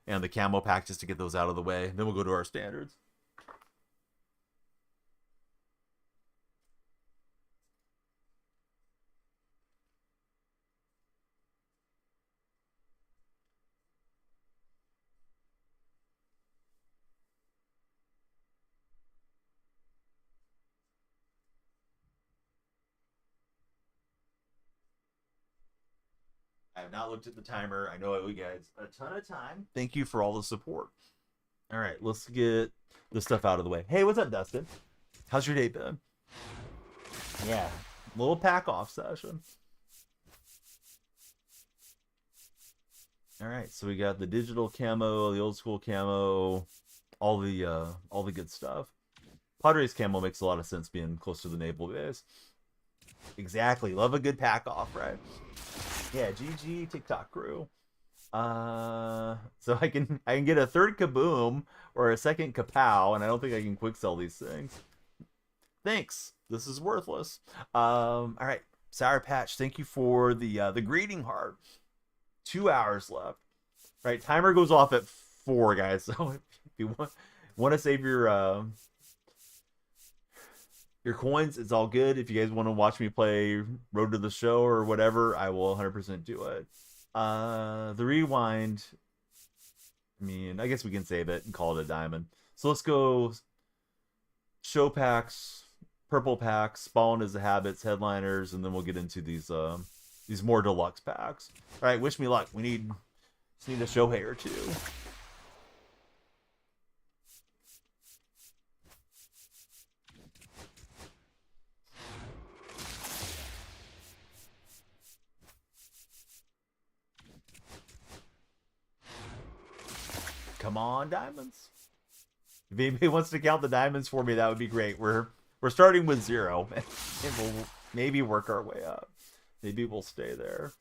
and the camo pack just to get those out of the way. Then we'll go to our standards. I have not looked at the timer. I know you guys a ton of time. Thank you for all the support. All right, let's get the stuff out of the way. Hey, what's up, Dustin? How's your day been? Yeah, little pack off session. All right, so we got the digital camo, the old school camo, all the good stuff. Padres camo makes a lot of sense being close to the navel base. Exactly. Love a good pack off, right? Yeah, GG TikTok crew. So I can get a third kaboom or a second kapow, and I don't think I can quick sell these things. Thanks. This is worthless. All right, Sour Patch. Thank you for the greeting heart. 2 hours left. Right, timer goes off at 4, guys. So if you want to save your coins, it's all good. If you guys want to watch me play Road to the Show or whatever, I will 100% do it. The rewind, I mean, I guess we can save it and call it a diamond. So let's go show packs, purple packs, Spawn as the habits, headliners, and then we'll get into these more deluxe packs. All right, wish me luck. We just need a Shohei or 2. Come on, diamonds. If anybody wants to count the diamonds for me, that would be great. We're starting with 0, and we'll maybe work our way up. Maybe we'll stay there.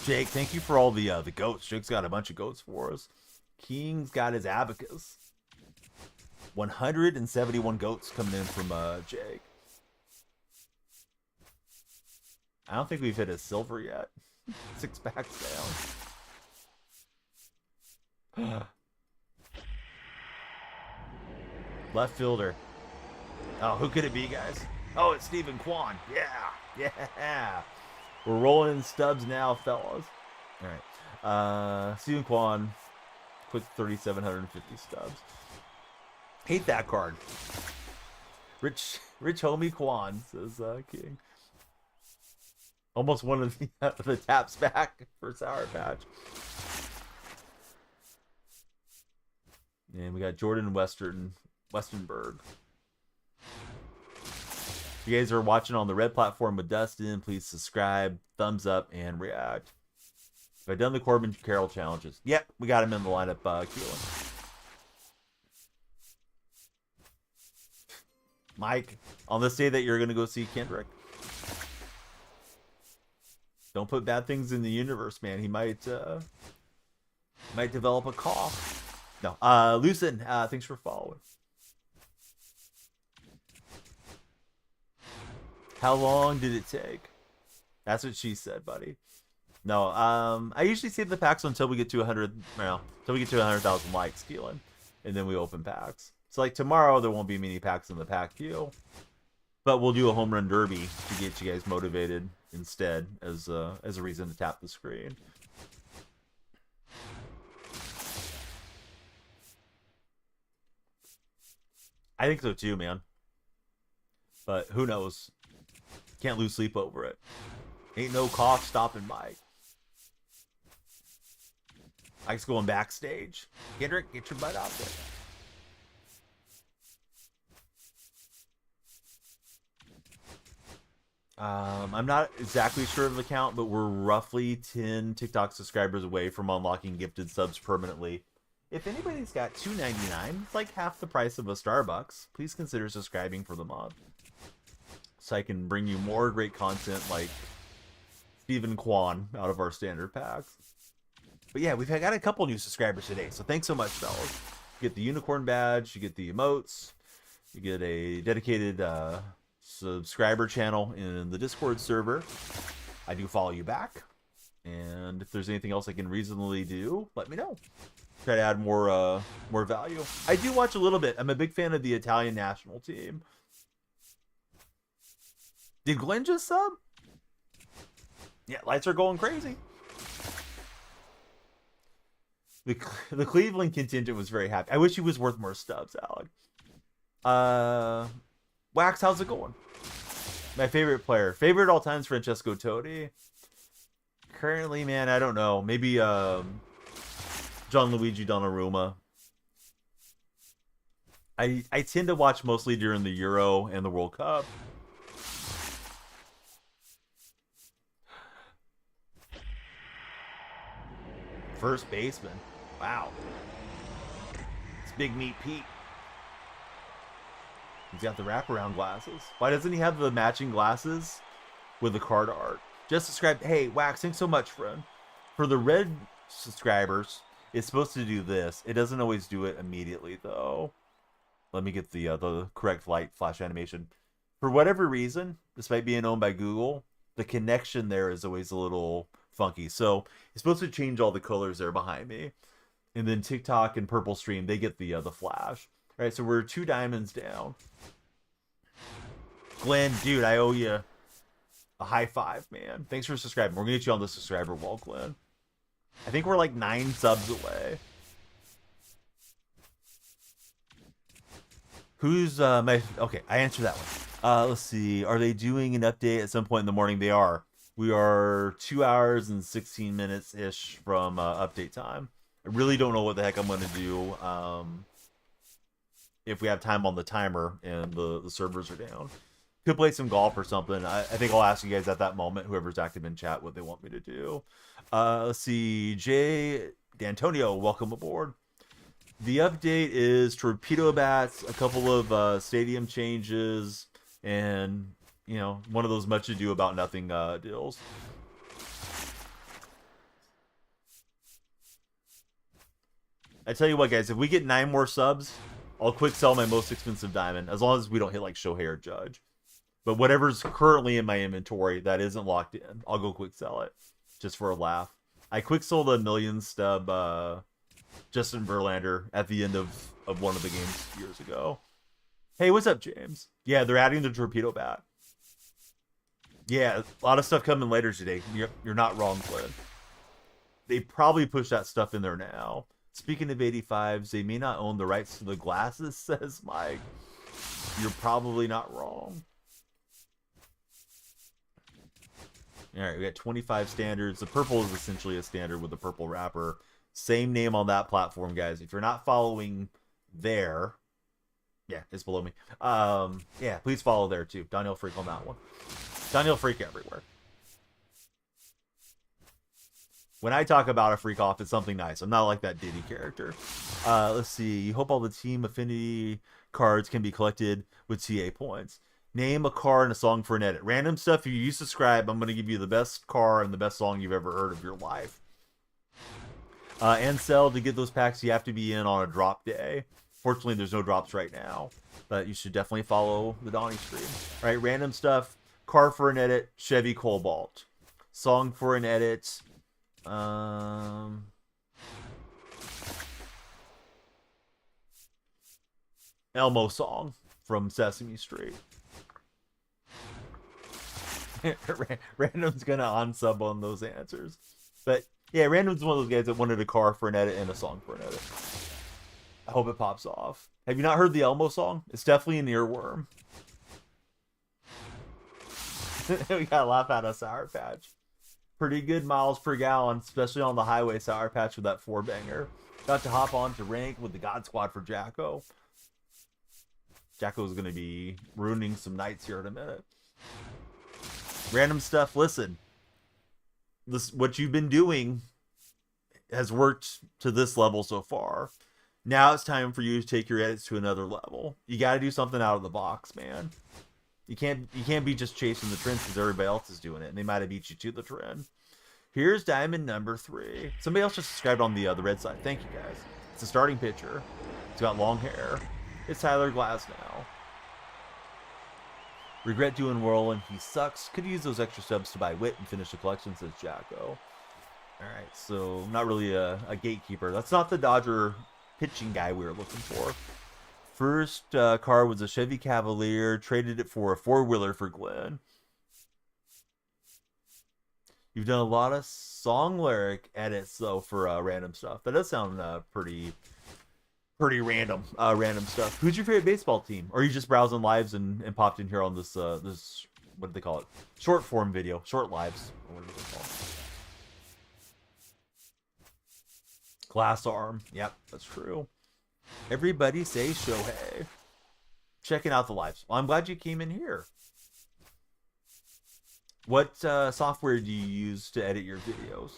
Jake, thank you for all the goats. Jake's got a bunch of goats for us. King's got his abacus. 171 goats coming in from Jake. I don't think we've hit a silver yet. 6 packs down. Left fielder. Oh, who could it be, guys? Oh, it's Stephen Kwan. Yeah. We're rolling in stubs now, fellas. All right. Stephen Kwan, quick 3,750 stubs. Hate that card. Rich homie Kwan, says King. Almost one of the taps back for Sour Patch. And we got Jordan Westenberg. If you guys are watching on the red platform with Dustin, please subscribe, thumbs up, and react. Have I done the Corbin Carroll challenges? Yep, we got him in the lineup, Keelan. Mike, on this day that you're going to go see Kendrick, don't put bad things in the universe, man. He might develop a cough. No. Lucen, thanks for following. How long did it take? That's what she said, buddy. No, I usually save the packs until we get to 100, well, until we get to 100,000 likes, Keelan. And then we open packs. So like tomorrow, there won't be many packs in the pack queue. But we'll do a home run derby to get you guys motivated instead as a reason to tap the screen. I think so too, man. But who knows? Can't lose sleep over it. Ain't no cough stopping Mike. Mike's going backstage. Kendrick, get your butt out there. I'm not exactly sure of the count, but we're roughly 10 TikTok subscribers away from unlocking gifted subs permanently. If anybody's got $2.99, it's like half the price of a Starbucks. Please consider subscribing for the month, so I can bring you more great content like Stephen Kwan out of our standard packs. But yeah, we've got a couple new subscribers today, so thanks so much, fellas. You get the unicorn badge, you get the emotes, you get a dedicated subscriber channel in the Discord server. I do follow you back, and if there's anything else I can reasonably do, let me know. Try to add more value. I do watch a little bit. I'm a big fan of the Italian national team. Did Glenn just sub? Yeah, lights are going crazy. The Cleveland contingent was very happy. I wish he was worth more stubs, Alec. Wax, how's it going? My favorite player. Favorite all time is Francesco Totti. Currently, man, I don't know. Maybe Gianluigi Donnarumma. I tend to watch mostly during the Euro and the World Cup. First baseman. Wow. It's Big Meat Pete. He's got the wraparound glasses. Why doesn't he have the matching glasses with the card art? Just subscribe. Hey, Wax, thanks so much, friend. For the red subscribers, it's supposed to do this. It doesn't always do it immediately, though. Let me get the correct light flash animation. For whatever reason, despite being owned by Google, the connection there is always a little funky. So it's supposed to change all the colors there behind me. And then TikTok and Purple Stream, they get the flash. All right, so we're 2 diamonds down. Glenn, dude, I owe you a high five, man. Thanks for subscribing. We're going to get you on the subscriber wall, Glenn. I think we're like 9 subs away. Who's my... Okay, I answered that one. Let's see. Are they doing an update at some point in the morning? They are. We are 2 hours and 16 minutes-ish from update time. I really don't know what the heck I'm going to do if we have time on the timer and the servers are down. Could play some golf or something. I think I'll ask you guys at that moment, whoever's active in chat, what they want me to do. Let's see. Jay D'Antonio, welcome aboard. The update is torpedo bats, a couple of stadium changes, and, you know, one of those much ado about nothing deals. I tell you what, guys, if we get 9 more subs, I'll quick sell my most expensive diamond, as long as we don't hit like Shohei or Judge. But whatever's currently in my inventory that isn't locked in, I'll go quick sell it, just for a laugh. I quick sold a 1,000,000 stub Justin Verlander at the end of one of the games years ago. Hey, what's up, James? Yeah, they're adding the torpedo bat. Yeah, a lot of stuff coming later today. You're not wrong, Glenn. They probably push that stuff in there now. Speaking of 85s, they may not own the rights to the glasses, says Mike. You're probably not wrong. Alright, we got 25 standards. The purple is essentially a standard with a purple wrapper. Same name on that platform, guys. If you're not following there, yeah, it's below me. Yeah, please follow there too. Daniel Freak on that one. Daniel Freak everywhere. When I talk about a freak off, it's something nice. I'm not like that Diddy character. Let's see. You hope all the team affinity cards can be collected with TA points. Name a car and a song for an edit. Random stuff. If you subscribe, I'm going to give you the best car and the best song you've ever heard of your life. And sell to get those packs, you have to be in on a drop day. Fortunately, there's no drops right now, but you should definitely follow the Donnie stream. All right, random stuff. Car for an edit, Chevy Cobalt. Song for an edit. Elmo song from Sesame Street. Random's gonna unsub on those answers, but yeah, Random's one of those guys that wanted a car for an edit and a song for an edit. I hope it pops off. Have you not heard the Elmo song? It's definitely an earworm. We gotta laugh at a Sour Patch. Pretty good miles per gallon, especially on the highway. Sour Patch with that 4-banger. Got to hop on to rank with the God Squad for Jacko. Jacko's gonna be ruining some nights here in a minute. Random stuff. Listen, this what you've been doing has worked to this level so far. Now it's time for you to take your edits to another level. You got to do something out of the box, man. You can't be just chasing the trends because everybody else is doing it, and they might have beat you to the trend. Here's diamond number 3. Somebody else just subscribed on the red side. Thank you, guys. It's a starting pitcher. It's got long hair. It's Tyler Glasnow. Regret doing Whirl, and he sucks. Could use those extra subs to buy wit and finish the collection, says Jacko. Alright, so not really a gatekeeper. That's not the Dodger pitching guy we were looking for. First car was a Chevy Cavalier. Traded it for a 4-wheeler for Glenn. You've done a lot of song lyric edits, though, for random stuff. That does sound pretty random. Random stuff. Who's your favorite baseball team? Or are you just browsing lives and popped in here on this, this, what do they call it? Short form video. Short lives. What do they call it? Glass arm. Yep, that's true. Everybody say Shohei. Checking out the lives. Well, I'm glad you came in here. What software do you use to edit your videos?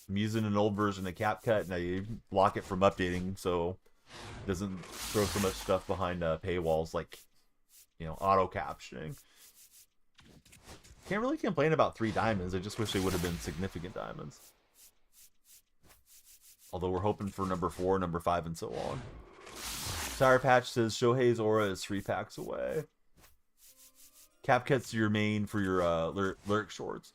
I'm using an old version of CapCut, and I block it from updating so it doesn't throw so much stuff behind paywalls like, you know, auto captioning. Can't really complain about 3 diamonds. I just wish they would have been significant diamonds. Although we're hoping for number 4, number 5, and so on. Sour Patch says Shohei's aura is 3 packs away. CapCut's your main for your lyric shorts.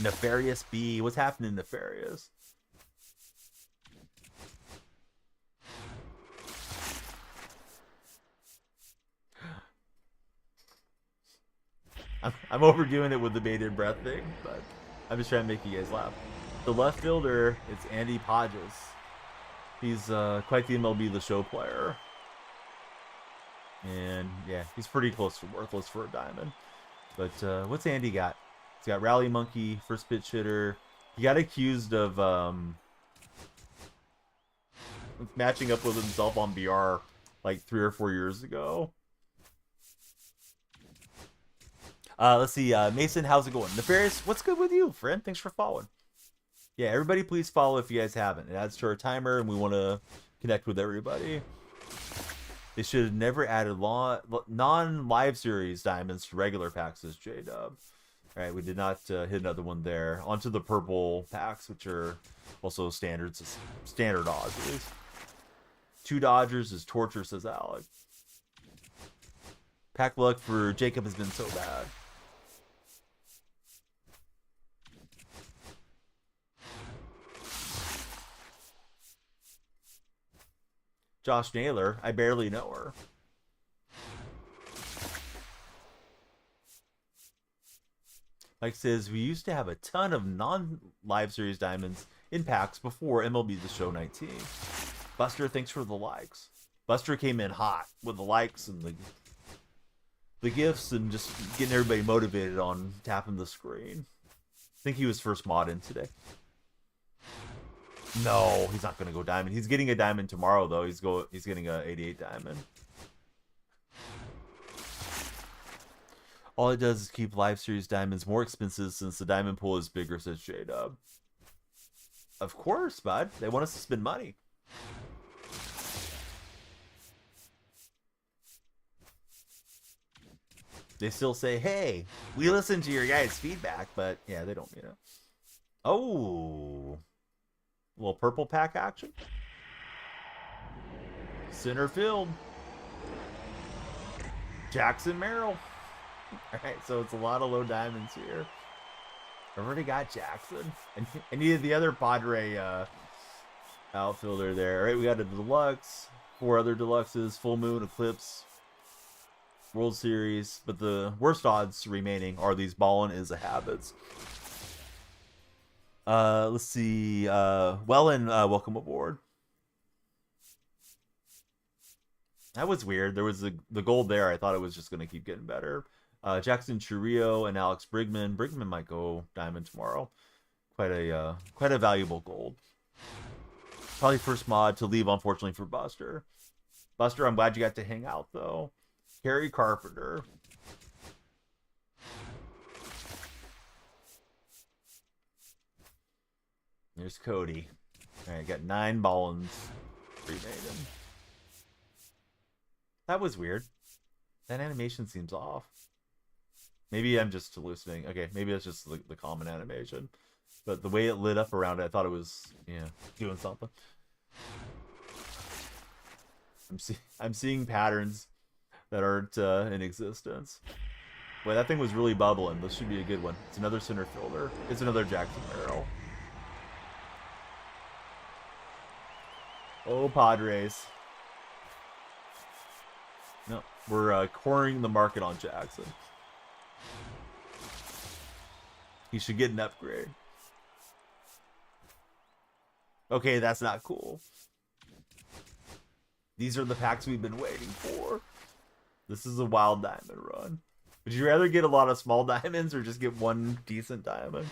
Nefarious B. What's happening, Nefarious? I'm overdoing it with the bated breath thing, but I'm just trying to make you guys laugh. The left fielder is Andy Podges. He's quite the MLB The Show player. And yeah, he's pretty close to worthless for a diamond. But what's Andy got? He's got Rally Monkey, first pitch hitter. He got accused of matching up with himself on BR like 3 or 4 years ago. Let's see. Mason, how's it going? Nefarious, what's good with you, friend? Thanks for following. Yeah, everybody please follow if you guys haven't. It adds to our timer, and we want to connect with everybody. They should have never added non-live series diamonds to regular packs, as J-Dub. All right, we did not hit another one there. Onto the purple packs, which are also standard Dodgers. 2 Dodgers is torture, says Alec. Pack luck for Jacob has been so bad. Josh Naylor, I barely know her. Mike says, we used to have a ton of non-live series diamonds in packs before MLB The Show 19. Buster, thanks for the likes. Buster came in hot with the likes and the gifts and just getting everybody motivated on tapping the screen. I think he was first mod in today. No, he's not going to go diamond. He's getting a diamond tomorrow, though. He's getting a 88 diamond. All it does is keep live series diamonds more expensive since the diamond pool is bigger, says J-Dub. Of course, bud. They want us to spend money. They still say, hey, we listen to your guys' feedback, but yeah, they don't, you know. Oh. A little purple pack action. Center field. Jackson Merrill. Alright, so it's a lot of low diamonds here. I've already got Jackson. And I needed the other Padre outfielder there. Alright, we got a deluxe. 4 other deluxes. Full Moon, Eclipse, World Series. But the worst odds remaining are these Ballin' is a Habits. Let's see. Wellen, welcome aboard. That was weird. There was the gold there. I thought it was just going to keep getting better. Jackson Churrillo and Alex Brigman. Brigman might go diamond tomorrow. Quite a valuable gold. Probably first mod to leave, unfortunately, for Buster. Buster, I'm glad you got to hang out, though. Harry Carpenter. There's Cody. Alright, got 9 Ballins remaining. That was weird. That animation seems off. Maybe I'm just hallucinating. Okay, maybe it's just the common animation. But the way it lit up around it, I thought it was, yeah, doing something. I'm seeing patterns that aren't in existence. Boy, that thing was really bubbling. This should be a good one. It's another center fielder. It's another Jackson Merrill. Oh, Padres. No, we're cornering the market on Jackson. He should get an upgrade. Okay, that's not cool. These are the packs we've been waiting for. This is a wild diamond run. Would you rather get a lot of small diamonds or just get one decent diamond?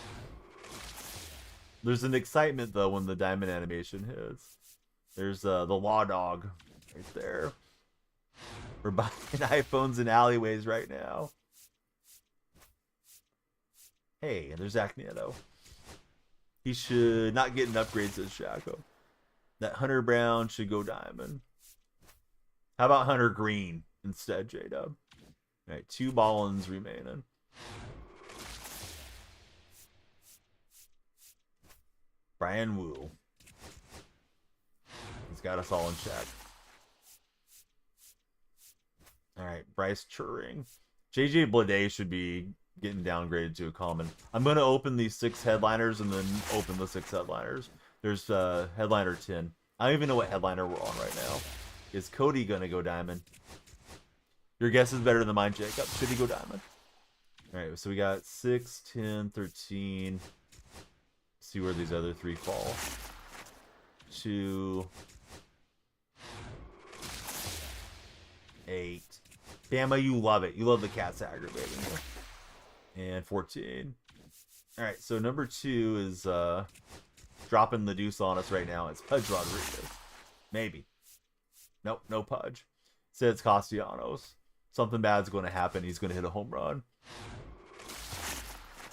There's an excitement, though, when the diamond animation hits. There's the Law Dog right there. We're buying iPhones in alleyways right now. Hey, and there's Zach Nieto. He should not get an upgrade, says Shaco. That Hunter Brown should go diamond. How about Hunter Green instead, J-Dub? Alright, 2 Ballins remaining. Brian Wu. He's got us all in check. Alright, Bryce Turing. JJ Bleday should be getting downgraded to a common. I'm going to open these 6 headliners and then open the 6 headliners. There's headliner 10. I don't even know what headliner we're on right now. Is Cody going to go diamond? Your guess is better than mine, Jacob. Should he go diamond? Alright, so we got 6, 10, 13. Let's see where these other 3 fall. 2, 8. Bama, you love it. You love the cats aggravating you. And 14. Alright, so number 2 is dropping the deuce on us right now. It's Pudge Rodriguez. Maybe. Nope, no Pudge. Said it's Castellanos. Something bad's going to happen. He's going to hit a home run.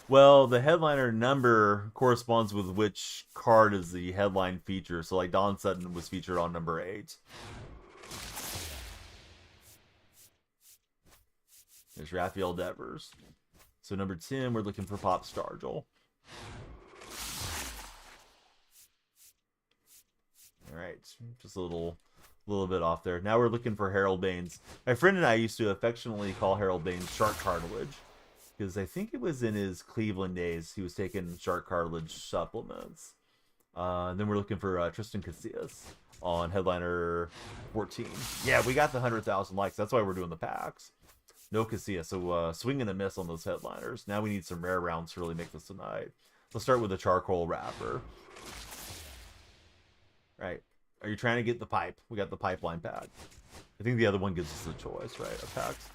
Well, the headliner number corresponds with which card is the headline feature. So, like, Don Sutton was featured on number 8. There's Rafael Devers. So, number 10, we're looking for Pop Stargell. Alright, just a little bit off there. Now we're looking for Harold Baines. My friend and I used to affectionately call Harold Baines Shark Cartilage, because I think it was in his Cleveland days he was taking shark cartilage supplements. And then we're looking for Tristan Casillas on headliner 14. Yeah, we got the 100,000 likes. That's why we're doing the packs. No Casillas, so swing and a miss on those headliners. Now we need some rare rounds to really make this tonight. Let's start with the charcoal wrapper. Right. Are you trying to get the pipe? We got the pipeline pack. I think the other one gives us a choice, right? Of packs.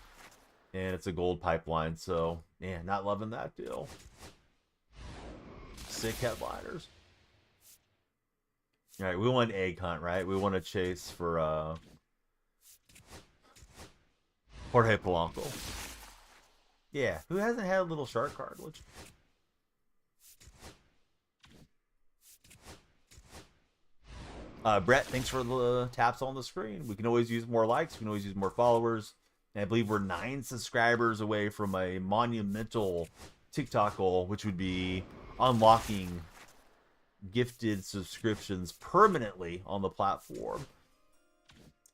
And it's a gold pipeline, so, man, not loving that deal. Sick headliners. Alright, we want egg hunt, right? We want to chase for, Jorge Polanco. Yeah, who hasn't had a little shark cartilage? Brett, thanks for the taps on the screen. We can always use more likes. We can always use more followers. And I believe we're 9 subscribers away from a monumental TikTok goal, which would be unlocking gifted subscriptions permanently on the platform.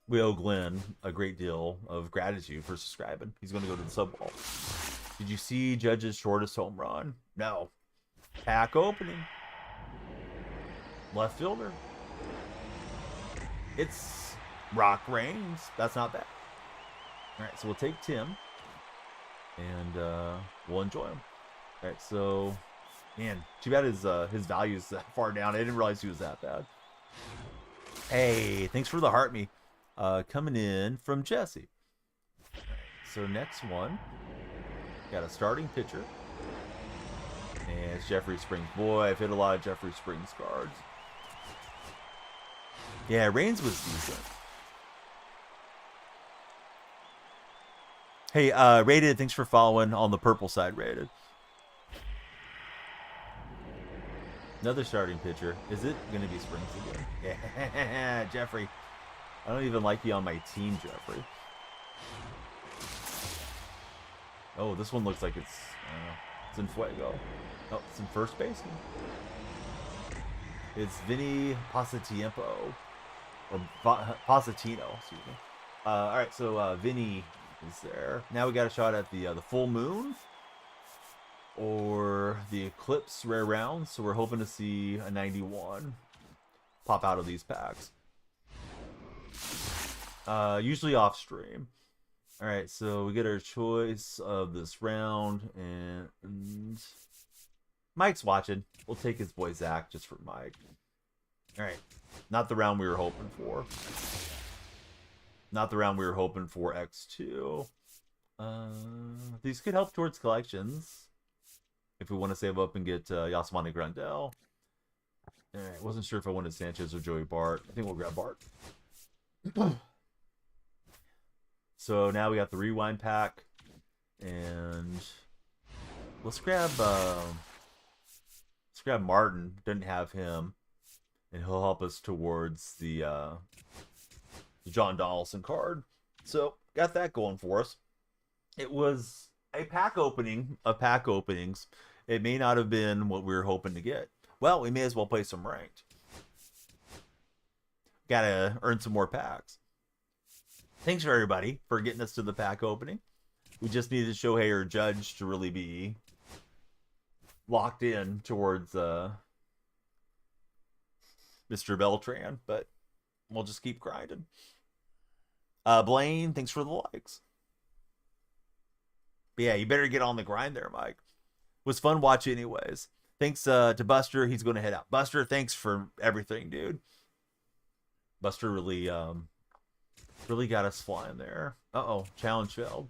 We owe Glenn a great deal of gratitude for subscribing. He's going to go to the sub wall. Did you see Judge's shortest home run? No. Pack opening. Left fielder. It's Rock Reigns. That's not bad. All right, so we'll take Tim, and we'll enjoy him. All right, so, man, too bad his value is that far down. I didn't realize he was that bad. Hey, thanks for the heart me. Coming in from Jesse. Right, so next one, got a starting pitcher, and it's Jeffrey Springs. Boy, I've hit a lot of Jeffrey Springs cards. Yeah, Reigns was decent. Hey, Rated, thanks for following on the purple side, Rated. Another starting pitcher. Is it going to be Springs again? Yeah, Jeffrey. I don't even like you on my team, Jeffrey. Oh, this one looks like it's, I don't know, it's in Fuego. Oh, it's in first base. It's Vinny Pasatiempo. Or Pasatino, excuse me. All right, so Vinny is there. Now we got a shot at the full moon or the eclipse rare round. So we're hoping to see a 91 pop out of these packs. Usually off stream. All right, so we get our choice of this round, and Mike's watching. We'll take his boy Zach just for Mike. All right, not the round we were hoping for. Not the round we were hoping for. X2. These could help towards collections if we want to save up and get Yasmani Grandel. All right, wasn't sure if I wanted Sanchez or Joey Bart. I think we'll grab Bart. So now we got the rewind pack, and let's grab Martin. Didn't have him, and he'll help us towards the John Donaldson card. So got that going for us. It was a pack opening of pack openings. It may not have been what we were hoping to get. Well, we may as well play some ranked. Gotta earn some more packs. Thanks for everybody for getting us to the pack opening. We just needed Shohei or Judge to really be locked in towards Mr. Beltran, but we'll just keep grinding. Blaine, thanks for the likes. But yeah, you better get on the grind there, Mike. It was fun watching anyways. Thanks to Buster. He's going to head out. Buster, thanks for everything, dude. Buster really got us flying there. Uh-oh, challenge failed.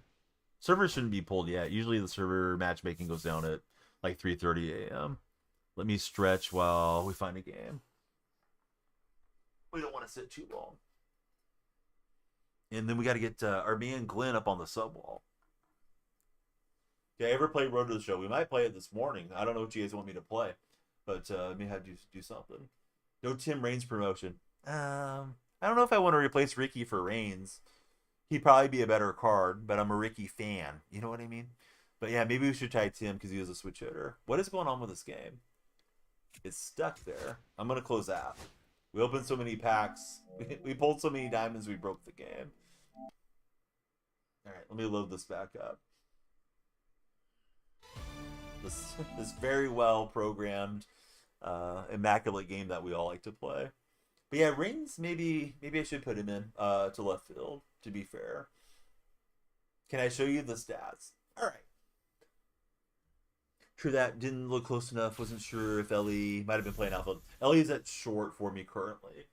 Server shouldn't be pulled yet. Usually the server matchmaking goes down at like 3:30 a.m. Let me stretch while we find a game. We don't want to sit too long. And then we got to get our man Glenn up on the sub wall. Okay, ever play Road to the Show? We might play it this morning. I don't know what you guys want me to play, but I may have to do something. No Tim Raines promotion. I don't know if I want to replace Ricky for Reigns. He'd probably be a better card, but I'm a Ricky fan. You know what I mean? But yeah, maybe we should try Tim because he was a switch hitter. What is going on with this game? It's stuck there. I'm going to close out. We opened so many packs. We pulled so many diamonds, we broke the game. All right, let me load this back up. This very well programmed, immaculate game that we all like to play. But yeah, Reigns, maybe I should put him in to left field, to be fair. Can I show you the stats? All right. True that, didn't look close enough. Wasn't sure if Ellie might have been playing outfield. Ellie's at short for me currently.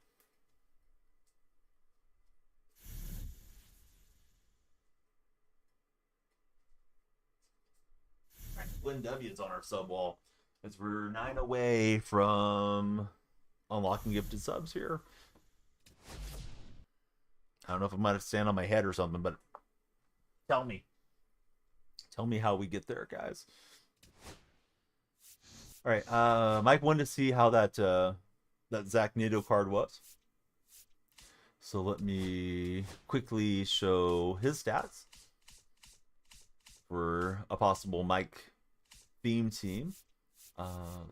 All right, Glenn W is on our sub wall as we're 9 away from unlocking gifted subs here. I don't know if I might have stand on my head or something, but tell me. Tell me how we get there, guys. All right, Mike wanted to see how that that Zach Nato card was. So let me quickly show his stats for a possible Mike theme team.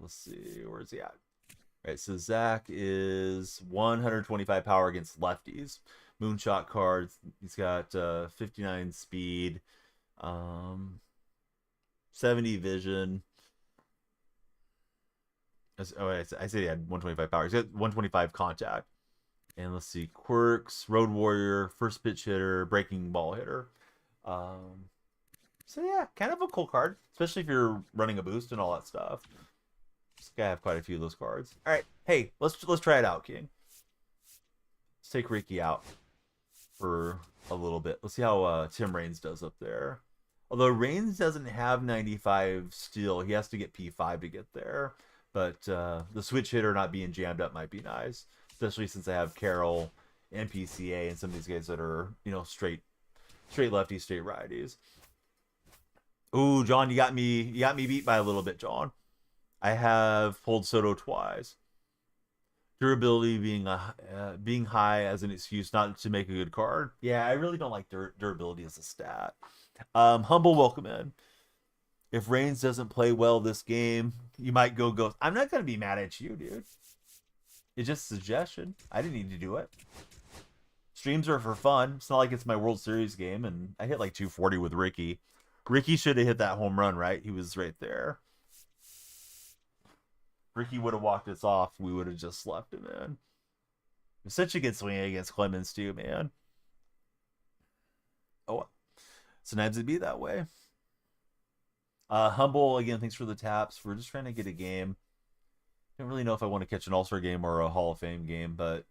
Let's see, where is he at? All right, so Zach is 125 power against lefties. Moonshot cards. He's got 59 speed, 70 vision. Oh, I said he had 125 power. He's got 125 contact. And let's see, quirks, road warrior, first pitch hitter, breaking ball hitter. So yeah, kind of a cool card, especially if you're running a boost and all that stuff. This guy have quite a few of those cards. All right, hey, let's try it out, King. Let's take Ricky out for a little bit. Let's see how Tim Raines does up there. Although Raines doesn't have 95 steel, he has to get P5 to get there. But the switch hitter not being jammed up might be nice, especially since I have Carroll and PCA and some of these guys that are, you know, straight lefties, straight righties. Ooh, John, you got me beat by a little bit, John. I have pulled Soto twice. Durability being high as an excuse not to make a good card. Yeah, I really don't like durability as a stat. Humble, welcome in. If Raines doesn't play well this game, you might go Ghost. I'm not going to be mad at you, dude. It's just a suggestion. I didn't need to do it. Streams are for fun. It's not like it's my World Series game, and I hit like 240 with Ricky. Ricky should have hit that home run, right? He was right there. Ricky would have walked us off. We would have just left him in. It's such a good swing against Clemens, too, man. Oh, sometimes it'd be that way. Humble, again, thanks for the taps. We're just trying to get a game. Don't really know if I want to catch an All-Star game or a Hall of Fame game, but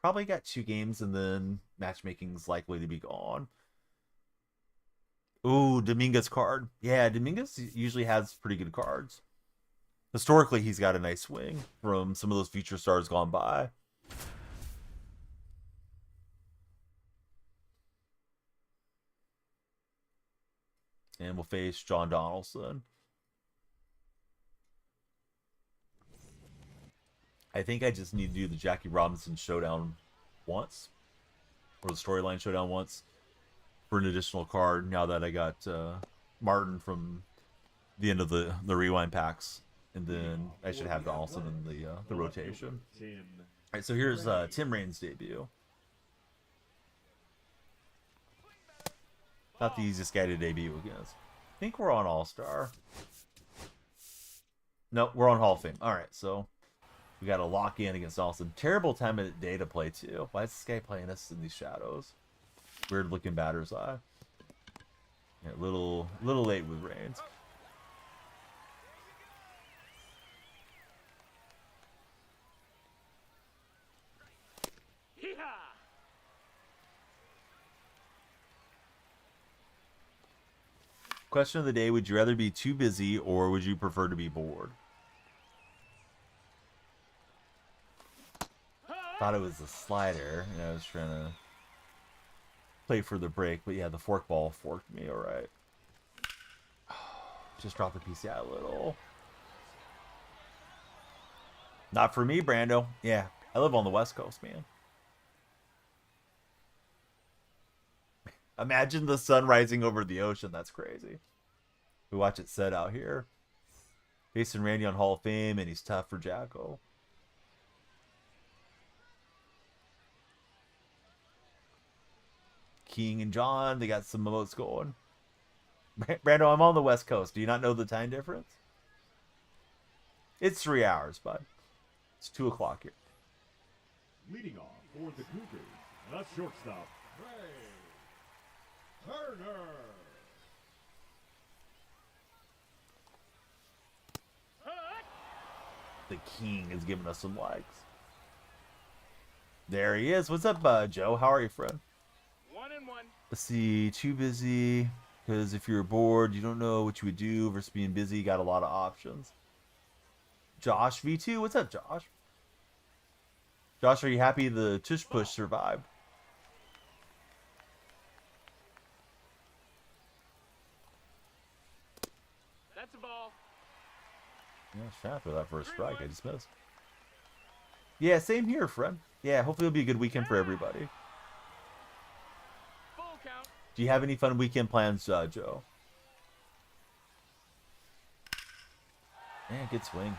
probably got 2 games, and then matchmaking's likely to be gone. Ooh, Dominguez card. Yeah, Dominguez usually has pretty good cards. Historically, he's got a nice swing from some of those future stars gone by. And we'll face John Donaldson. I think I just need to do the Jackie Robinson showdown once. Or the storyline showdown once. For an additional card now that I got Martin from the end of the rewind packs. And then I should have Donaldson in the rotation. Alright, so here's Tim Raines' debut. Not the easiest guy to debut against. I think we're on All-Star. No, we're on Hall of Fame. Alright, so we got to lock in against Donaldson. Terrible time of day to play, too. Why is this guy playing us in these shadows? Weird looking batter's eye. Yeah, little late with Raines. Question of the day, would you rather be too busy or would you prefer to be bored? Thought it was a slider. I was trying to play for the break, but yeah, the fork ball forked me, alright. Just dropped the PCI a little. Not for me, Brando. Yeah, I live on the West Coast, man. Imagine the sun rising over the ocean. That's crazy. We watch it set out here. Facing Randy on Hall of Fame, and he's tough for Jacko. King and John, they got some emotes going. Brando, I'm on the West Coast. Do you not know the time difference? It's 3 hours, bud. It's 2 o'clock here. Leading off for the Cougars, the shortstop, Ray Turner. The King is giving us some likes. There he is. What's up, Joe? How are you, friend? 1-1. Let's see. Too busy. Because if you're bored, you don't know what you would do versus being busy. Got a lot of options. Josh V2. What's up, Josh? Josh, are you happy the tush push survived? Yeah, I was trying to throw that for a strike. I just missed. Yeah, same here, friend. Yeah, hopefully it'll be a good weekend for everybody. Full count. Do you have any fun weekend plans, Joe? Yeah, good swing.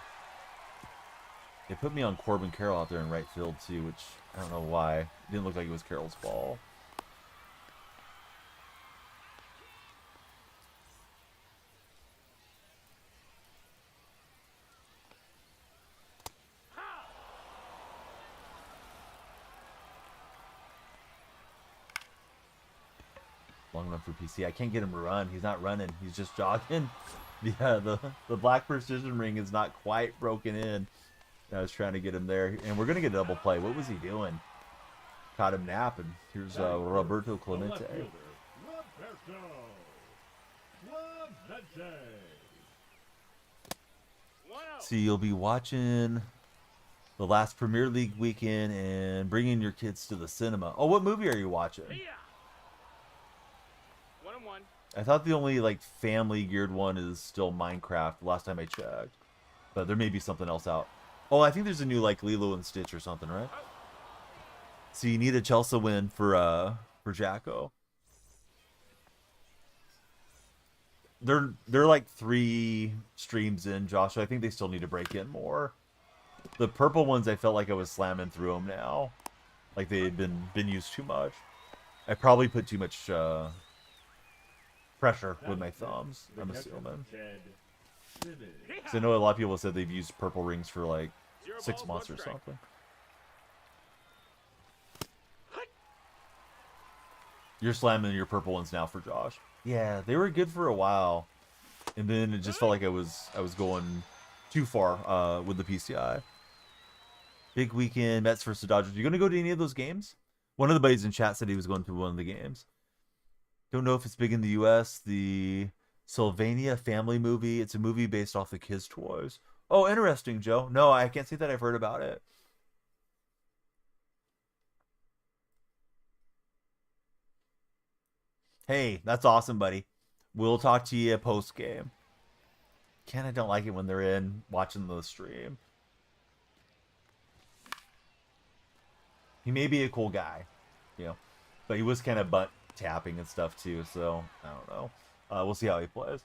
They put me on Corbin Carroll out there in right field, too, which I don't know why. It didn't look like it was Carroll's ball. Long enough for PC. I can't get him to run. He's not running. He's just jogging. Yeah, the black precision ring is not quite broken in. I was trying to get him there. And we're going to get a double play. What was he doing? Caught him napping. Here's Roberto Clemente. So you'll be watching the last Premier League weekend and bringing your kids to the cinema. Oh, what movie are you watching? 1-1. I thought the only like family geared one is still Minecraft. Last time I checked, but there may be something else out. Oh, I think there's a new like Lilo and Stitch or something, right? So you need a Chelsea win for Jacko. They're like 3 streams in, Josh. So I think they still need to break in more. The purple ones, I felt like I was slamming through them now, like they had been used too much. I probably put too much pressure with my thumbs, I'm assuming. Because I know a lot of people said they've used purple rings for like 6 months or something. You're slamming your purple ones now for Josh. Yeah, they were good for a while, and then it just felt like I was going too far with the PCI. Big weekend, Mets versus Dodgers. You gonna go to any of those games? One of the buddies in chat said he was going to one of the games. Don't know if it's big in the U.S. The Sylvania family movie. It's a movie based off the kids' toys. Oh, interesting, Joe. No, I can't say that I've heard about it. Hey, that's awesome, buddy. We'll talk to you post game. Kinda don't like it when they're in watching the stream. He may be a cool guy, you know, but he was kind of butt tapping and stuff too, so I don't know. We'll see how he plays.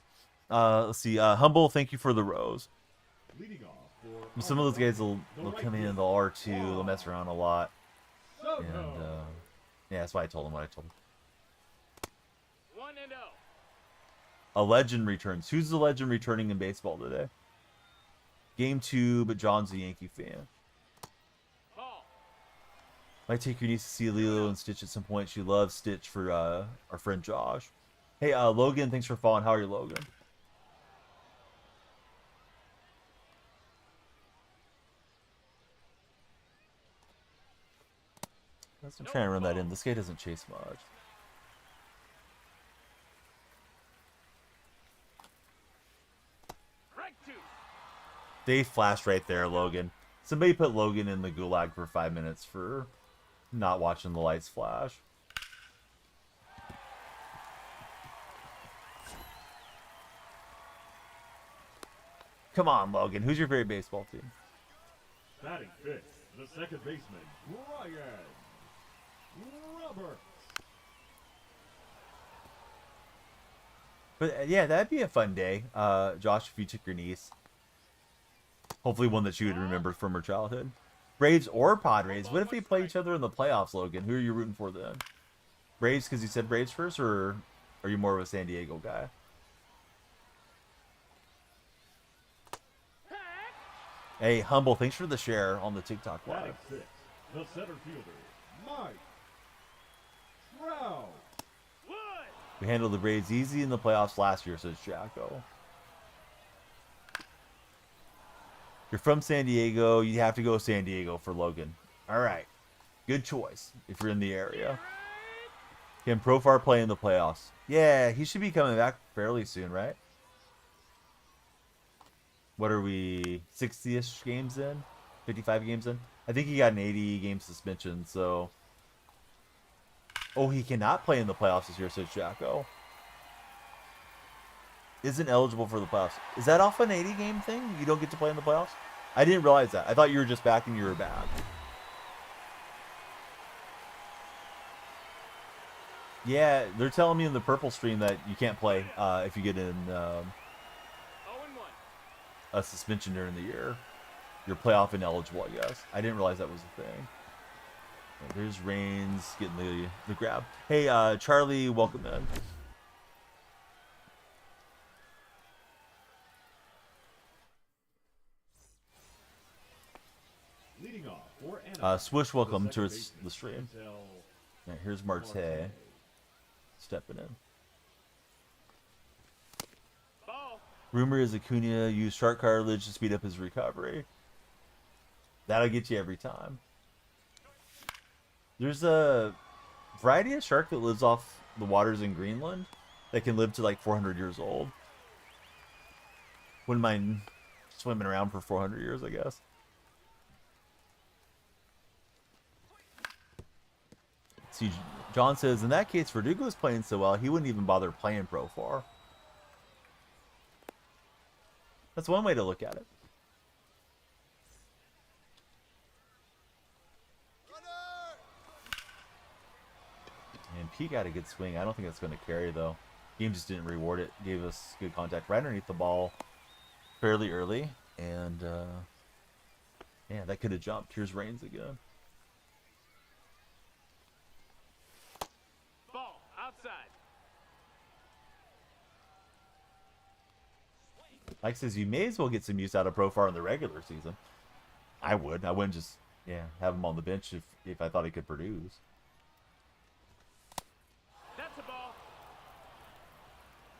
Let's see. Humble, thank you for the rose. Some of those guys will come in, they'll R2, they'll mess around a lot. And yeah, that's why I told him what I told him. 1-0. A legend returns. Who's the legend returning in baseball today? Game 2, but John's a Yankee fan. Might take your niece to see Lilo and Stitch at some point. She loves Stitch for our friend Josh. Hey, Logan, thanks for following. How are you, Logan? I'm trying to run that in. This guy doesn't chase much. They flashed right there, Logan. Somebody put Logan in the gulag for 5 minutes for not watching the lights flash. Come on, Logan. Who's your favorite baseball team? Batting fifth, the second baseman, Ryan Roberts. But yeah, that'd be a fun day, Josh, if you took your niece. Hopefully one that she would remember from her childhood. Braves or Padres. What if they play each other in the playoffs, Logan? Who are you rooting for then? Braves because you said Braves first, or are you more of a San Diego guy? Hey, Humble, thanks for the share on the TikTok live. The center fielder, Mike Trout. We handled the Braves easy in the playoffs last year, says Jacko. You're from San Diego. You have to go San Diego for Logan. All right. Good choice if you're in the area. Can Profar play in the playoffs? Yeah, he should be coming back fairly soon, right? What are we, 60-ish games in? 55 games in? I think he got an 80-game suspension, so... Oh, he cannot play in the playoffs this year, says Jacko. isn't eligible for the playoffs. Is that off an 80 game thing? You don't get to play in the playoffs? I didn't realize that. I thought you were just back and you were bad. Yeah, they're telling me in the purple stream that you can't play if you get in 0-1. a suspension during the year. You're playoff ineligible, I guess. I didn't realize that was a thing. There's Reigns getting the grab. Hey, Charlie, welcome in. Leading off for Anaheim, Swoosh, welcome the to second the stream. baseman, Right, here's Marte stepping in. Ball. Rumor is Acuna used shark cartilage to speed up his recovery. That'll get you every time. There's a variety of shark that lives off the waters in Greenland that can live to like 400 years old. Wouldn't mind swimming around for 400 years, I guess. See, John says, in that case, Verdugo's playing so well, he wouldn't even bother playing Pro 4. That's one way to look at it. And P got a good swing. I don't think that's going to carry, though. Game just didn't reward it. Gave us good contact right underneath the ball fairly early. And, yeah, that could have jumped. Here's Reigns again. Ball. Outside. Mike says you may as well get some use out of Profar in the regular season. I would. I wouldn't just, yeah, have him on the bench if I thought he could produce. That's a ball.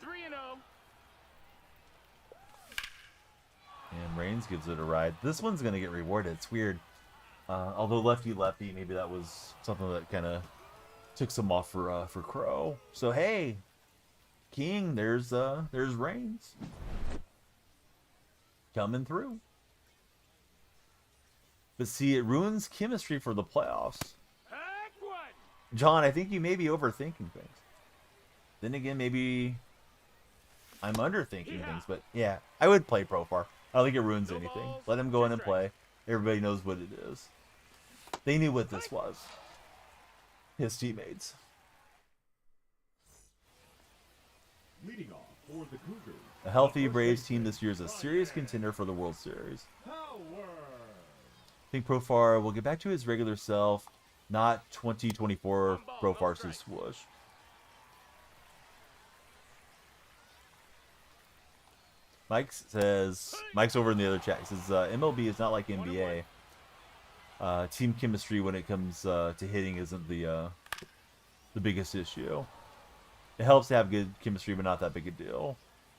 3-0. And Reigns gives it a ride. This one's going to get rewarded. It's weird. Although lefty, maybe that was something that kind of took some off for Crow. So, hey, King, there's Reigns. Coming through. But see, it ruins chemistry for the playoffs. Heck one. John, I think you may be overthinking things. Then again, maybe I'm underthinking things. But yeah, I would play Profar. I don't think it ruins anything. Let him go in and play. Everybody knows what it is. They knew what this was. His teammates. leading off for the Cougars. A healthy Braves team this year is a serious contender for the World Series. Howard. I think Profar will get back to his regular self, not 2024 Profar to swoosh. Mike says, Mike's over in the other chat. He says, MLB is not like NBA. Team chemistry when it comes to hitting isn't the biggest issue. It helps to have good chemistry, but not that big a deal.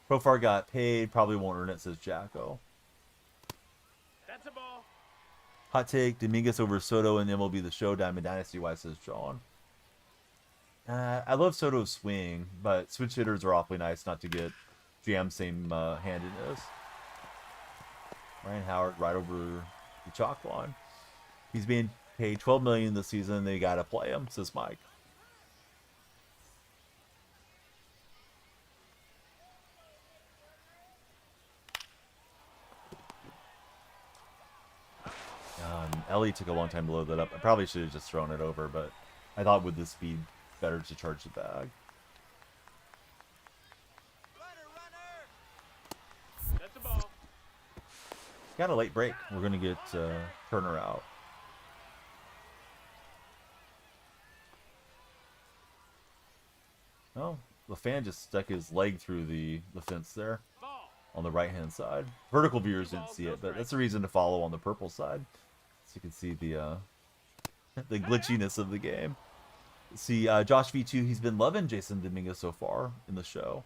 Profar got paid, probably won't earn it, says Jacko. That's a ball. Hot take, Dominguez over Soto and MLB The Show, Diamond Dynasty, why, says John. I love Soto's swing, but switch hitters are awfully nice not to get jam same handedness. Ryan Howard right over the chalk line. He's being paid $12 million this season. They got to play him, says Mike. Ellie took a long time to load that up. I probably should have just thrown it over, but I thought with the speed, better to charge the bag. That's a ball. Got a late break. We're going to get Turner out. Oh, the fan just stuck his leg through the fence there Ball. on the right-hand side. Vertical viewers didn't see it, but that's a reason to follow on the purple side. So you can see the glitchiness of the game. See, Josh V2, he's been loving Jason Dominguez so far in the show.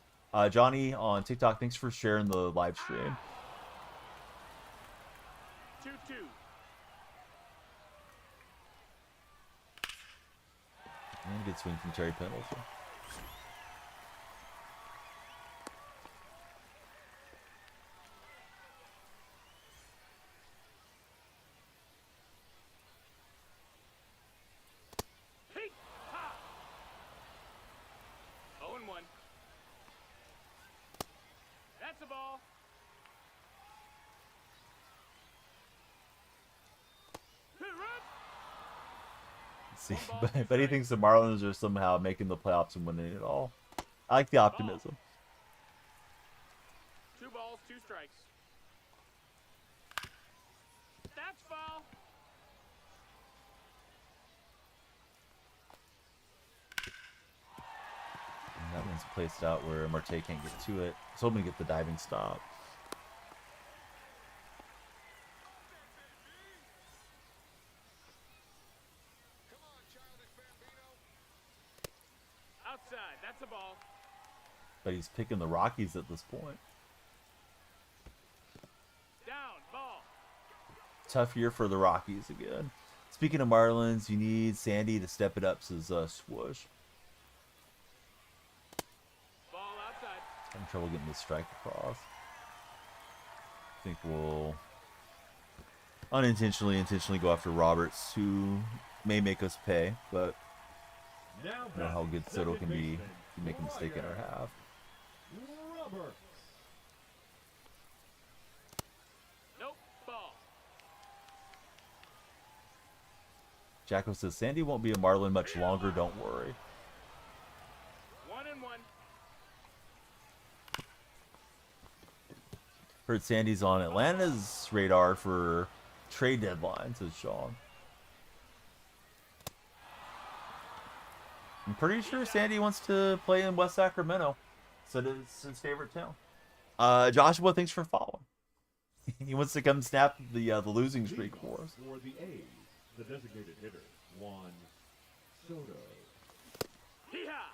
Johnny on TikTok, thanks for sharing the live stream. 2-2. And good swing from Terry Pendleton. Hey. Ha. 0-1. See, but he thinks the Marlins are somehow making the playoffs and winning it all. I like the optimism. 2 balls, 2 strikes. That's foul. And that one's placed out where Marte can't get to it. So I'm gonna get the diving stop. Outside. That's a ball. But he's picking the Rockies at this point. Down. Ball. Tough year for the Rockies again. Speaking of Marlins, you need Sandy to step it up, says Swoosh. Ball outside. Having trouble getting the strike across. I think we'll intentionally go after Roberts, who may make us pay, but Now I know how good Soto can be if you make a baseman, mistake in our half. Roberts. Nope. Ball. Jacko says Sandy won't be a Marlin much longer, don't worry. 1-1. Heard Sandy's on Atlanta's radar for trade deadline, says Sean. I'm pretty sure Sandy wants to play in West Sacramento. Said it's his favorite town. Joshua, thanks for following. He wants to come snap the losing streak for us. For the A's, the designated hitter, Juan Soto. Hee-haw.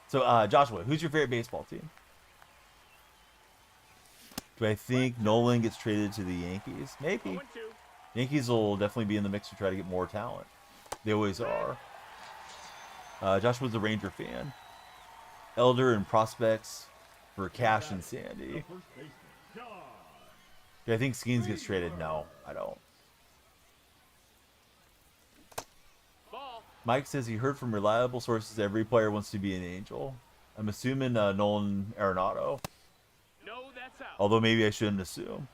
So, Joshua, who's your favorite baseball team? Do I think Nolan gets traded to the Yankees? Maybe. 0-2. Yankees will definitely be in the mix to try to get more talent. They always are. Joshua's a Ranger fan. Elder and prospects for Cash and Sandy. First baseman, John. Do I think Skeens gets traded? No, I don't. Ball. Mike says he heard from reliable sources every player wants to be an Angel. I'm assuming Nolan Arenado. No, that's out. Although maybe I shouldn't assume.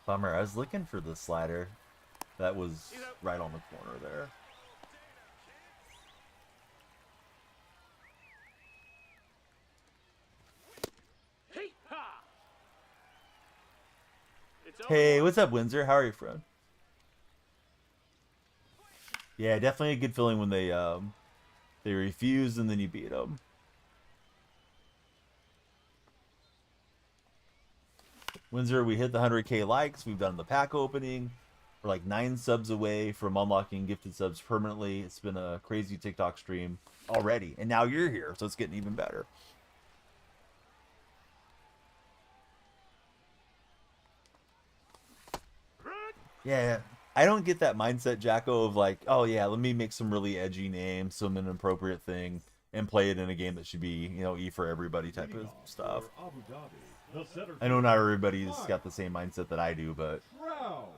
Bummer, I was looking for the slider. That was right on the corner there. Hee-haw. It's Hey, over. what's up, Windsor? How are you, friend? Yeah, definitely a good feeling when they refuse and then you beat them. Windsor, we hit the 100K likes. We've done the pack opening. We're like 9 subs away from unlocking gifted subs permanently. It's been a crazy TikTok stream already. And now you're here, so it's getting even better. Yeah, I don't get that mindset, Jacko, of like, oh yeah, let me make some really edgy name, some inappropriate thing, and play it in a game that should be, you know, E for everybody type of stuff. For Abu Dhabi, the center I know not everybody's got the same mindset that I do, but Trout.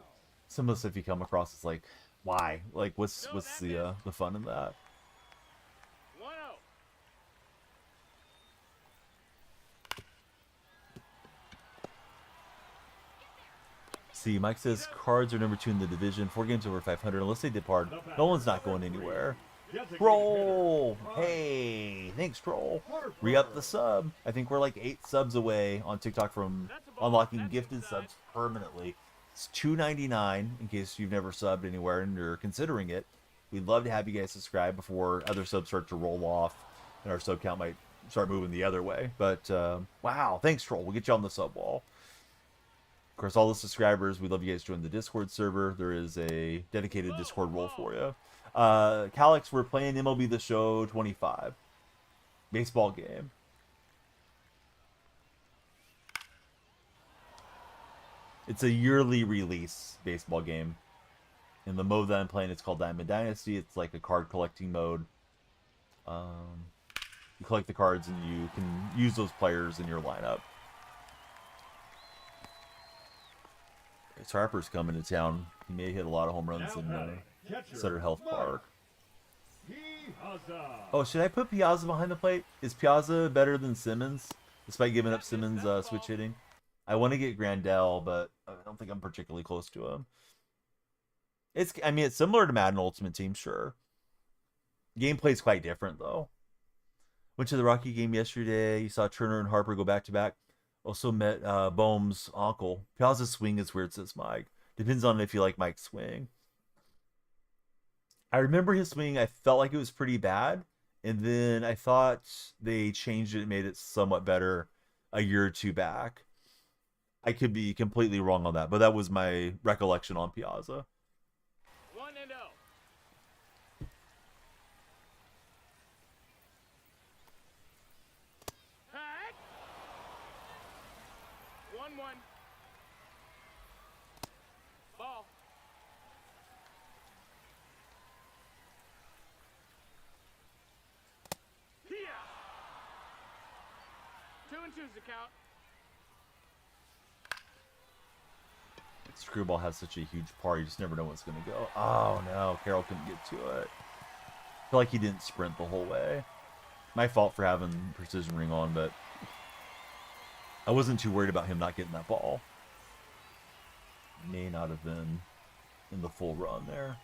some of the stuff you come across is like, why? Like, what's the fun in that? 1-0. See, Mike says Cards are number 2 in the division, 4 games over 500, unless they depart. Nolan's not going anywhere. Troll! Hey, thanks, Troll. Re-up the sub. I think we're like 8 subs away on TikTok from unlocking gifted subs permanently. It's $2.99 in case you've never subbed anywhere and you're considering it. We'd love to have you guys subscribe before other subs start to roll off and our sub count might start moving the other way. But, wow, thanks, Troll. We'll get you on the sub wall. Of course, all the subscribers, we'd love you guys to join the Discord server. There is a dedicated Discord role for you. Calix, we're playing MLB The Show 25. Baseball game. It's a yearly release baseball game. In the mode that I'm playing, it's called Diamond Dynasty. It's like a card collecting mode. You collect the cards and you can use those players in your lineup. Harper's coming to town. He may hit a lot of home runs in Sutter Health Park. Piazza. Oh, should I put Piazza behind the plate? Is Piazza better than Simmons, despite giving up Simmons' switch hitting? I want to get Grandel, but I don't think I'm particularly close to him. I mean, it's similar to Madden Ultimate Team, sure. Gameplay's quite different, though. Went to the Rocky game yesterday. You saw Turner and Harper go back-to-back. Also met Bohm's uncle. Piazza's swing is weird, says Mike. Depends on if you like Mike's swing. I remember his swing. I felt like it was pretty bad. And then I thought they changed it and made it somewhat better a year or two back. I could be completely wrong on that, but that was my recollection on Piazza. 1-0. Hack. 1-1. Ball. Here. 2-2's the count. Screwball has such a huge par, you just never know what's going to go. Oh no, Carroll couldn't get to it. I feel like he didn't sprint the whole way. My fault for having precision ring on, but I wasn't too worried about him not getting that ball. May not have been in the full run there.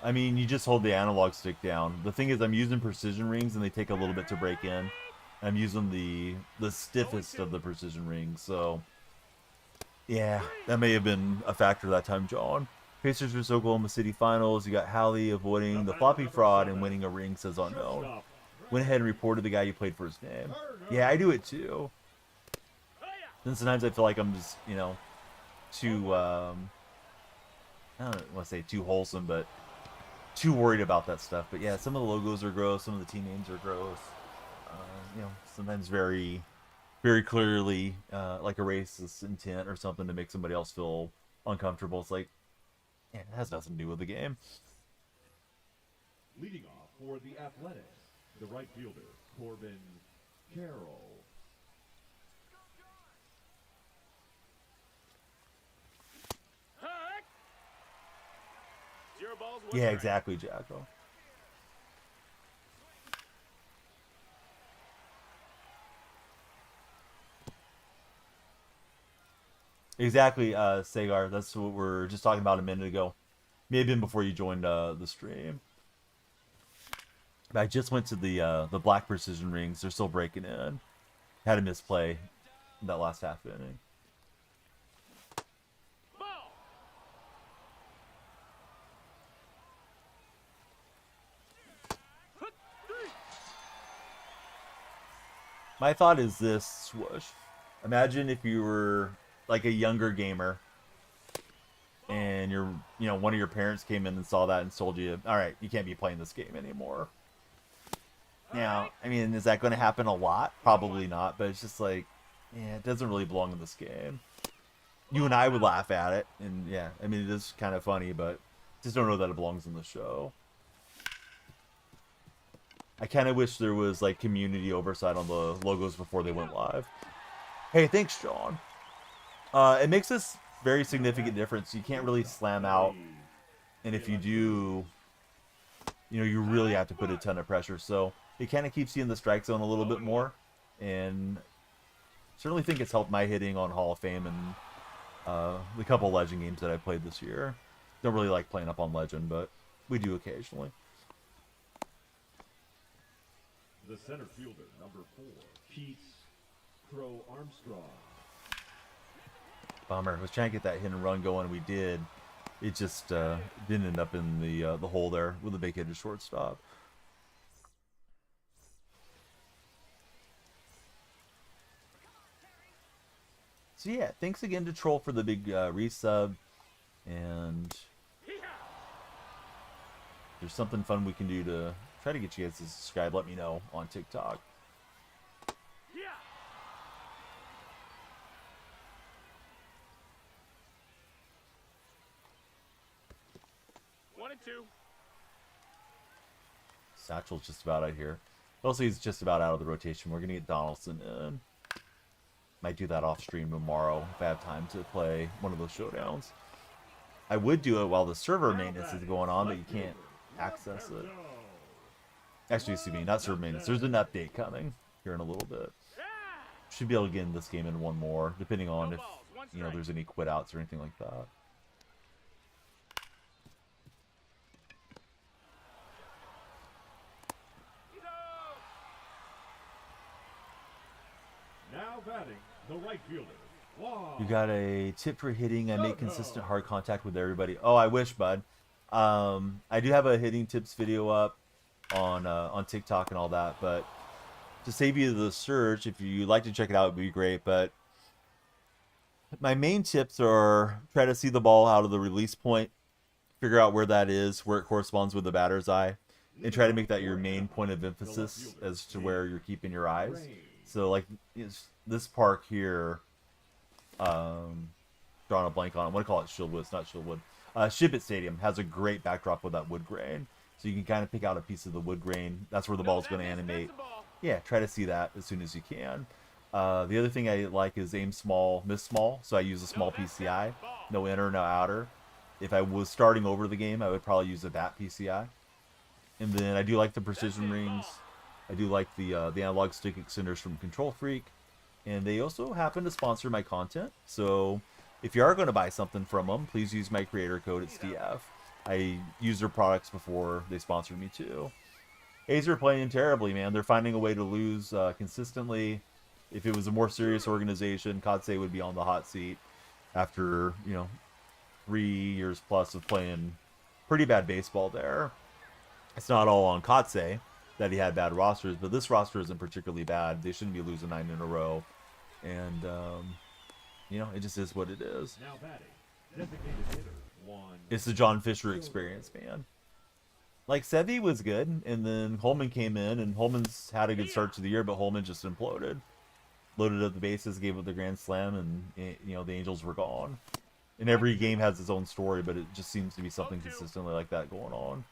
I mean, you just hold the analog stick down. The thing is, I'm using precision rings and they take a little bit to break in. I'm using the stiffest of the precision rings, so yeah, that may have been a factor that time, John. Pacers vs. Oklahoma City Finals. You got Hallie avoiding the floppy fraud and winning a ring, says unknown. Went ahead and reported the guy you played for his name. Yeah, I do it too. And sometimes I feel like I'm just, you know, too, I don't want to say too wholesome, but too worried about that stuff. But yeah, some of the logos are gross. Some of the team names are gross. You know, sometimes very clearly like a racist intent or something to make somebody else feel uncomfortable. It's like, yeah, it has nothing to do with the game. Leading off for the Athletics, the right fielder, Corbin Carroll. Hack. 0 balls. 1 Yeah, strike. exactly, Jacko. Exactly, Sagar. That's what we're just talking about a minute ago. May have been before you joined the stream. But I just went to the black precision rings. They're still breaking in. Had a misplay in that last half inning. Ball. Hook. 3. My thought is this, swoosh. Imagine if you were like a younger gamer and one of your parents came in and saw that and told you, all right, you can't be playing this game anymore. Now, I mean, is that going to happen a lot? Probably not, but it's just like, yeah, it doesn't really belong in this game. You and I would laugh at it, and yeah, I mean, it is kind of funny, but just don't know that it belongs in the show. I kind of wish there was like community oversight on the logos before they went live. Hey, thanks, John. It makes this very significant difference. You can't really slam out, and if you do, you really have to put a ton of pressure. So it kind of keeps you in the strike zone a little bit more, and certainly think it's helped my hitting on Hall of Fame and the couple Legend games that I played this year. Don't really like playing up on Legend, but we do occasionally. The center fielder, number 4, Keith Crow Armstrong. Bummer. I was trying to get that hit and run going. We did. It just didn't end up in the hole there with a vacated shortstop. So yeah, thanks again to Troll for the big resub. And if there's something fun we can do to try to get you guys to subscribe, let me know on TikTok. Yeah. One and 2. Satchel's just about out here. Also, he's just about out of the rotation. We're going to get Donaldson in. Might do that off stream tomorrow if I have time to play one of those showdowns. I would do it while the server maintenance is going on, but you can't access it. Actually, excuse me, not server maintenance. There's an update coming here in a little bit. Should be able to get in this game in one more, depending on No if, balls, one you know, strike. there's any quit outs or anything like that. Now batting, the right fielder. You got a tip for hitting. I make consistent hard contact with everybody. Oh, I wish, bud. I do have a hitting tips video up on TikTok and all that, but to save you the search, if you'd like to check it out, it would be great. But my main tips are try to see the ball out of the release point, figure out where that is, where it corresponds with the batter's eye, and try to make that your main point of emphasis as to where you're keeping your eyes. So, like this park here, drawing a blank on it. I want to call it Shieldwood. It's not Shieldwood. Shippet Stadium has a great backdrop with that wood grain. So you can kind of pick out a piece of the wood grain. That's where the ball's going to animate. Yeah, try to see that as soon as you can. The other thing I like is aim small, miss small. So I use a small PCI. No inner, no outer. If I was starting over the game, I would probably use a bat PCI. And then I do like the precision rings. I do like the analog stick extenders from Control Freak. And they also happen to sponsor my content. So if you are going to buy something from them, please use my creator code. It's DYF. I used their products before they sponsored me too. A's are playing terribly, man. They're finding a way to lose consistently. If it was a more serious organization, Kotsay would be on the hot seat after, 3 years plus of playing pretty bad baseball there. It's not all on Kotsay that he had bad rosters, but this roster isn't particularly bad. They shouldn't be losing 9 in a row. And, it just is what it is. Now batting, designated hitter, 1. It's the John Fisher experience, man. Like, Sevy was good, and then Holman came in, and Holman's had a good start to the year, but Holman just imploded. Loaded up the bases, gave up the grand slam, and, the Angels were gone. And every game has its own story, but it just seems to be something consistently like that going on.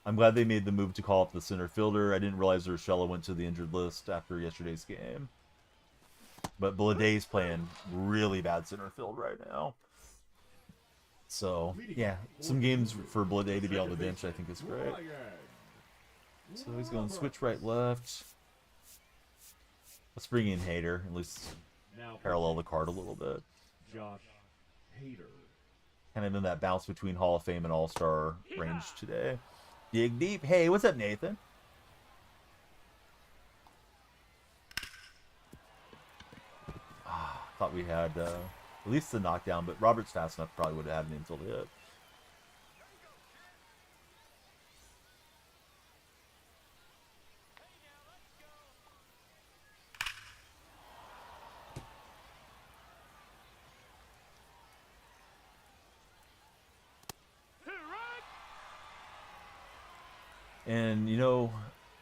I'm glad they made the move to call up the center fielder. I didn't realize Urshela went to the injured list after yesterday's game. But Bladay's playing really bad center field right now. So, yeah, some games for Bladay to be able to bench I think is great. So he's going switch right, left. Let's bring in Hader, at least parallel the card a little bit. Josh Hader. Kind of in that bounce between Hall of Fame and All-Star range today. Dig deep. Hey, what's up, Nathan? Thought we had at least the knockdown, but Robert's fast enough, probably would have had an infield hit. And,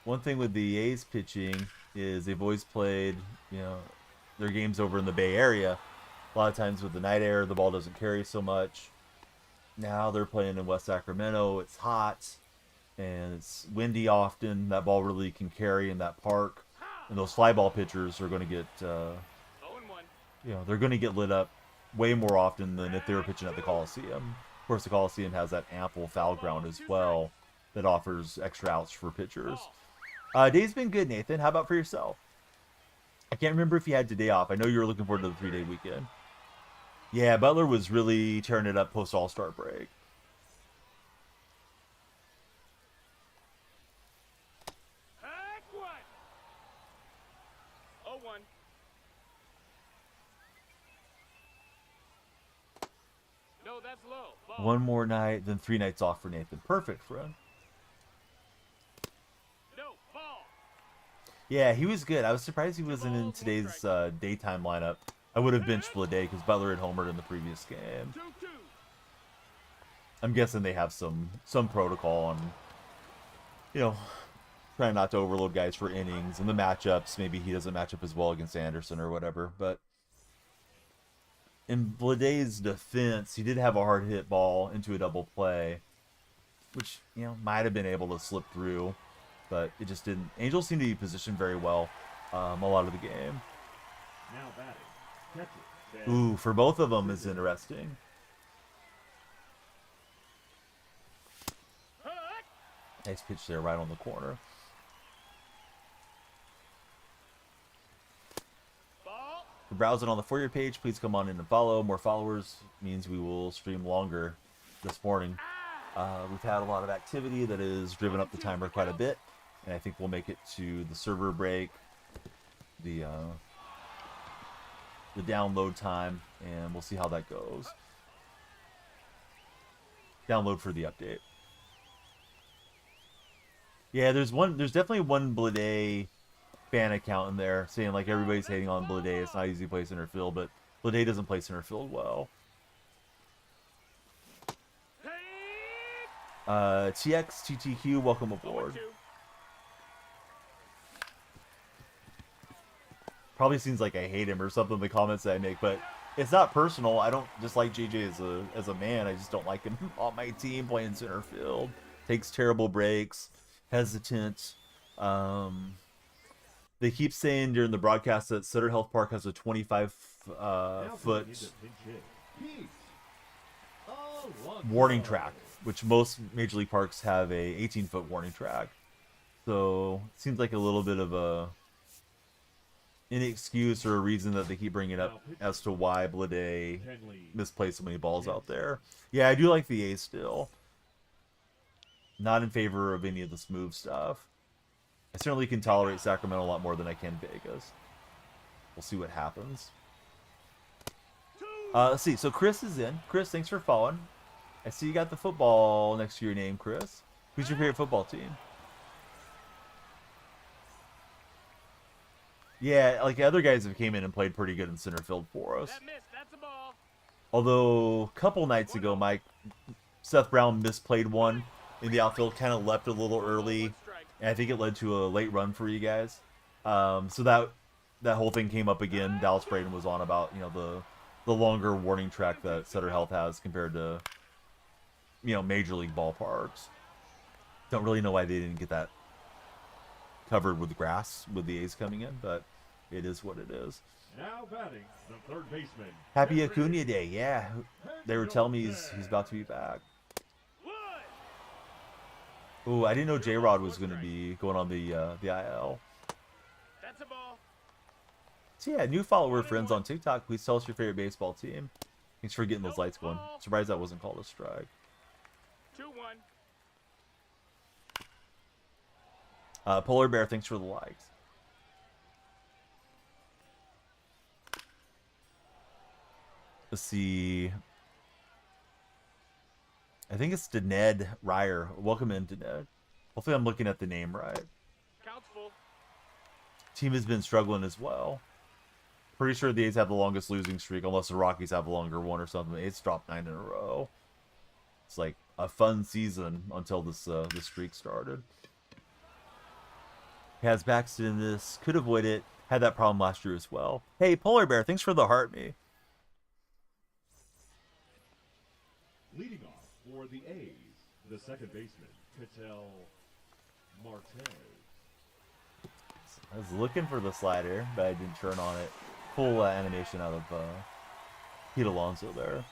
one thing with the A's pitching is they've always played, their games over in the Bay Area. A lot of times with the night air, the ball doesn't carry so much. Now they're playing in West Sacramento. It's hot, and it's windy often. That ball really can carry in that park. And those fly ball pitchers are going to get, they're going to get lit up way more often than if they were pitching at the Coliseum. Of course, the Coliseum has that ample foul ground as well that offers extra outs for pitchers. Day's been good, Nathan. How about for yourself? I can't remember if you had today off. I know you were looking forward to the 3-day weekend. Yeah, Butler was really tearing it up post All-Star break. Heck what? 0-1. No, that's low. Ball. One more night, then 3 nights off for Nathan. Perfect, friend. No, ball. Yeah, he was good. I was surprised he wasn't in today's daytime lineup. I would have benched Bladay because Butler had homered in the previous game. 2-2. I'm guessing they have some protocol on, trying not to overload guys for innings and the matchups. Maybe he doesn't match up as well against Anderson or whatever. But in Bladay's defense, he did have a hard hit ball into a double play, which, might have been able to slip through, but it just didn't. Angels seem to be positioned very well a lot of the game. Now batting. Catcher. Ooh, for both of them is interesting. Heck. Nice pitch there right on the corner. If you're browsing on the For You page, please come on in and follow. More followers means we will stream longer this morning. We've had a lot of activity that has driven up the timer quite a bit, and I think we'll make it to the server break, the download time, and we'll see how that goes. Download for the update. Yeah, there's definitely one Blade fan account in there saying like everybody's hating on Blade. It's not easy to play center field, but Blade doesn't play center field well. TXTTQ, welcome aboard. Probably seems like I hate him or something in the comments that I make, but it's not personal. I don't dislike JJ as a man. I just don't like him on my team playing center field. Takes terrible breaks, hesitant. They keep saying during the broadcast that Sutter Health Park has a 25-foot warning track, which most major league parks have a 18-foot warning track. So it seems like a little bit of an excuse or a reason that they keep bringing up as to why Blade misplaced so many balls out there. Yeah, I do like the A still. Not in favor of any of the smooth stuff. I certainly can tolerate Sacramento a lot more than I can Vegas. We'll see what happens. Let's see. So Chris is in. Chris, thanks for following. I see you got the football next to your name, Chris. Who's your favorite football team? Yeah, like other guys have came in and played pretty good in center field for us. That's a ball. Although a couple nights ago, Seth Brown misplayed one in the outfield, kind of left a little early, and I think it led to a late run for you guys. So that whole thing came up again. Dallas Braden was on about the longer warning track that Sutter Health has compared to major league ballparks. Don't really know why they didn't get that covered with grass with the A's coming in, but it is what it is. Now batting, the third baseman. Happy Acuna Day, yeah. They were telling me he's about to be back. Ooh, I didn't know J-Rod was going to be going on the IL. That's a ball. So yeah, new follower friends on TikTok. Please tell us your favorite baseball team. Thanks for getting those lights going. Surprised that wasn't called a strike. 2-1. Polar Bear, thanks for the likes. Let's see. I think it's Dened Ryer. Welcome in, Dened. Hopefully I'm looking at the name right. Counts full. Team has been struggling as well. Pretty sure the A's have the longest losing streak, unless the Rockies have a longer one or something. The A's dropped 9 in a row. It's like a fun season until this streak started. Has Baxton in this. Could avoid it. Had that problem last year as well. Hey, Polar Bear, thanks for the heart, me. Leading off for the A's, the second baseman, Ketel Marte. I was looking for the slider, but I didn't turn on it. Full animation out of Pete Alonso there.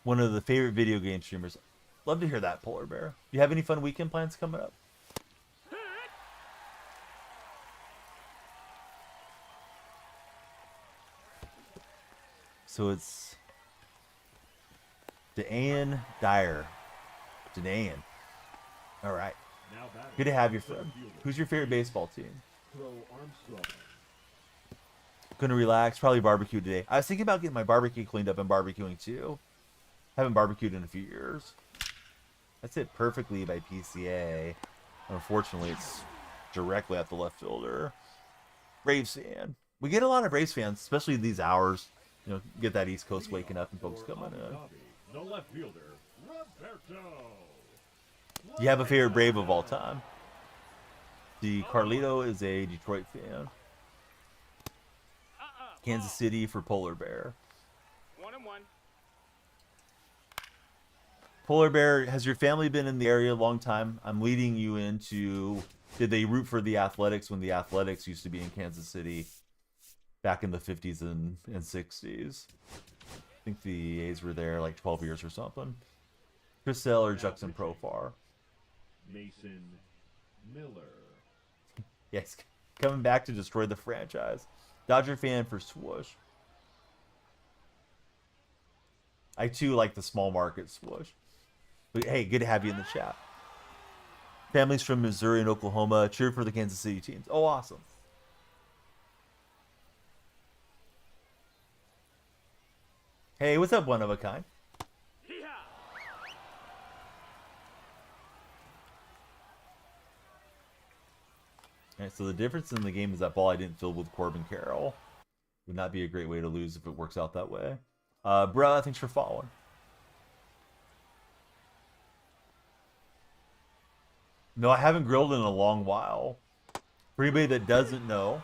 One of the favorite video game streamers. Love to hear that, Polar Bear. You have any fun weekend plans coming up? So it's Dean Dyer. Dean. All right. Good to have you, friend. Who's your favorite baseball team? Gonna relax. Probably barbecue today. I was thinking about getting my barbecue cleaned up and barbecuing too. Haven't barbecued in a few years. That's hit perfectly by PCA. Unfortunately, it's directly at the left fielder. Braves fan. We get a lot of Braves fans, especially these hours. Get that East Coast waking up and folks coming in. The left fielder, Roberto. You have a favorite Brave of all time? The Carlito is a Detroit fan. Kansas City for Polar Bear. 1-1. Polar Bear, has your family been in the area a long time? I'm leading you into, did they root for the Athletics when the Athletics used to be in Kansas City back in the 50s and 60s? I think the A's were there like 12 years or something. Chris Sale or Juxon Profar? Mason Miller. Yes, coming back to destroy the franchise. Dodger fan for swoosh. I too like the small market swoosh. But hey, good to have you in the chat. Families from Missouri and Oklahoma cheer for the Kansas City teams. Oh, awesome. Hey, what's up, one of a kind? Alright, so the difference in the game is that ball I didn't fill with Corbin Carroll. Would not be a great way to lose if it works out that way. Bruh, thanks for following. No, I haven't grilled in a long while. For anybody that doesn't know,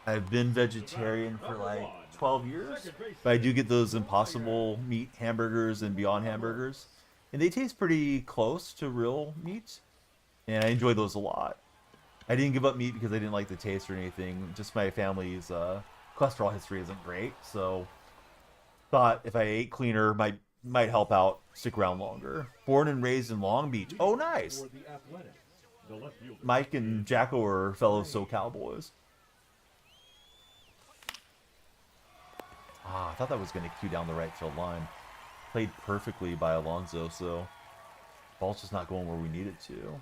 I've been vegetarian for like 12 years. But I do get those Impossible Meat hamburgers and Beyond hamburgers. And they taste pretty close to real meat. And I enjoy those a lot. I didn't give up meat because I didn't like the taste or anything. Just my family's cholesterol history isn't great. So thought if I ate cleaner, might help out, stick around longer. Born and raised in Long Beach. Oh, nice. Mike and Jacko are fellow SoCal boys. Ah, I thought that was going to cue down the right field line. Played perfectly by Alonso, so ball's just not going where we need it to.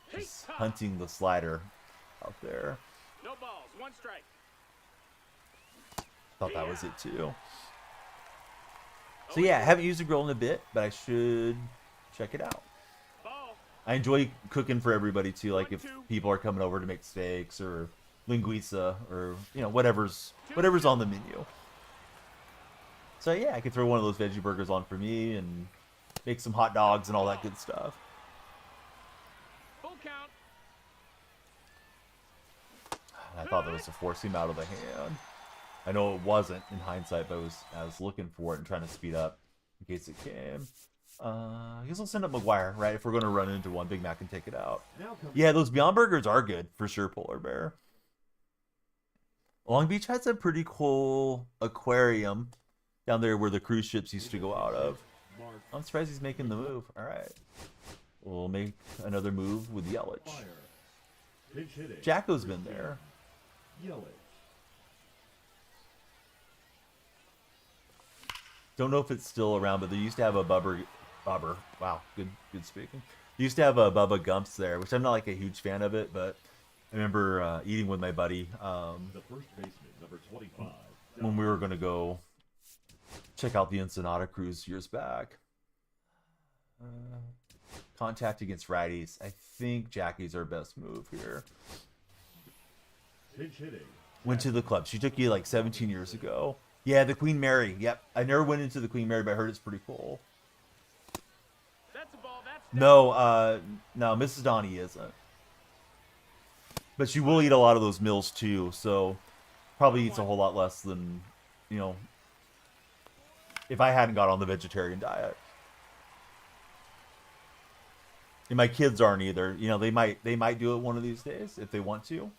Just hunting the slider out there. No balls, one strike. Thought that was it too. So yeah, I haven't used the grill in a bit, but I should check it out. I enjoy cooking for everybody too, like if people are coming over to make steaks or linguiça or whatever's on the menu. So yeah, I could throw one of those veggie burgers on for me and make some hot dogs and all that good stuff. Full count. I thought that was to force him out of the hand. I know it wasn't in hindsight, but I was looking for it and trying to speed up in case it came. I guess I'll send up McGuire, right? If we're going to run into one, Big Mac can take it out. Yeah, those Beyond Burgers are good for sure, Polar Bear. Long Beach has a pretty cool aquarium down there where the cruise ships used to go out of. I'm surprised he's making the move. All right. We'll make another move with Yelich. Jacko's been there. Don't know if it's still around, but they used to have a Bubber. Wow, good speaking. They used to have a Bubba Gumps there, which I'm not like a huge fan of it, but I remember eating with my buddy the first baseman, number 25, when we were going to go check out the Ensenada cruise years back. Contact against righties. I think Jackie's our best move here. Pinch hitting. Went to the club. She took you like 17 years ago. Yeah, the Queen Mary. Yep. I never went into the Queen Mary, but I heard it's pretty cool. That's a ball. That's No, Mrs. Donnie isn't. But she will eat a lot of those meals too, so probably eats a whole lot less than, if I hadn't got on the vegetarian diet. And my kids aren't either. They might do it one of these days if they want to.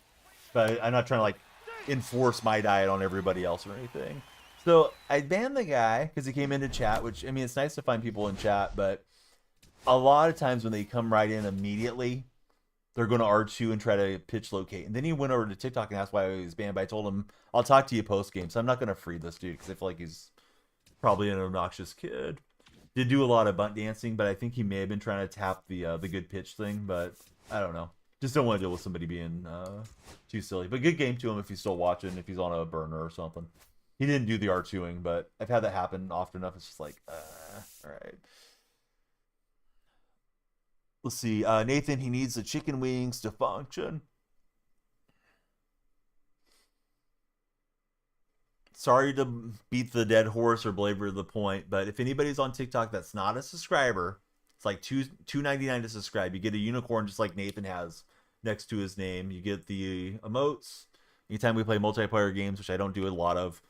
But I'm not trying to like enforce my diet on everybody else or anything. So I banned the guy because he came into chat, which, I mean, it's nice to find people in chat, but a lot of times when they come right in immediately, they're going to R2 and try to pitch locate. And then he went over to TikTok and asked why he was banned, but I told him, I'll talk to you post-game, so I'm not going to free this dude because I feel like he's probably an obnoxious kid. Did do a lot of bunt dancing, but I think he may have been trying to tap the good pitch thing, but I don't know. Just don't want to deal with somebody being too silly. But good game to him if he's still watching, if he's on a burner or something. He didn't do the R2ing, but I've had that happen often enough. It's just like, all right. Let's see. Nathan, he needs the chicken wings to function. Sorry to beat the dead horse or belabor the point, but if anybody's on TikTok that's not a subscriber, it's like $2.99 to subscribe. You get a unicorn just like Nathan has next to his name. You get the emotes. Anytime we play multiplayer games, which I don't do a lot of,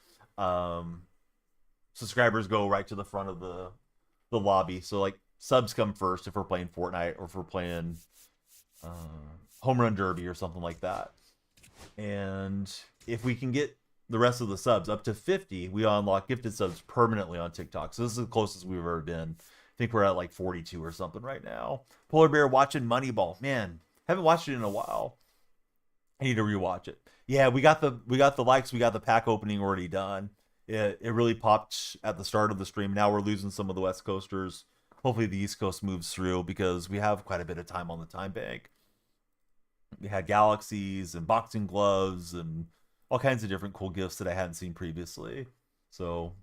subscribers go right to the front of the lobby. So like subs come first if we're playing Fortnite or if we're playing Home Run Derby or something like that. And if we can get the rest of the subs up to 50, we unlock gifted subs permanently on TikTok. So this is the closest we've ever been. think we're at like 42 or something right now. Polar Bear watching Moneyball. Man, haven't watched it in a while. I need to rewatch it. Yeah, we got the likes, we got the pack opening already done. It really popped at the start of the stream. Now we're losing some of the West Coasters. Hopefully the East Coast moves through because we have quite a bit of time on the time bank. We had galaxies and boxing gloves and all kinds of different cool gifts that I hadn't seen previously. So,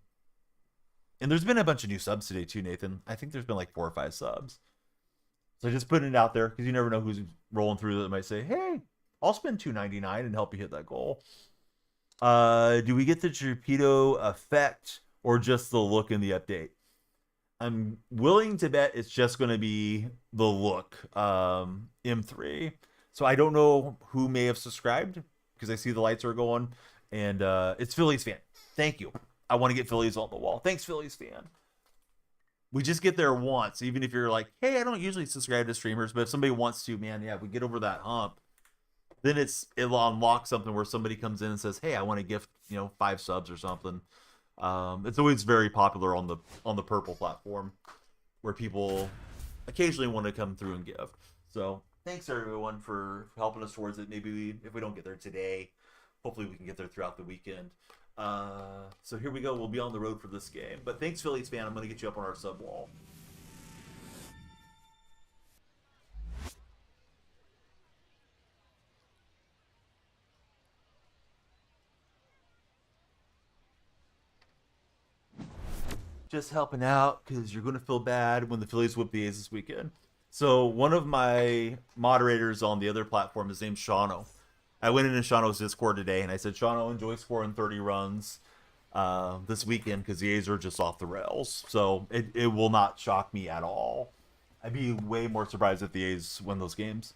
and there's been a bunch of new subs today too, Nathan. I think there's been like 4 or 5 subs. So just putting it out there because you never know who's rolling through that might say, "Hey, I'll spend $2.99 and help you hit that goal." Do we get the torpedo effect or just the look in the update? I'm willing to bet it's just going to be the look, M3. So I don't know who may have subscribed because I see the lights are going, and it's Phillies fan. Thank you. I want to get Phillies on the wall. Thanks, Phillies fan. We just get there once, even if you're like, "Hey, I don't usually subscribe to streamers," but if somebody wants to, man, yeah, we get over that hump. Then it'll unlock something where somebody comes in and says, "Hey, I want to gift 5 subs or something." It's always very popular on the purple platform, where people occasionally want to come through and gift. So thanks everyone for helping us towards it. Maybe if we don't get there today, hopefully we can get there throughout the weekend. So here we go. We'll be on the road for this game. But thanks, Phillies fan. I'm going to get you up on our sub wall. Just helping out because you're going to feel bad when the Phillies whip the A's this weekend. So one of my moderators on the other platform, his name's Shano. I went into Shano's Discord today and I said, "Shano, enjoy scoring 30 runs this weekend because the A's are just off the rails." So it will not shock me at all. I'd be way more surprised if the A's win those games.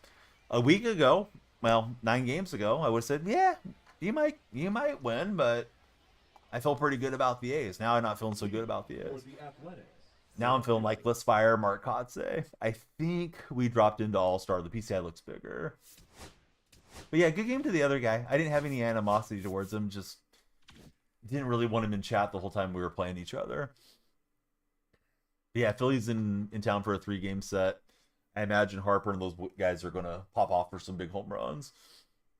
A week ago, well, 9 games ago, I would have said, "Yeah, you might win," but I felt pretty good about the A's. Now I'm not feeling so good about the A's. Now I'm feeling like, let's fire Mark Kotze. I think we dropped into All-Star. The PCI looks bigger. But yeah, good game to the other guy. I didn't have any animosity towards him. Just didn't really want him in chat the whole time we were playing each other. But yeah, Philly's in town for a 3-game set. I imagine Harper and those guys are going to pop off for some big home runs.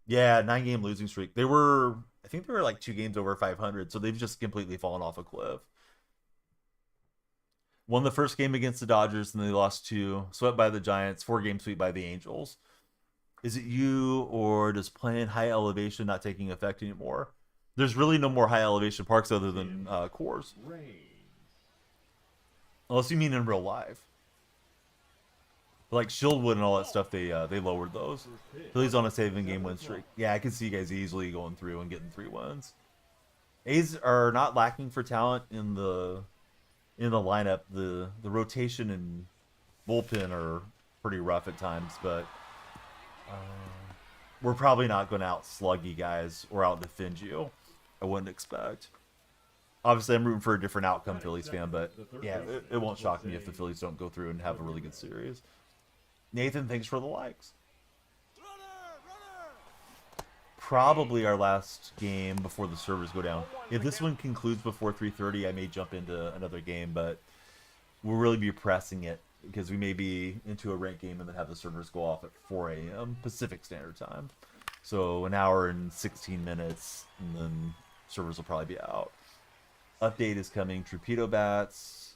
Yeah, 9-game losing streak. I think they were like 2 games over 500, so they've just completely fallen off a cliff. Won the first game against the Dodgers, and they lost 2. Swept by the Giants, 4-game sweep by the Angels. Is it you, or does playing high elevation not taking effect anymore? There's really no more high elevation parks other than Coors. Unless you mean in real life. Like Shieldwood and all that stuff, they lowered those. Phillies on a 7-game win streak. Yeah, I can see you guys easily going through and getting 3 wins. A's are not lacking for talent in the lineup. The rotation and bullpen are pretty rough at times, but we're probably not going to out slug you guys or out defend you. I wouldn't expect. Obviously, I'm rooting for a different outcome, Phillies fan, but yeah, it won't shock me if the Phillies don't go through and have a really good series. Nathan, thanks for the likes. Probably our last game before the servers go down. If this one concludes before 3:30, I may jump into another game, but we'll really be pressing it because we may be into a ranked game and then have the servers go off at 4 a.m. Pacific Standard Time. So an hour and 16 minutes, and then servers will probably be out. Update is coming. Torpedo bats.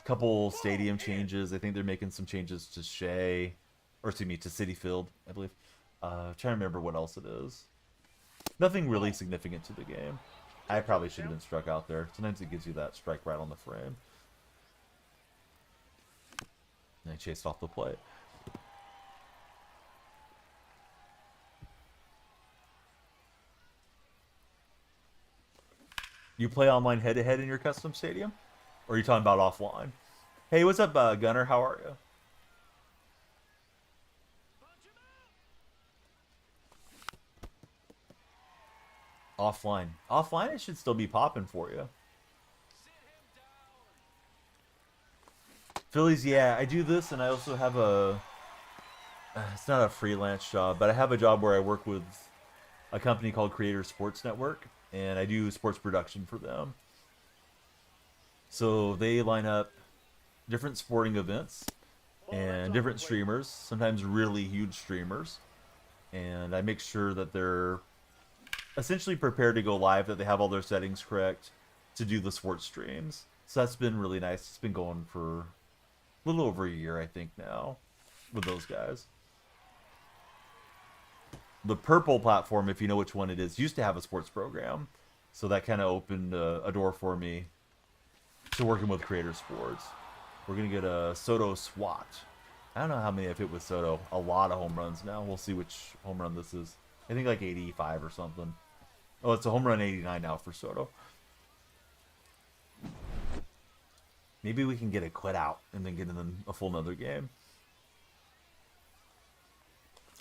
Couple stadium changes. I think they're making some changes to Shea, or excuse me, to Citi Field, I believe. Trying to remember what else it is. Nothing really significant to the game. I probably should have been struck out there. Sometimes it gives you that strike right on the frame. And I chased off the plate. You play online head-to-head in your custom stadium? Or are you talking about offline? Hey, what's up, Gunner? How are you? Offline. Offline, it should still be popping for you. Phillies, yeah, I do this, and I also have a... it's not a freelance job, but I have a job where I work with a company called Creator Sports Network, and I do sports production for them. So they line up different sporting events and different streamers, sometimes really huge streamers. And I make sure that they're essentially prepared to go live, that they have all their settings correct to do the sports streams. So that's been really nice. It's been going for a little over a year, I think, now with those guys. The Purple platform, if you know which one it is, used to have a sports program. So that kind of opened a door for me to working with Creator Sports. We're going to get a Soto SWAT. I don't know how many I've hit with Soto. A lot of home runs now. We'll see which home run this is. I think like 85 or something. Oh, it's a home run 89 now for Soto. Maybe we can get a quit out and then get them a full another game.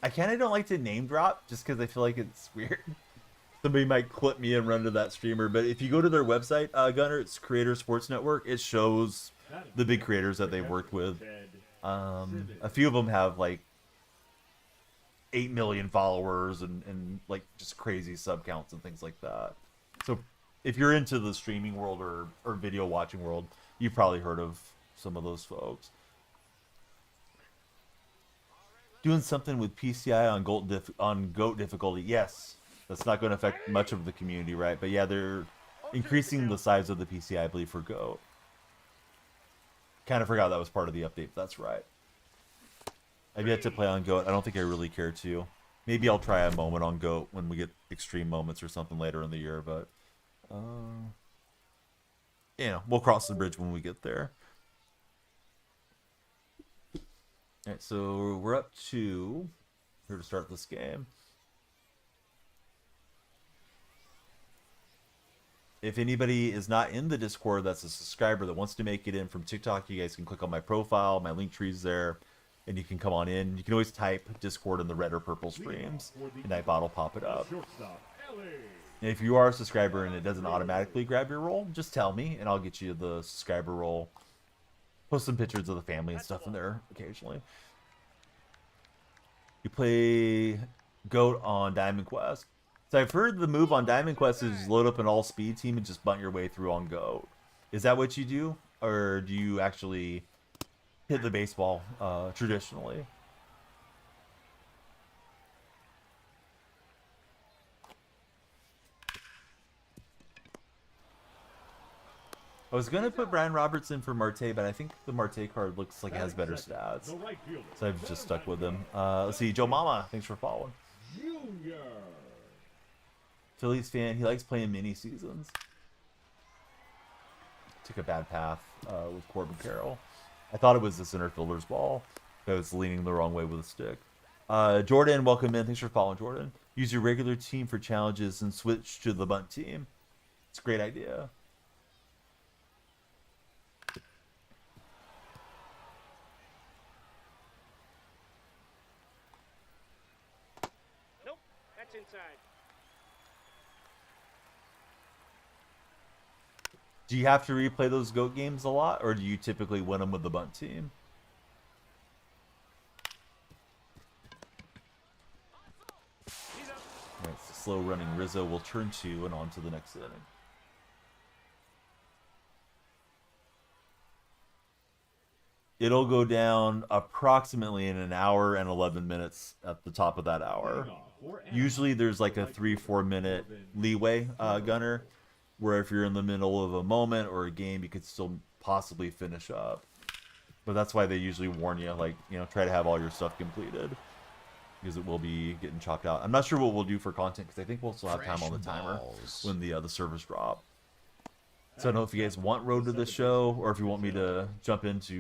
I kind of don't like to name drop just because I feel like it's weird. Somebody might clip me and run to that streamer. But if you go to their website, Gunner, it's Creator Sports Network. It shows the big creators that they've worked with. A few of them have like 8 million followers and like just crazy sub counts and things like that. So if you're into the streaming world or video watching world, you've probably heard of some of those folks. Doing something with PCI on GOAT difficulty. Yes, that's not going to affect much of the community, right? But yeah, they're increasing the size of the PCI, I believe, for GOAT. Kind of forgot that was part of the update, but that's right. I've yet to play on GOAT. I don't think I really care to. Maybe I'll try a moment on GOAT when we get extreme moments or something later in the year, but you know, we'll cross the bridge when we get there. All right, so we're up to here to start this game. If anybody is not in the Discord that's a subscriber that wants to make it in from TikTok, you guys can click on my profile. My link tree's there, and you can come on in. You can always type Discord in the red or purple streams, and Nightbot will pop it up. And if you are a subscriber and it doesn't automatically grab your role, just tell me, and I'll get you the subscriber role. Post some pictures of the family and stuff in there occasionally. You play GOAT on Diamond Quest. So I've heard the move on Diamond Quest is load up an all-speed team and just bunt your way through on GOAT. Is that what you do? Or do you actually hit the baseball traditionally? I was going to put Brian Robertson for Marte, but I think the Marte card looks like it has better stats. So I've just stuck with him. Let's see, Joe Mama, thanks for following. Phillies fan, he likes playing mini seasons. Took a bad path with Corbin Carroll. I thought it was the center fielder's ball. I was leaning the wrong way with a stick. Jordan, welcome in. Thanks for following, Jordan. Use your regular team for challenges and switch to the bunt team. It's a great idea. Nope, that's inside. Do you have to replay those GOAT games a lot, or do you typically win them with the bunt team? All right, slow running Rizzo will turn 2 and on to the next inning. It'll go down approximately in an hour and 11 minutes at the top of that hour. Usually there's like a 3-4 minute leeway, Gunner, where if you're in the middle of a moment or a game, you could still possibly finish up. But that's why they usually warn you, like, you know, try to have all your stuff completed, because it will be getting chopped out. I'm not sure what we'll do for content, because I think we'll still have time on the timer when the servers drop. So I don't know if you guys want Road to the Show, or if you want me to jump into,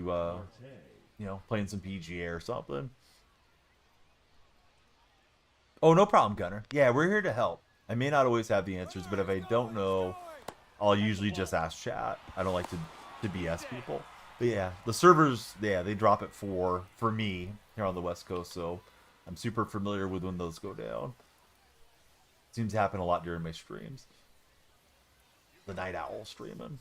you know, playing some PGA or something. Oh, no problem, Gunner. Yeah, we're here to help. I may not always have the answers, but if I don't know, I'll usually just ask chat. I don't like to BS people. But yeah, the servers, yeah, they drop at 4 for me here on the West Coast, so I'm super familiar with when those go down. Seems to happen a lot during my streams. The Night Owl streaming.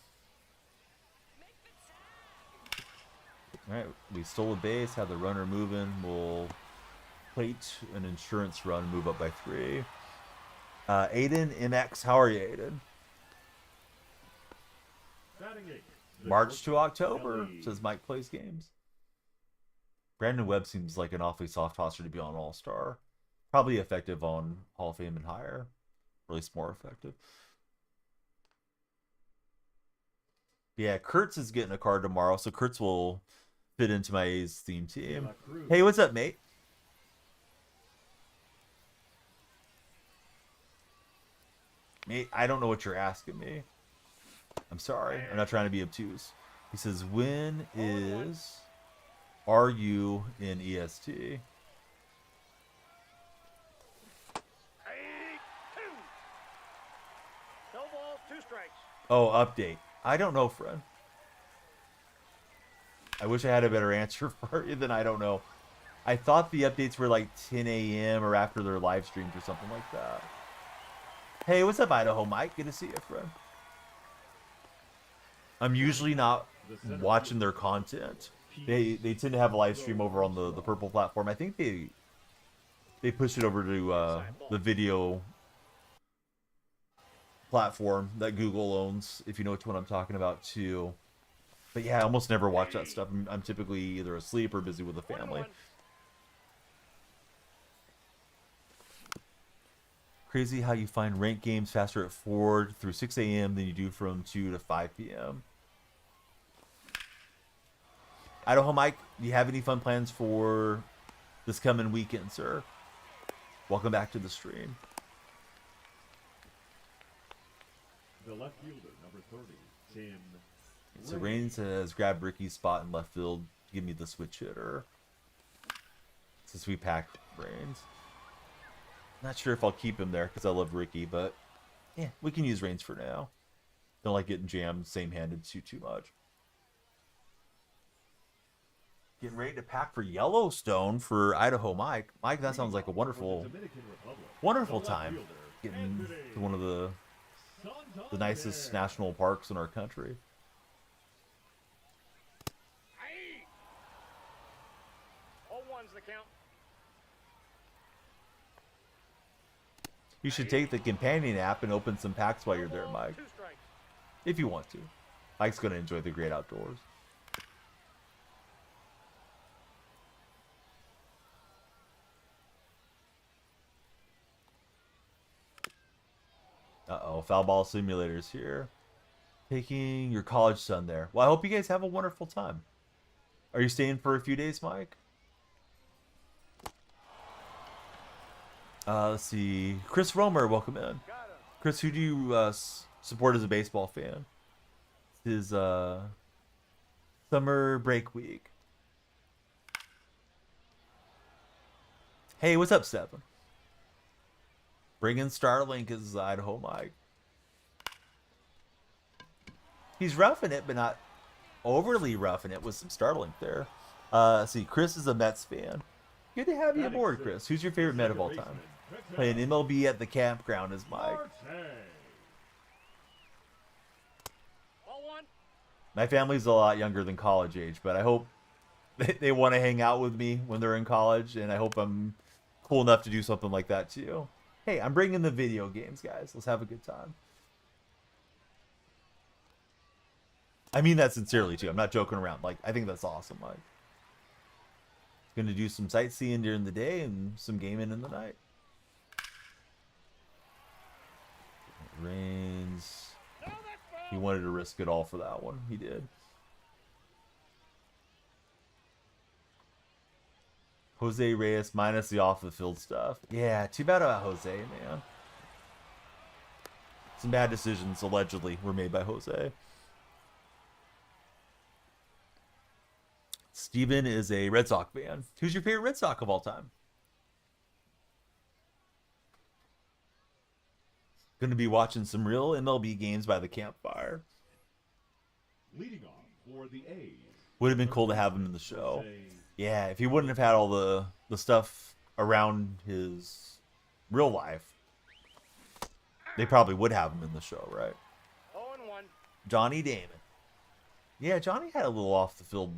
Alright, we stole a base, had the runner moving. We'll plate an insurance run, move up by 3. Aiden MX, how are you, Aiden? Batting 8, March to October, says Mike Plays Games. Brandon Webb seems like an awfully soft tosser to be on All-Star. Probably effective on Hall of Fame and higher. Or at least more effective. Yeah, Kurtz is getting a card tomorrow, so Kurtz will fit into my A's theme team. Hey, what's up, mate? Mate, I don't know what you're asking me. I'm sorry. I'm not trying to be obtuse. He says, when is RU in EST? No balls, 2 strikes. Oh, update. I don't know, friend. I wish I had a better answer for you than I don't know. I thought the updates were like 10 a.m. or after their live streams or something like that. Hey, what's up, Idaho Mike? Good to see you, friend. I'm usually not watching their content. They tend to have a live stream over on the Purple platform. I think they push it over to the video platform that Google owns, if you know which one I'm talking about too. But yeah, I almost never watch that stuff. I'm typically either asleep or busy with the family. Crazy how you find ranked games faster at 4 through 6 a.m. than you do from 2 to 5 p.m. Idaho Mike, do you have any fun plans for this coming weekend, sir? Welcome back to the stream. The left fielder, number 30, Tim. So Reigns has grabbed Ricky's spot in left field to give me the switch hitter. Since we packed Reigns. Not sure if I'll keep him there because I love Ricky, but yeah, we can use Reigns for now. Don't like getting jammed same-handed too much. Getting ready to pack for Yellowstone for Idaho Mike. Mike, that sounds like a wonderful time. Getting to one of the nicest national parks in our country. All ones the count. You should take the companion app and open some packs while you're there, Mike. 2 strikes. If you want to. Mike's going to enjoy the great outdoors. Uh-oh, foul ball simulators here. Taking your college son there. Well, I hope you guys have a wonderful time. Are you staying for a few days, Mike? Let's see. Chris Romer, welcome in. Chris, who do you support as a baseball fan? It's his summer break week. Hey, what's up, Stephen? Bring in Starlink as Idaho Mike. He's roughing it, but not overly roughing it with some Starlink there. Let's see, Chris is a Mets fan. Good to have you aboard, Chris. Who's your favorite Met of all time? Playing MLB at the campground is Mike. My family's a lot younger than college age, but I hope they want to hang out with me when they're in college, and I hope I'm cool enough to do something like that too. Hey, I'm bringing the video games, guys. Let's have a good time. I mean that sincerely too. I'm not joking around. Like, I think that's awesome, Mike. Gonna do some sightseeing during the day and some gaming in the night. Reigns. He wanted to risk it all for that one. He did. Jose Reyes minus the off the field stuff. Yeah, too bad about Jose, man. Some bad decisions allegedly were made by Jose. Steven is a Red Sox fan. Who's your favorite Red Sox of all time? Going to be watching some real MLB games by the campfire. Leading off for the A's. Would have been cool to have him in the show. Yeah, if he wouldn't have had all the stuff around his real life, they probably would have him in the show, right? 0-1. Johnny Damon. Yeah, Johnny had a little off the field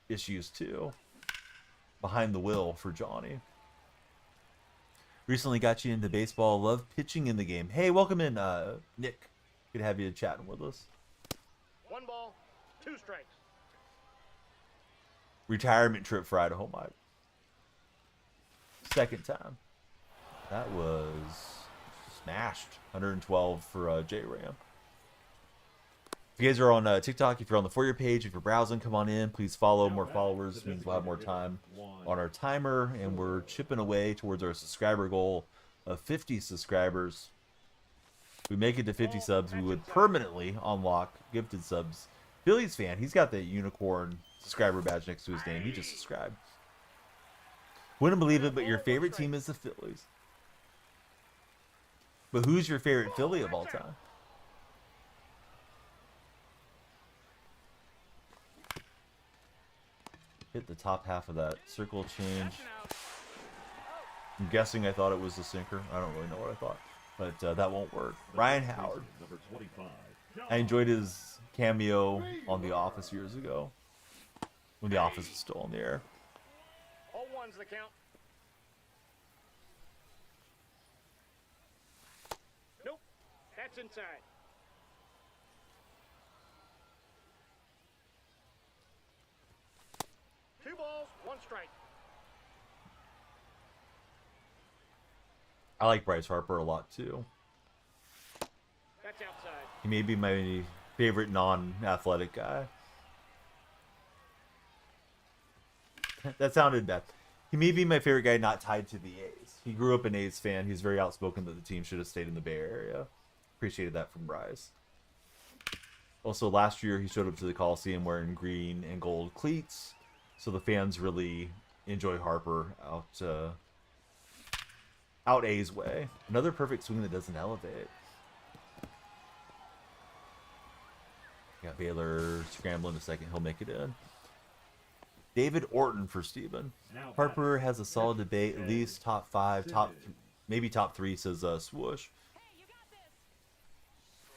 issues too. Behind the wheel for Johnny. Recently got you into baseball. Love pitching in the game. Hey, welcome in, Nick. Good to have you chatting with us. 1 ball, 2 strikes. Retirement trip for Idaho Mike. Second time. That was smashed. 112 for J-Ram. If you guys are on TikTok, if you're on the For You page, if you're browsing, come on in. Please follow. More followers means we'll have more time on our timer. And we're chipping away towards our subscriber goal of 50 subscribers. If we make it to 50 subs, we would permanently unlock gifted subs. Phillies fan, he's got the unicorn subscriber badge next to his name. He just subscribed. Wouldn't believe it, but your favorite team is the Phillies. But who's your favorite Philly of all time? Hit the top half of that circle change. I'm guessing I thought it was a sinker. I don't really know what I thought. But that won't work. Ryan Howard. I enjoyed his cameo on The Office years ago. When The Office was still on the air. 0-1's the count. Nope. That's inside. Two balls, 1 strike. I like Bryce Harper a lot too. That's outside. He may be my favorite non-athletic guy. That sounded bad. He may be my favorite guy not tied to the A's. He grew up an A's fan. He's very outspoken that the team should have stayed in the Bay Area. Appreciated that from Bryce. Also, last year he showed up to the Coliseum wearing green and gold cleats. So the fans really enjoy Harper out A's way. Another perfect swing that doesn't elevate. Got Baylor scrambling a second. He'll make it in. David Orton for Steven. Harper has a solid debate, at least top 5, maybe top 3, says Swoosh.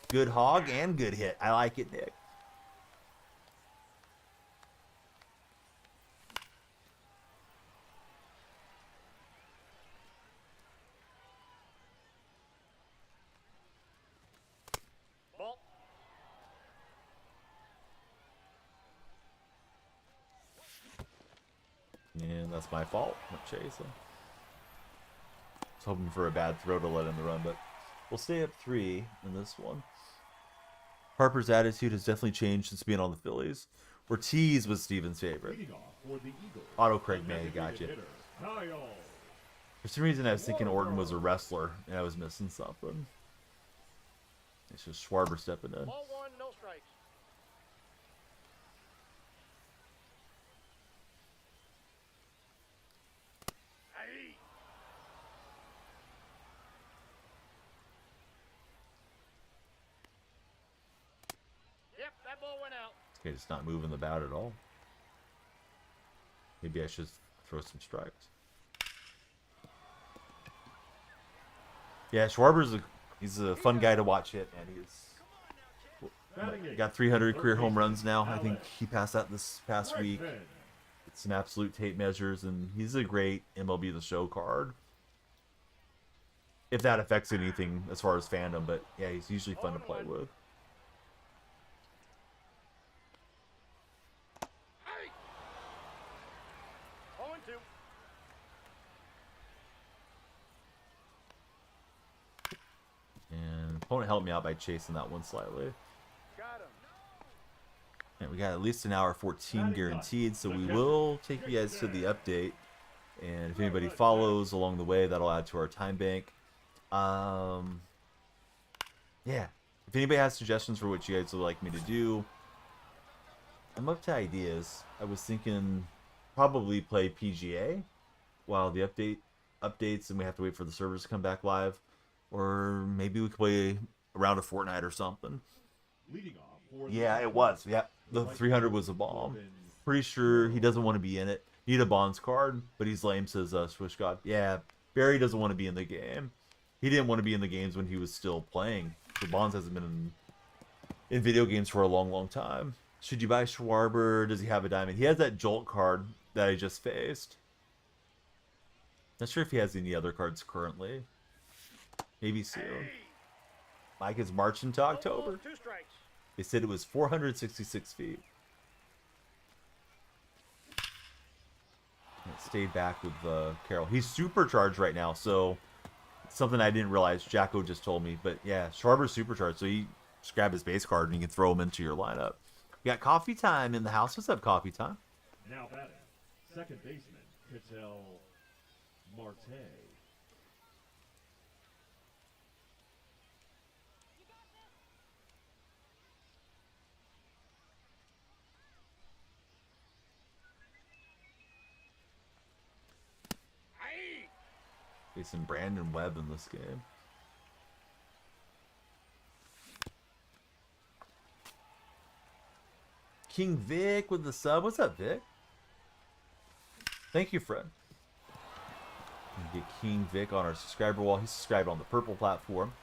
Good hog and good hit. I like it, Nick. Ball. And that's my fault. I'm chasing. I was hoping for a bad throw to let in the run, but we'll stay up 3 in this one. Harper's attitude has definitely changed since being on the Phillies. Ortiz was Steven's favorite. Auto Craig May got you. For some reason, I was thinking Orton was a wrestler, and I was missing something. It's just Schwarber stepping in. Ball 1, no strikes. Aye. Yep, that ball went out. Okay, just not moving the bat at all. Maybe I should throw some strikes. Yeah, Schwarber's he's a fun guy to watch hit, and he's got 300 career home runs now. I think he passed that this past week. It's an absolute tape measures, and he's a great MLB The Show card. If that affects anything as far as fandom, but yeah, he's usually fun to play with. Aye. 0-2. And opponent helped me out by chasing that one slightly. Got him. And we got at least an hour 14 guaranteed, so we will take you guys to the update. And if anybody follows along the way, that'll add to our time bank. Yeah. If anybody has suggestions for what you guys would like me to do, I'm up to ideas. I was thinking probably play PGA while the updates and we have to wait for the servers to come back live. Or maybe we could play a round of Fortnite or something. Yeah, it was. Yeah, the 300 was a bomb. Pretty sure he doesn't want to be in it. Need a Bonds card, but he's lame, says Swish God. Yeah, Barry doesn't want to be in the game. He didn't want to be in the games when he was still playing. So Bonds hasn't been in video games for a long, long time. Should you buy Schwarber? Does he have a diamond? He has that Jolt card that I just faced. Not sure if he has any other cards currently. Maybe soon. Mike is marching to October. 2 strikes. They said it was 466 feet. Stayed back with Carroll. He's supercharged right now, so something I didn't realize. Jacko just told me, but yeah, Schwarber's supercharged, so you just grab his base card and you can throw him into your lineup. You got coffee time in the house. What's up, coffee time? Now batting, second baseman, Ketel Marte. Aye. Facing Brandon Webb in this game. King Vic with the sub. What's up, Vic? Thank you, friend. Get King Vic on our subscriber wall. He's subscribed on the purple platform.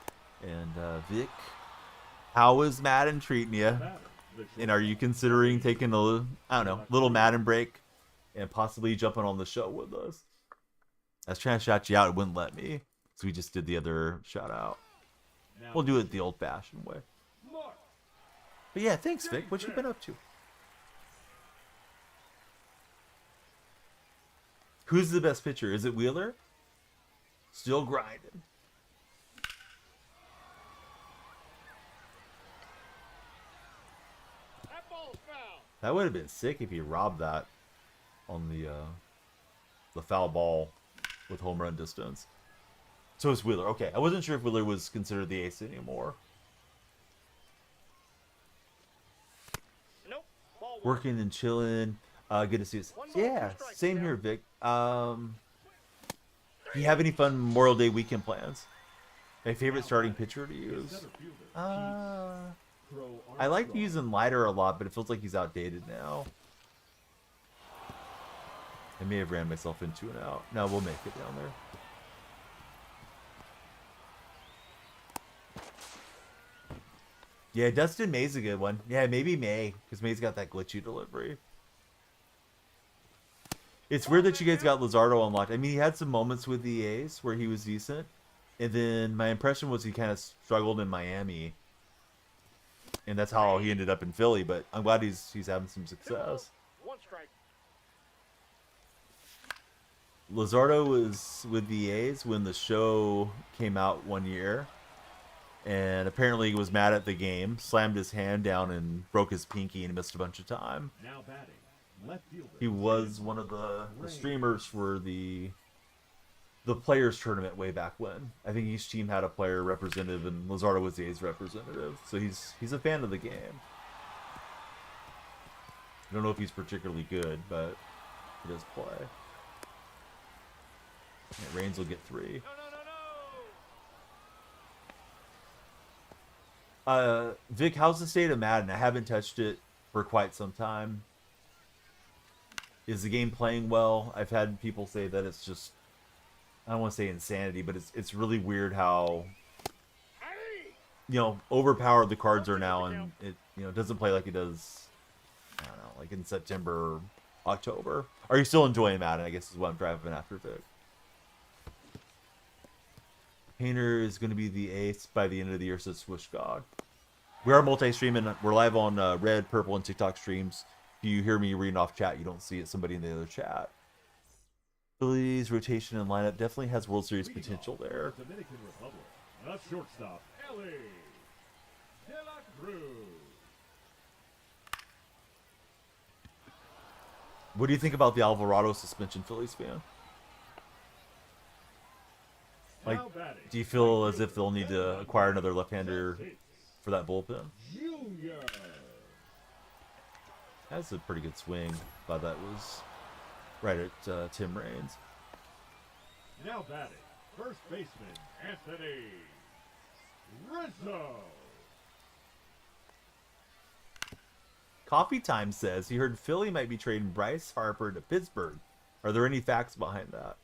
And Vic, how is Madden treating you? And are you considering taking a, I don't know, little Madden break and possibly jumping on the show with us? I was trying to shout you out. It wouldn't let me. So we just did the other shout out. We'll do it the old-fashioned way. But yeah, thanks, Vic. What you been up to? Who's the best pitcher? Is it Wheeler? Still grinding. That ball's foul. That would have been sick if he robbed that on the foul ball with home run distance. So it's Wheeler. Okay, I wasn't sure if Wheeler was considered the ace anymore. Nope. Ball one. Working and chilling. Good to see you. Yeah, same here, Vic. Do you have any fun Memorial Day weekend plans? My favorite starting pitcher to use? I like using Lighter a lot, but it feels like he's outdated now. I may have ran myself into an out. No, we'll make it down there. Yeah, Dustin May's a good one. Yeah, maybe May, because May's got that glitchy delivery. It's weird that you guys got Luzardo unlocked. I mean, he had some moments with the A's where he was decent. And then my impression was he kind of struggled in Miami. And that's how he ended up in Philly. But I'm glad he's having some success. One strike. Luzardo was with the A's when the show came out one year. And apparently he was mad at the game, slammed his hand down and broke his pinky and missed a bunch of time. Now batting, left fielder. He was one of the streamers for the players tournament way back when. I think each team had a player representative, and Luzardo was the A's representative. So he's a fan of the game. I don't know if he's particularly good, but he does play. Yeah, Reigns will get 3. No, no, no, no. Vic, how's the state of Madden? I haven't touched it for quite some time. Is the game playing well? I've had people say that it's just, I don't want to say insanity, but it's really weird how, you know, overpowered the cards are now, and it, you know, doesn't play like it does, I don't know, like in September, October. Are you still enjoying Madden, I guess is what I'm driving after, Vic. Painter is going to be the ace by the end of the year, says Swish God. We are multi-streaming. We're live on Red, Purple, and TikTok streams. If you hear me reading off chat, you don't see it. Somebody in the other chat. Phillies rotation and lineup definitely has World Series potential there. Dominican Republic, a shortstop, Ellie De La Cruz. What do you think about the Alvarado suspension, Phillies fan? Like, do you feel as if they'll need to acquire another left-hander for that bullpen? Junior. That's a pretty good swing, but that was right at Tim Raines. Now batting, first baseman, Anthony Rizzo. Coffee Time says he heard Philly might be trading Bryce Harper to Pittsburgh. Are there any facts behind that?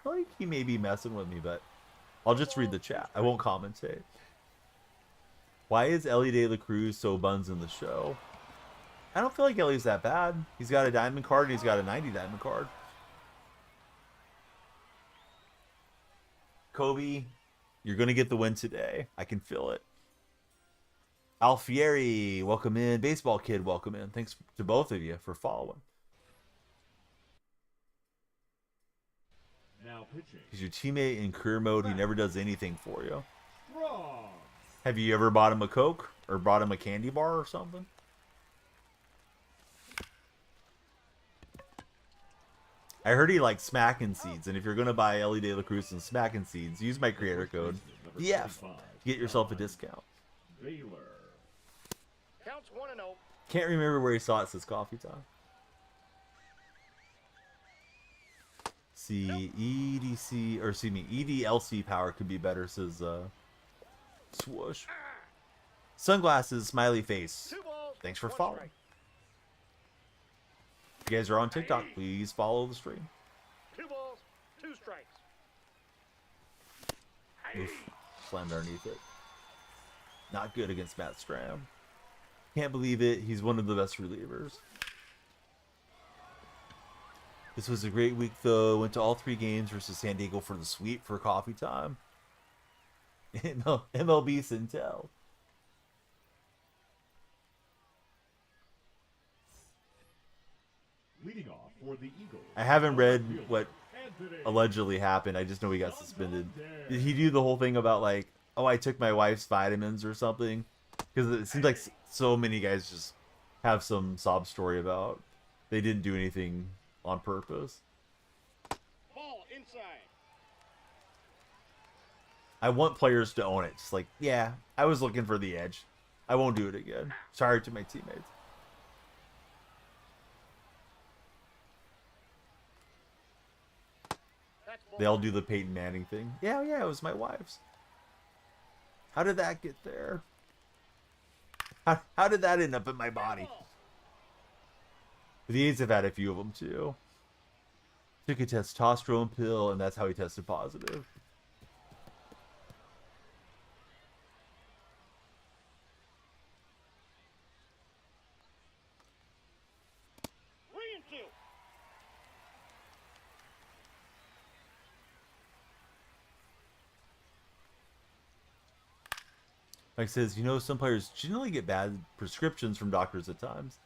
I think he may be messing with me, but I'll just read the chat. I won't commentate. Why is Ellie De La Cruz so buns in the show? I don't feel like Ellie's that bad. He's got a diamond card and he's got a 90 diamond card. Kobe, you're going to get the win today. I can feel it. Alfieri, welcome in. Baseball Kid, welcome in. Thanks to both of you for following. Now pitching. He's your teammate in career mode. He never does anything for you. Strong. Have you ever bought him a Coke or bought him a candy bar or something? I heard he likes smacking seeds, and if you're going to buy Ellie De La Cruz and smacking seeds, use my creator code DYF to get yourself a discount. Baylor. Counts 1-0. Can't remember where he saw it. Says coffee time. See, EDC, or excuse me, EDLC power could be better, says Swoosh. Sunglasses, smiley face. 2 balls. Thanks for 1 following. strike. If you guys are on TikTok, please follow the stream. 2 balls. 2 strikes. Oof, slammed underneath it. Not good against Matt Stram. Can't believe it. He's one of the best relievers. This was a great week, though. Went to all 3 games versus San Diego for the sweep for coffee time. MLB Sintel. Leading off for the Eagles. I haven't read what allegedly happened. I just know he got suspended. Did he do the whole thing about like, oh, I took my wife's vitamins or something? Because it seems like so many guys just have some sob story about they didn't do anything on purpose. Ball inside. I want players to own it. Just like, yeah, I was looking for the edge. I won't do it again. Sorry to my teammates. That's ball. They all do the Peyton Manning thing. Yeah, it was my wife's. How did that get there? How did that end up in my body? The Aids have had a few of them too. Took a testosterone pill, and that's how he tested positive. 3-2. Mike says, you know, some players generally get bad prescriptions from doctors at times.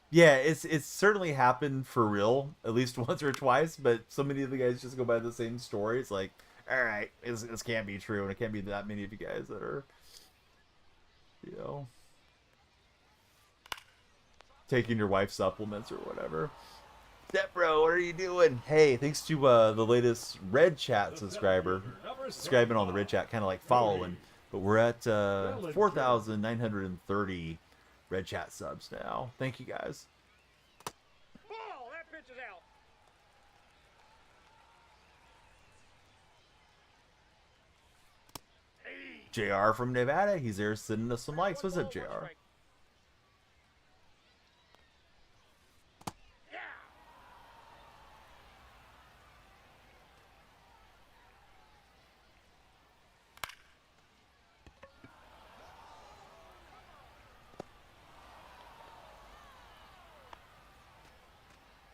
Yeah, it's certainly happened for real, at least once or twice, but so many of the guys just go by the same story. It's like, all right, this can't be true, and it can't be that many of you guys that are, you know, taking your wife's supplements or whatever. Step bro, what are you doing? Hey, thanks to the latest Red Chat subscriber, subscribing on the Red Chat, kind of like following. But we're at 4,930 Red Chat subs now. Thank you guys. Ball. That pitch is out. JR from Nevada, he's there sending us some likes. What's up, JR? Yeah.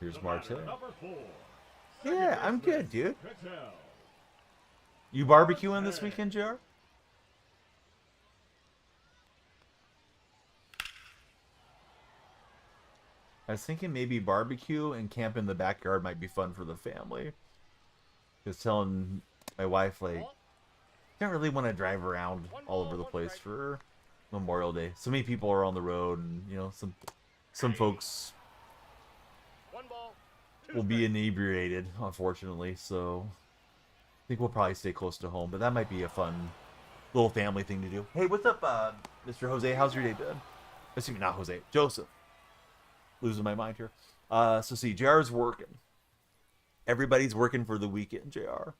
Here's Marte. Number 4. Yeah, I'm good, dude. Patel. You barbecuing this weekend, JR? I was thinking maybe barbecue and camp in the backyard might be fun for the family. Just telling my wife, like, don't really want to drive around all over the place for Memorial Day. So many people are on the road, and you know, some folks 1 ball. 2 will be strikes. inebriated, unfortunately. So I think we'll probably stay close to home, but that might be a fun little family thing to do. Hey, what's up, Mr. Jose? How's your day been? Excuse me, not Jose, Joseph. Losing my mind here. So see, JR's working. Everybody's working for the weekend, JR.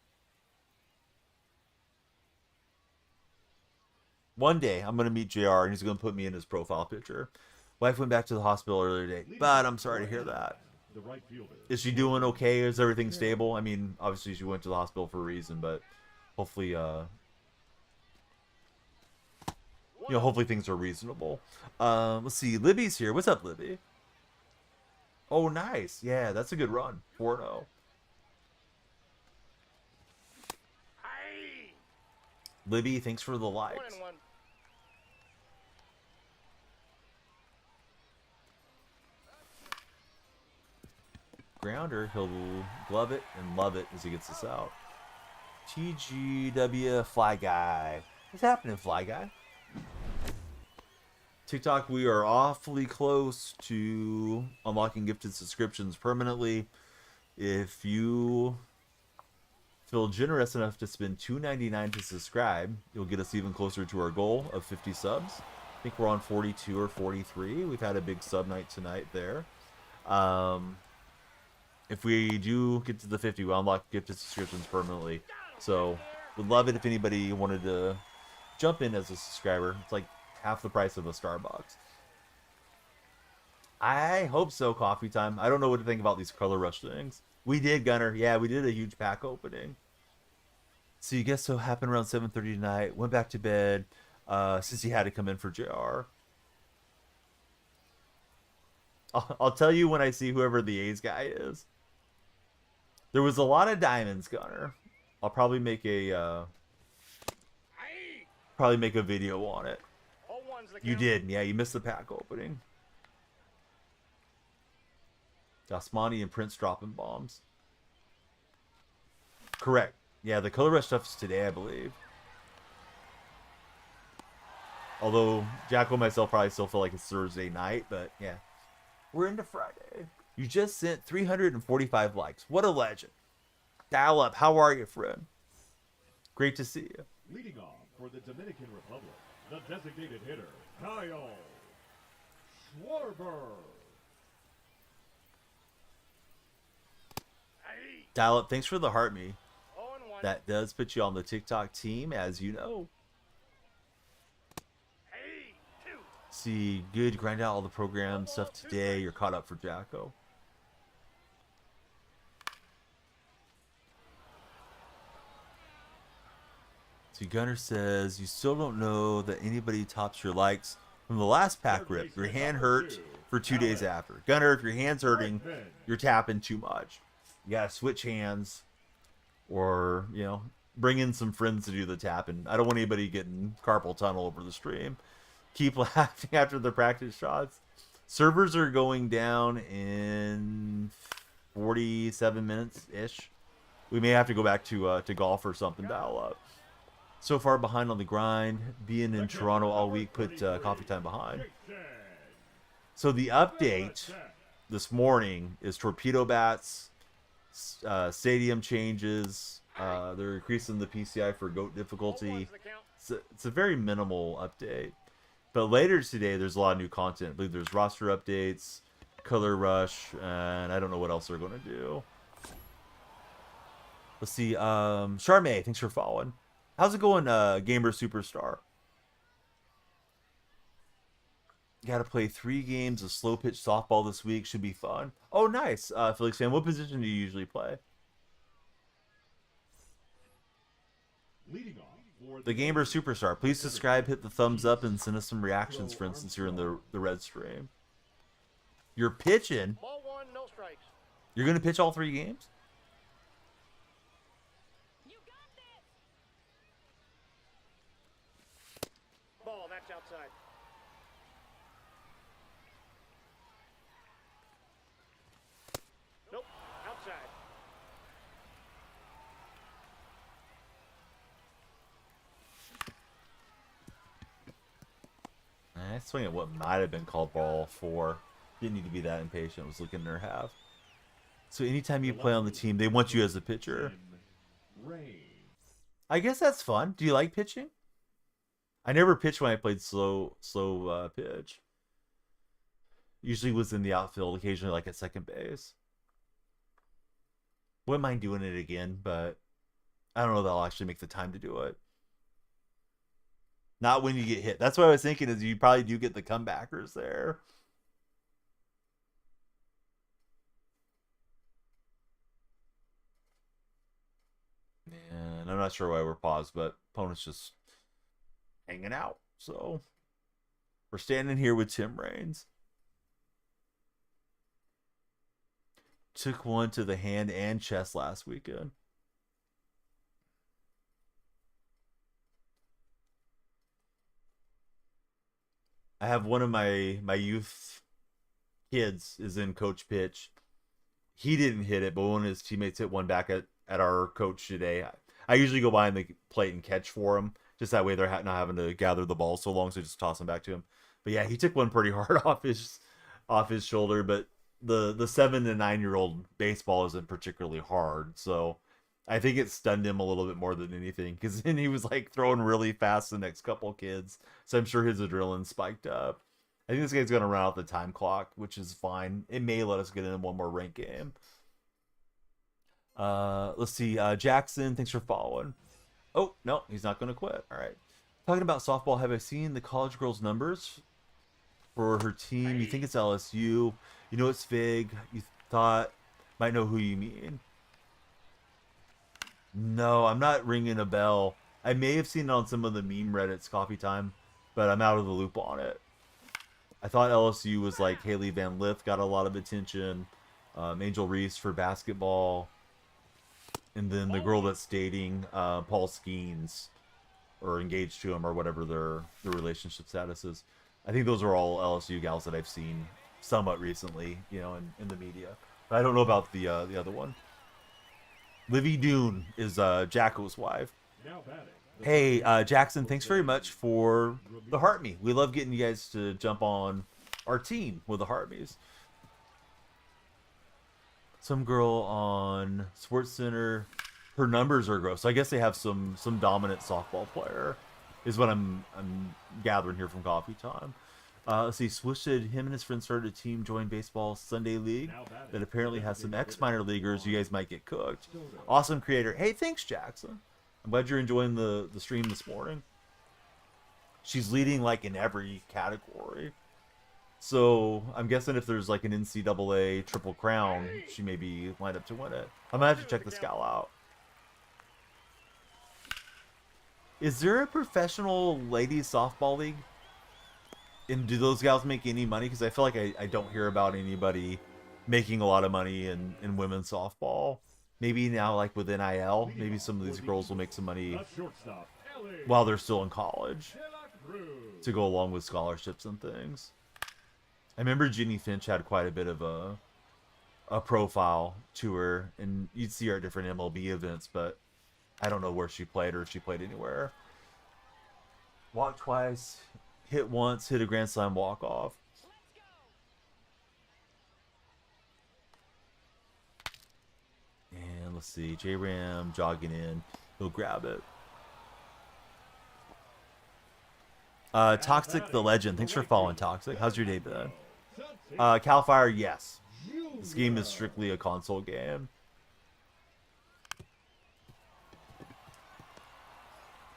One day, I'm going to meet JR, and he's going to put me in his profile picture. Wife went back to the hospital earlier today, but I'm sorry to hear that. The right fielder. Is she doing okay? Is everything stable? I mean, obviously she went to the hospital for a reason, but hopefully, you know, hopefully things are reasonable. Let's see, Libby's here. What's up, Libby? Oh, nice. Yeah, that's a good run. 4-0. Aye. Libby, thanks for the likes. 1-1. Grounder, he'll glove it and love it as he gets us out. TGW Fly Guy. What's happening, Fly Guy? TikTok, we are awfully close to unlocking gifted subscriptions permanently. If you feel generous enough to spend $2.99 to subscribe, you'll get us even closer to our goal of 50 subs. I think we're on 42 or 43. We've had a big sub night tonight there. If we do get to the 50, we'll unlock gifted subscriptions permanently. So, would love it if anybody wanted to jump in as a subscriber. It's like half the price of a Starbucks. I hope so, Coffee Time. I don't know what to think about these Color Rush things. We did, Gunner. Yeah, we did a huge pack opening. So you guess so happened around 7:30 tonight. Went back to bed since he had to come in for JR. I'll tell you when I see whoever the A's guy is. There was a lot of diamonds, Gunner. I'll probably make a video on it. You did, yeah. You missed the pack opening. Dasmani and Prince dropping bombs. Correct. Yeah, the Color Rush stuff's today, I believe. Although Jacko and myself probably still feel like it's Thursday night, but yeah. We're into Friday. You just sent 345 likes. What a legend. Dial up. How are you, friend? Great to see you. Leading off for the Dominican Republic, the designated hitter, Kyle Schwarber. Dial up. Thanks for the heart me. That does put you on the TikTok team, as you know. See, good. Grind out all the program stuff today. You're caught up for Jacko. See, Gunner says, you still don't know that anybody tops your likes from the last pack rip. Your hand hurt for 2 days after. Gunner, if your hand's hurting, you're tapping too much. You gotta switch hands. Or, you know, bring in some friends to do the tapping. I don't want anybody getting carpal tunnel over the stream. Keep laughing after the practice shots. Servers are going down in 47 minutes-ish. We may have to go back to golf or something, dial up. So far behind on the grind. Being in Toronto all week put Coffee Time behind. So the update this morning is torpedo bats, stadium changes. They're increasing the PCI for GOAT difficulty. It's a very minimal update. But later today, there's a lot of new content. I believe there's roster updates, Color Rush, and I don't know what else they're going to do. Let's see. Charmaine, thanks for following. How's it going, Gamer Superstar? Got to play 3 games of slow pitch softball this week. Should be fun. Oh, nice. Felix fan, what position do you usually play? Leading off for The Gamer Superstar. Please subscribe, hit the thumbs up, and send us some reactions, for instance, you're in the red stream. You're pitching? Ball 1, no strikes. You're going to pitch all 3 games? You got this. Ball, that's outside. Nope, outside. I swing at what might have been called ball 4. Didn't need to be that impatient. Was looking at her half. So anytime you play on the team, they want you as a pitcher. I guess that's fun. Do you like pitching? I never pitched when I played slow pitch. Usually was in the outfield, occasionally like at second base. Wouldn't mind doing it again, but I don't know that I'll actually make the time to do it. Not when you get hit. That's what I was thinking, is you probably do get the comebackers there. And I'm not sure why we're paused, but opponent's just hanging out. So we're standing here with Tim Raines. Took one to the hand and chest last weekend. I have one of my youth kids is in coach pitch. He didn't hit it, but one of his teammates hit one back at our coach today. I usually go behind the plate and catch for him, just that way they're not having to gather the ball so long, so just toss them back to him. But yeah, he took one pretty hard off his shoulder. But the 7 to 9 year old baseball isn't particularly hard, so I think it stunned him a little bit more than anything, because then he was like throwing really fast the next couple kids, so I'm sure his adrenaline spiked up. I think this guy's gonna run out the time clock, which is fine. It may let us get in one more ranked game. Let's see. Jackson, thanks for following. Oh no, he's not gonna quit. All right. Talking about softball, have I seen the college girls' numbers for her team? You think it's LSU? You know it's Fig. You thought might know who you mean. No, I'm not ringing a bell. I may have seen it on some of the meme Reddits, Coffee Time, but I'm out of the loop on it. I thought LSU was like Haley Van Lith got a lot of attention, Angel Reese for basketball, and then the girl that's dating Paul Skeens, or engaged to him, or whatever their relationship status is. I think those are all LSU gals that I've seen somewhat recently, you know, in the media. But I don't know about the other one. Livy Dune is Jacko's wife. Hey, Jackson, thanks very much for the Heart Me. We love getting you guys to jump on our team with the Heart Me's. Some girl on Sports Center, her numbers are gross. So I guess they have some dominant softball player, is what I'm gathering here from Coffee Time. Let's see, Swish said him and his friends started a team Join Baseball Sunday League that apparently has some ex-minor leaguers. You guys might get cooked. Awesome creator. Hey, thanks, Jackson. I'm glad you're enjoying the stream this morning. She's leading like in every category. So I'm guessing if there's like an NCAA Triple Crown, she may be lined up to win it. I'm gonna have to check this gal out. Is there a professional ladies softball league? And do those gals make any money? Because I feel like I don't hear about anybody making a lot of money in women's softball. Maybe now, like with NIL, maybe some of these girls will make some money while they're still in college to go along with scholarships and things. I remember Ginny Finch had quite a bit of a profile to her, and you'd see her at different MLB events, but I don't know where she played or if she played anywhere. Walked twice, hit once, hit a Grand Slam walk-off. And let's see, J-Ram jogging in. He'll grab it. Toxic the Legend. Thanks for following, Toxic. How's your day been? Cal Fire, yes. This game is strictly a console game.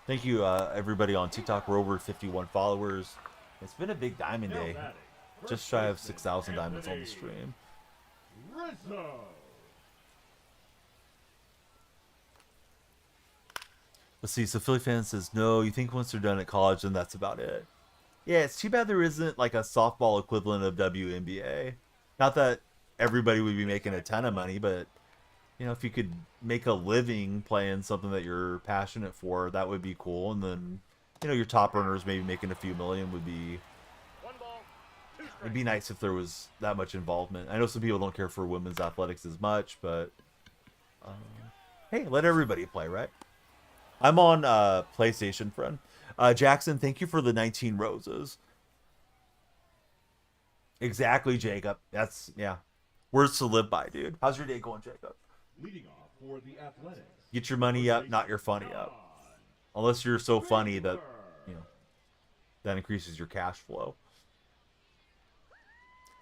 Thank you, everybody on TikTok. We're over 51 followers. It's been a big diamond day. Just shy of 6,000 diamonds on the stream. Let's see. So Philly fan says, no, you think once they're done at college, then that's about it. Yeah, it's too bad there isn't like a softball equivalent of WNBA. Not that everybody would be making a ton of money, but you know, if you could make a living playing something that you're passionate for, that would be cool. And then, you know, your top earners maybe making a few million would be. It'd be nice if there was that much involvement. I know some people don't care for women's athletics as much, but hey, let everybody play, right? I'm on PlayStation, friend. Jackson, thank you for the 19 roses. Exactly, Jacob. That's, yeah. Words to live by, dude. How's your day going, Jacob? Leading off for the Athletics. Get your money up, not your funny up. Unless you're so funny that, you know, that increases your cash flow.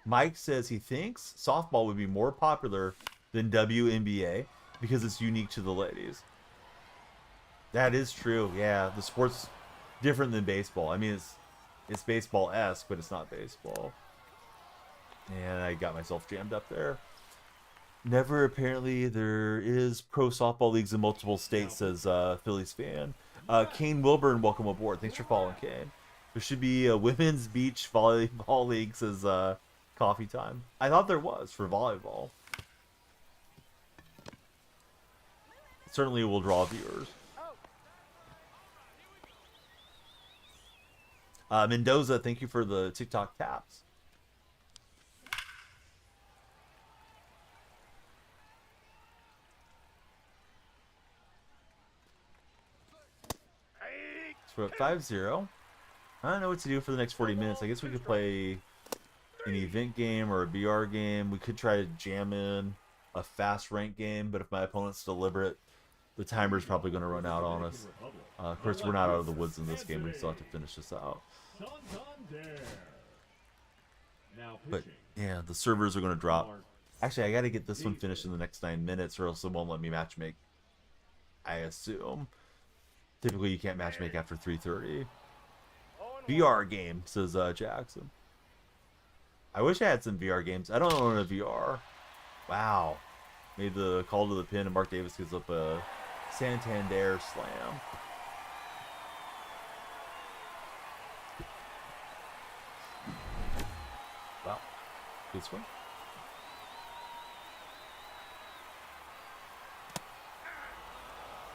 Mike says he thinks softball would be more popular than WNBA because it's unique to the ladies. That is true. Yeah, the sport's different than baseball. I mean, it's baseball-esque, but it's not baseball. And I got myself jammed up there. Never, apparently, there is pro softball leagues in multiple states, says Phillies fan. Kane Wilburn, welcome aboard. Thanks for following, Kane. There should be a women's beach volleyball league, says Coffee Time. I thought there was for volleyball. Certainly will draw viewers. Mendoza, thank you for the TikTok taps. we're at 5-0. I don't know what to do for the next 40 minutes. I guess we could play an event game or a BR game. We could try to jam in a fast rank game, but if my opponent's deliberate, the timer's probably going to run out on us. Of course, we're not out of the woods in this game. We still have to finish this out. But yeah, the servers are going to drop. Actually, I got to get this one finished in the next 9 minutes, or else it won't let me matchmake, I assume. Typically, you can't matchmake after 3:30. VR game, says Jackson. I wish I had some VR games. I don't own a VR. Wow. Made the call to the pin, and Mark Davis gives up a Santander slam. Wow. Good swing.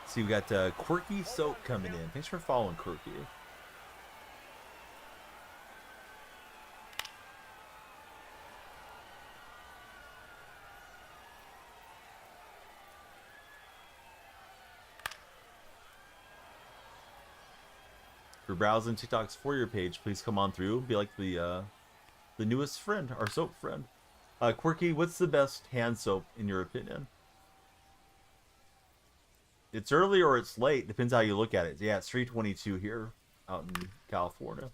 See, we got Quirky Soap coming in. Thanks for following, Quirky. If you're browsing TikTok's For You page, please come on through. Be like the newest friend, our soap friend. Quirky, what's the best hand soap in your opinion? It's early or it's late. Depends how you look at it. Yeah, it's 3:22 here out in California.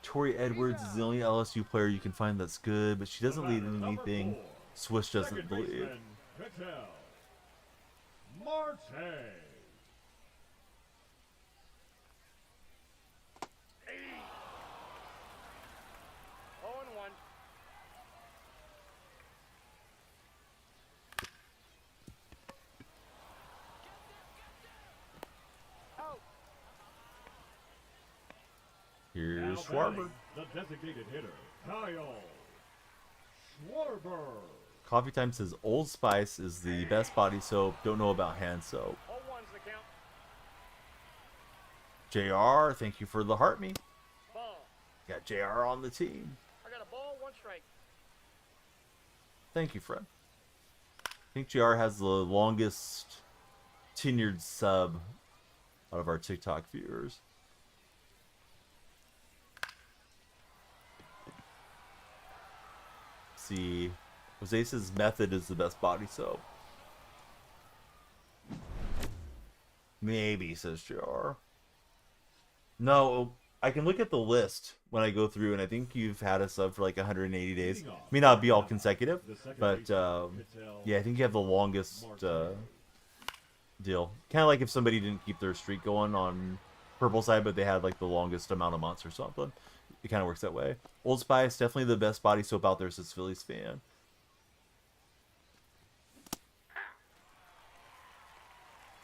Tori Edwards is the only LSU player you can find that's good, but she doesn't lead in anything Swish doesn't believe. Marte. 0-1. Out. Here's Schwarber. The designated hitter, Kyle Schwarber. Coffee Time says Old Spice is the best body soap. Don't know about hand soap. 0-1's the count. JR, thank you for the heart me. Ball. Got JR on the team. I got a ball, 1 strike. Thank you, friend. I think JR has the longest tenured sub out of our TikTok viewers. See, Jose says Method is the best body soap. Maybe, says JR. No, I can look at the list when I go through, and I think you've had a sub for like 180 days. May not be all consecutive, but yeah, I think you have the longest deal. Kind of like if somebody didn't keep their streak going on purple side, but they had like the longest amount of months or something. It kind of works that way. Old Spice, definitely the best body soap out there, says Phillies fan.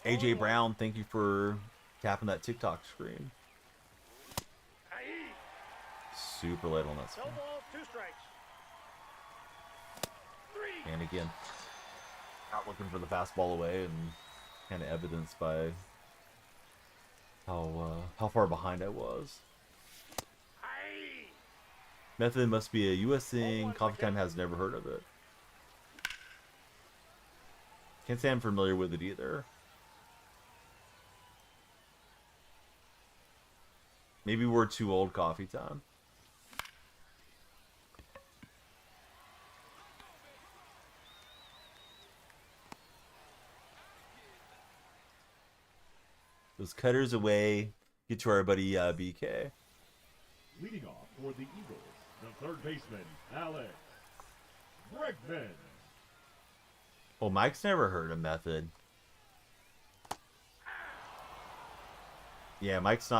AJ Brown, thank you for tapping that TikTok screen. Super late on that No screen. balls, 2 strikes. 3. And again, not looking for the fastball away, and kind of evidenced by how far behind I was. Method must be a US thing. Coffee Time has never heard of it. Can't say I'm familiar with it either. Maybe we're too old, Coffee Time. Those cutters away. Get to our buddy BK. Leading off for the Eagles, the third baseman, Alex Bregman. Oh, Mike's never heard of Method. Yeah, Mike's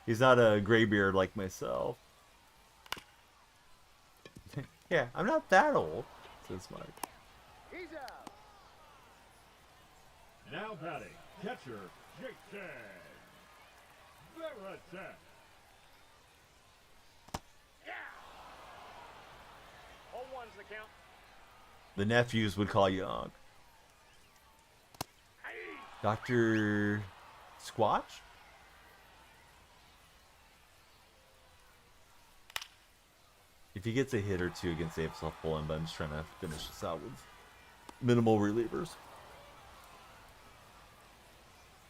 he's not a graybeard like myself. Yeah, I'm not that old, says Mike. He's out. Now batting, catcher, Jason Veritek. Yeah. 0-1's the count. The nephews would call you Unc. Dr. Squatch? If he gets a hit or two against AFS, I'll pull him, but I'm just trying to finish this out with minimal relievers.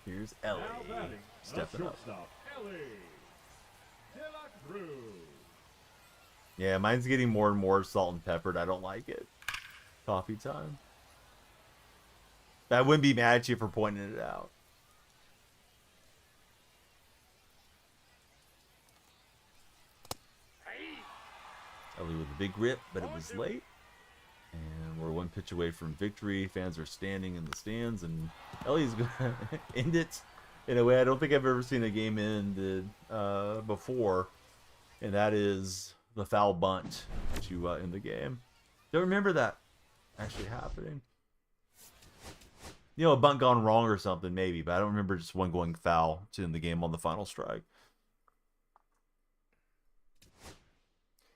Here's Ellie Now batting, stepping up. shortstop, Ellie De La Cruz. Yeah, mine's getting more and more salt and peppered. I don't like it. Coffee time. I wouldn't be mad at you for pointing it out. Ellie with a big rip, but it was late. And we're one pitch away from victory. Fans are standing in the stands, and Ellie's going to end it in a way I don't think I've ever seen a game ended before. And that is the foul bunt to end the game. Don't remember that actually happening. You know, a bunt gone wrong or something, maybe, but I don't remember just one going foul to end the game on the final strike.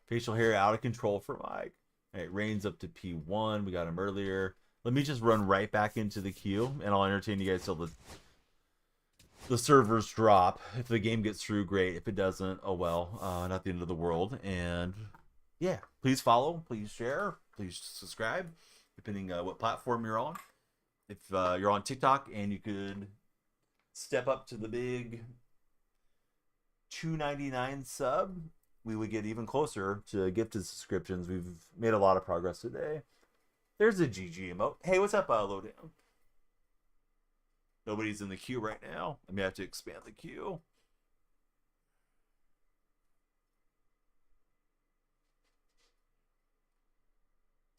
Facial hair out of control for Mike. All right, Reigns up to P1. We got him earlier. Let me just run right back into the queue, and I'll entertain you guys till the servers drop. If the game gets through, great. If it doesn't, oh well. Not the end of the world. And yeah, please follow, please share, please subscribe, depending what platform you're on. If you're on TikTok and you could step up to the big $2.99 sub, we would get even closer to gifted subscriptions. We've made a lot of progress today. There's a GG emote. Hey, what's up, Lowdown? Nobody's in the queue right now. I may have to expand the queue.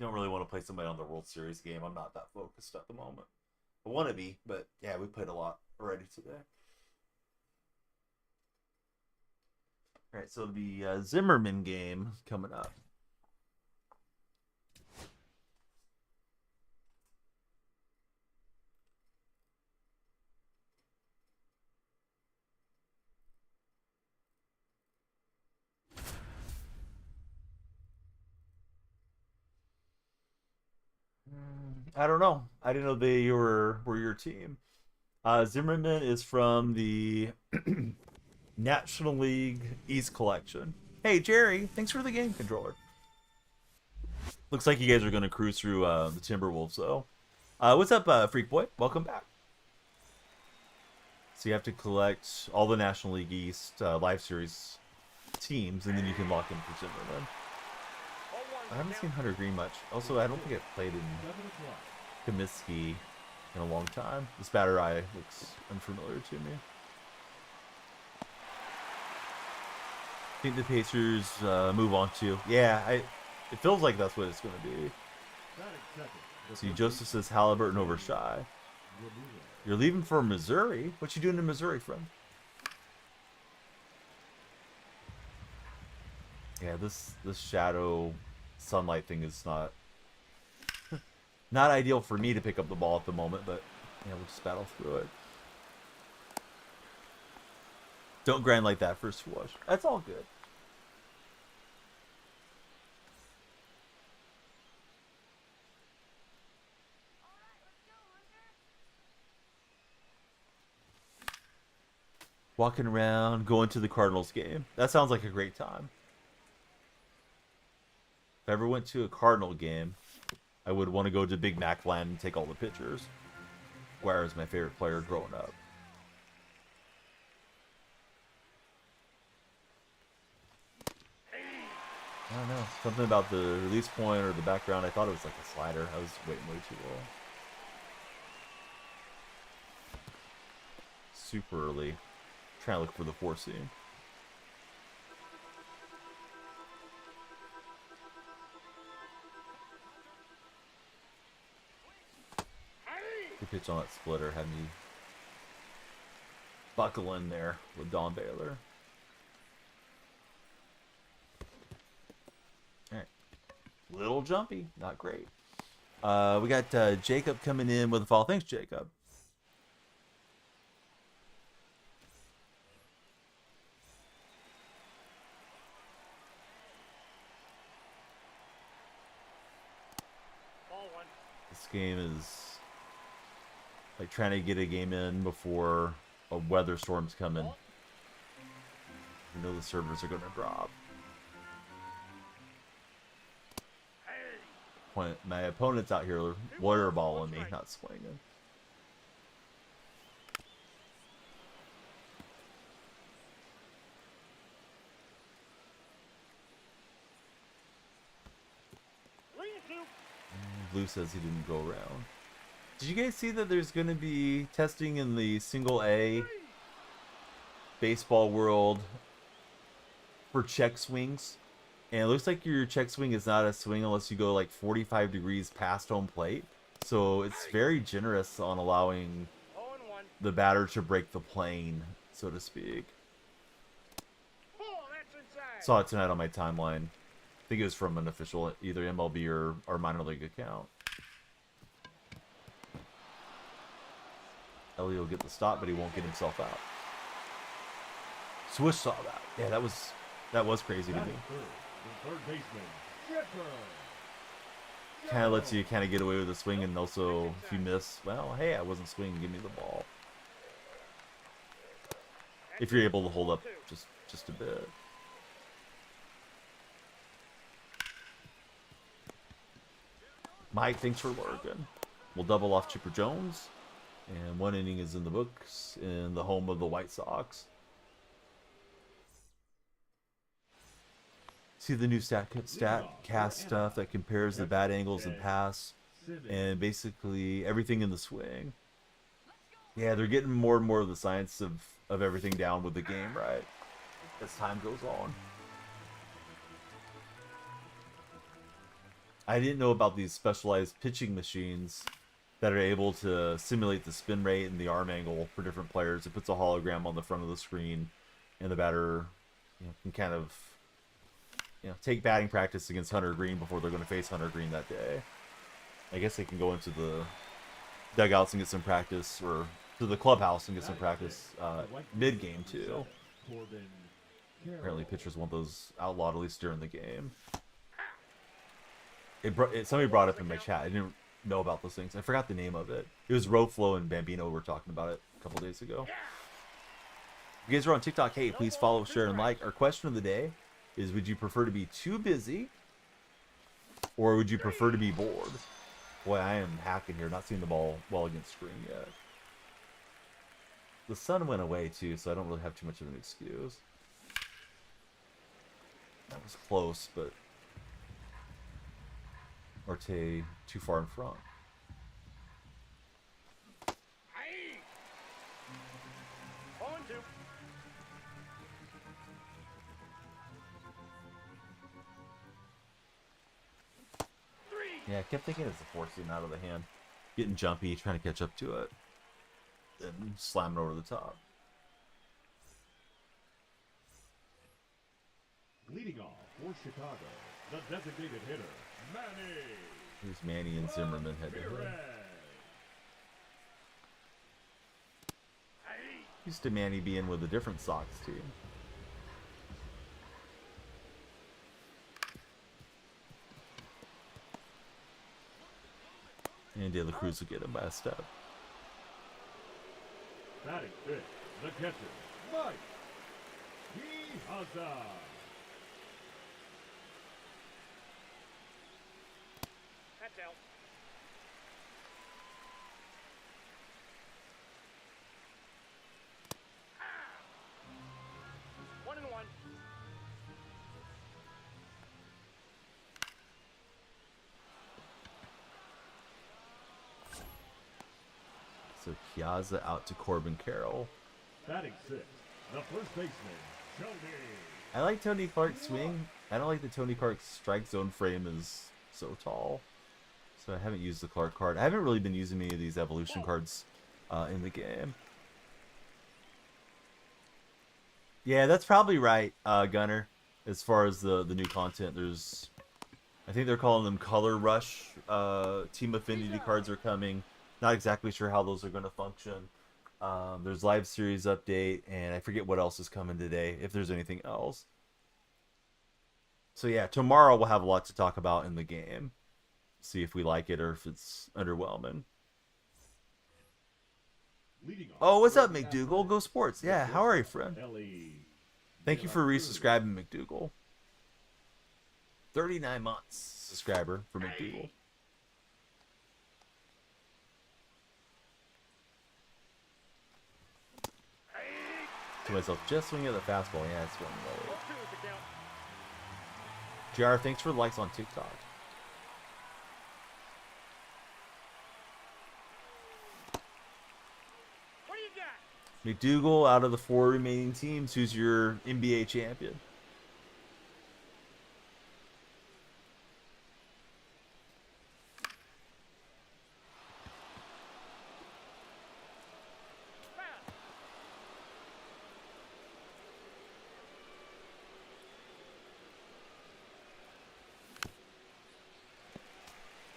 Don't really want to play somebody on the World Series game. I'm not that focused at the moment. I want to be, but yeah, we played a lot already today. All right, so the Zimmerman game coming up. I don't know. I didn't know they were your team. Zimmerman is from the National League East Collection. Hey, Jerry, thanks for the game controller. Looks like you guys are going to cruise through the Timberwolves, though. What's up, Freak Boy? Welcome back. So you have to collect all the National League East Live Series teams, and then you can lock in for Zimmerman. I haven't seen Hunter Green much. Also, I don't think I've played in Comiskey in a long time. This batter eye looks unfamiliar to me. I think the Pacers move on to. Yeah, it feels like that's what it's going to be. See, Joseph says Halliburton over Shy. You're leaving for Missouri? What you doing in Missouri, friend? Yeah, this shadow sunlight thing is not ideal for me to pick up the ball at the moment, but yeah, we'll just battle through it. Don't grind like that first wash. That's all good. Walking around, going to the Cardinals game. That sounds like a great time. If I ever went to a Cardinal game, I would want to go to Big Mac Land and take all the pictures. Guire is my favorite player growing up. I don't know. Something about the release point or the background. I thought it was like a slider. I was waiting way too long. Super early. Trying to look for the 4 seam. The pitch on that splitter had me buckle in there with Don Baylor. Alright. Little jumpy. Not great. We got Jacob coming in with a fall. Thanks, Jacob. This game is like trying to get a game in before a weather storm's coming. You know the servers are going to drop. My opponent's out here water balling me, not swinging. Blue says he didn't go around. Did you guys see that there's going to be testing in the single A baseball world for check swings? And it looks like your check swing is not a swing unless you go like 45 degrees past home plate. So it's very generous on allowing the batter to break the plane, so to speak. Saw it tonight on my timeline. I think it was from an official, either MLB or minor league account. Ellie will get the stop, but he won't get himself out. Swish saw that. Yeah, that was crazy to me. Third baseman, Chipper. Kind of lets you kind of get away with the swing, and also if you miss, well, hey, I wasn't swinging, give me the ball. If you're able to hold up just a bit. Mike, thanks for working. We'll double off Chipper Jones. And one inning is in the books in the home of the White Sox. See the new StatCast stuff that compares the bat angles and pass and basically everything in the swing. Yeah, they're getting more and more of the science of everything down with the game, right? As time goes on. I didn't know about these specialized pitching machines that are able to simulate the spin rate and the arm angle for different players. It puts a hologram on the front of the screen, and the batter, can kind of, take batting practice against Hunter Green before they're going to face Hunter Green that day. I guess they can go into the dugouts and get some practice, or to the clubhouse and get some practice mid-game too. Apparently pitchers want those outlawed at least during the game. Somebody brought it up in my chat. I didn't know about those things. I forgot the name of it. It was Roflo and Bambino were talking about it a couple days ago. If you guys are on TikTok, hey, please follow, share, and like. Our question of the day is, would you prefer to be too busy or would you prefer to be bored? Boy, I am hacking here, not seeing the ball well against screen yet. The sun went away too, so I don't really have too much of an excuse. That was close, but Orte too far in front. Yeah, I kept thinking it's a forcing out of the hand. Getting jumpy, trying to catch up to it. Then slamming over the top. Leading off for Chicago, the designated hitter, Manny. Here's Manny and Zimmerman head to head. Used to Manny being with a different Sox team. And De La Cruz will get him by a step. Batting fifth, the catcher, Mike Piazza. That's out. One and one. So Piazza out to Corbin Carroll. Batting sixth, the first baseman, Tony. I like Tony Clark's swing. I don't like that Tony Clark's strike zone frame is so tall. So I haven't used the Clark card. I haven't really been using any of these evolution cards in the game. Yeah, that's probably right, Gunner. As far as the new content, there's, I think they're calling them Color Rush Team Affinity cards are coming. Not exactly sure how those are going to function. There's live series update, and I forget what else is coming today, if there's anything else. So yeah, tomorrow we'll have a lot to talk about in the game. See if we like it or if it's underwhelming. Oh, what's up, McDougal? Go Sports. Yeah, how are you, friend? Thank you for resubscribing, McDougal. 39 months subscriber for McDougal. To myself, just swing at the fastball. Yeah, it's swinging low. JR, thanks for the likes on TikTok. McDougal, out of the 4 remaining teams, who's your NBA champion?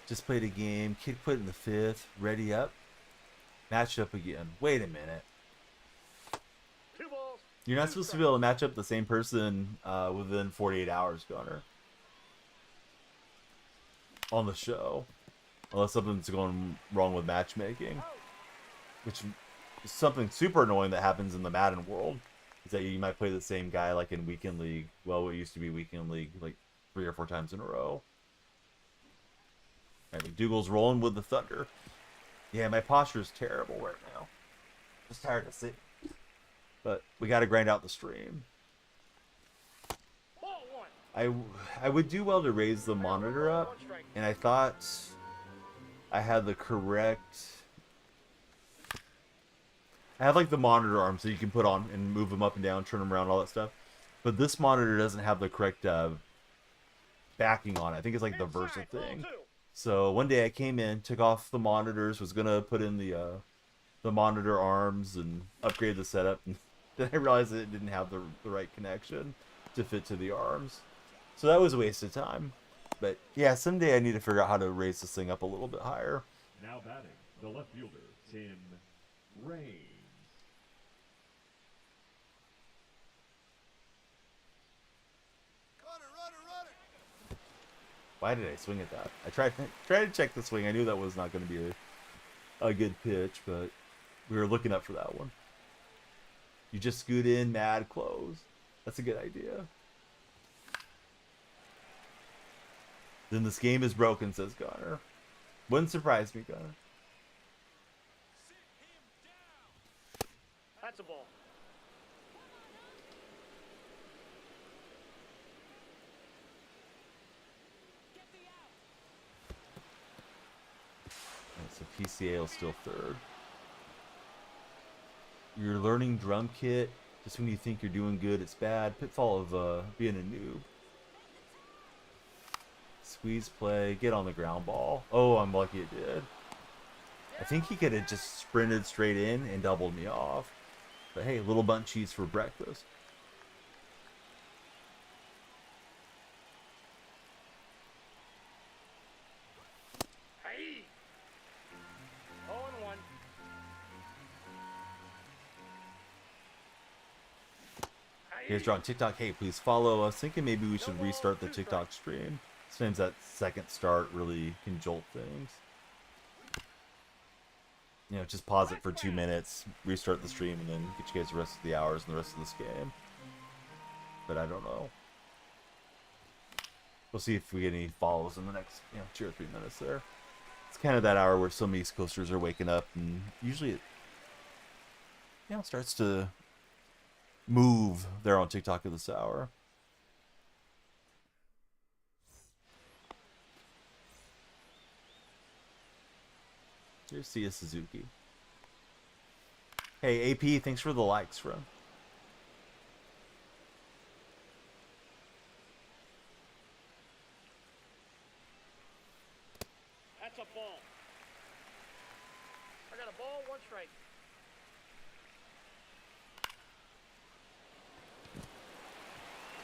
Just played a game. Kid put in the 5th. Ready up. Matched up again. Wait a minute. 2 balls. You're not supposed to be able to match up the same person within 48 hours, Gunner. On the show. Unless something's going wrong with matchmaking. Which is something super annoying that happens in the Madden world. Is that you might play the same guy like in Weekend League. Well, it used to be Weekend League like 3 or 4 times in a row. Alright, McDougal's rolling with the Thunder. Yeah, my posture is terrible right now. Just tired to sit. But we got to grind out the stream. Ball 1. I would do well to raise the monitor up, and I thought I had the correct. I have like the monitor arms that you can put on and move them up and down, turn them around, all that stuff. But this monitor doesn't have the correct backing on it. I think it's like the Versa thing. So one day I came in, took off the monitors, was gonna put in the monitor arms and upgrade the setup, and then I realized that it didn't have the right connection to fit to the arms. So that was a waste of time. But yeah, someday I need to figure out how to raise this thing up a little bit higher. Now batting, the left fielder, Tim Raines. Why did I swing at that? I tried to check the swing. I knew that was not going to be a good pitch, but we were looking up for that one. You just scoot in, mad close. That's a good idea. Then this game is broken, says Gunner. Wouldn't surprise me, Gunner. That's a ball. So PCA will still 3rd. You're learning drum kit. Just when you think you're doing good, it's bad. Pitfall of being a noob. Squeeze play. Get on the ground ball. Oh, I'm lucky it did. I think he could have just sprinted straight in and doubled me off. But hey, little bundt cheese for breakfast. Hey. 0-1. You guys are on TikTok. Hey, please follow us. Thinking maybe we should restart the TikTok stream. Sometimes that second start really can jolt things. You know, just pause it for 2 minutes, restart the stream, and then get you guys the rest of the hours and the rest of this game. But I don't know. We'll see if we get any follows in the next 2 or 3 minutes there. It's kind of that hour where some East Coasters are waking up, and usually it starts to move there on TikTok at this hour. Here's Sia Suzuki. Hey, AP, thanks for the likes, bro. That's a ball. I got a ball, 1 strike.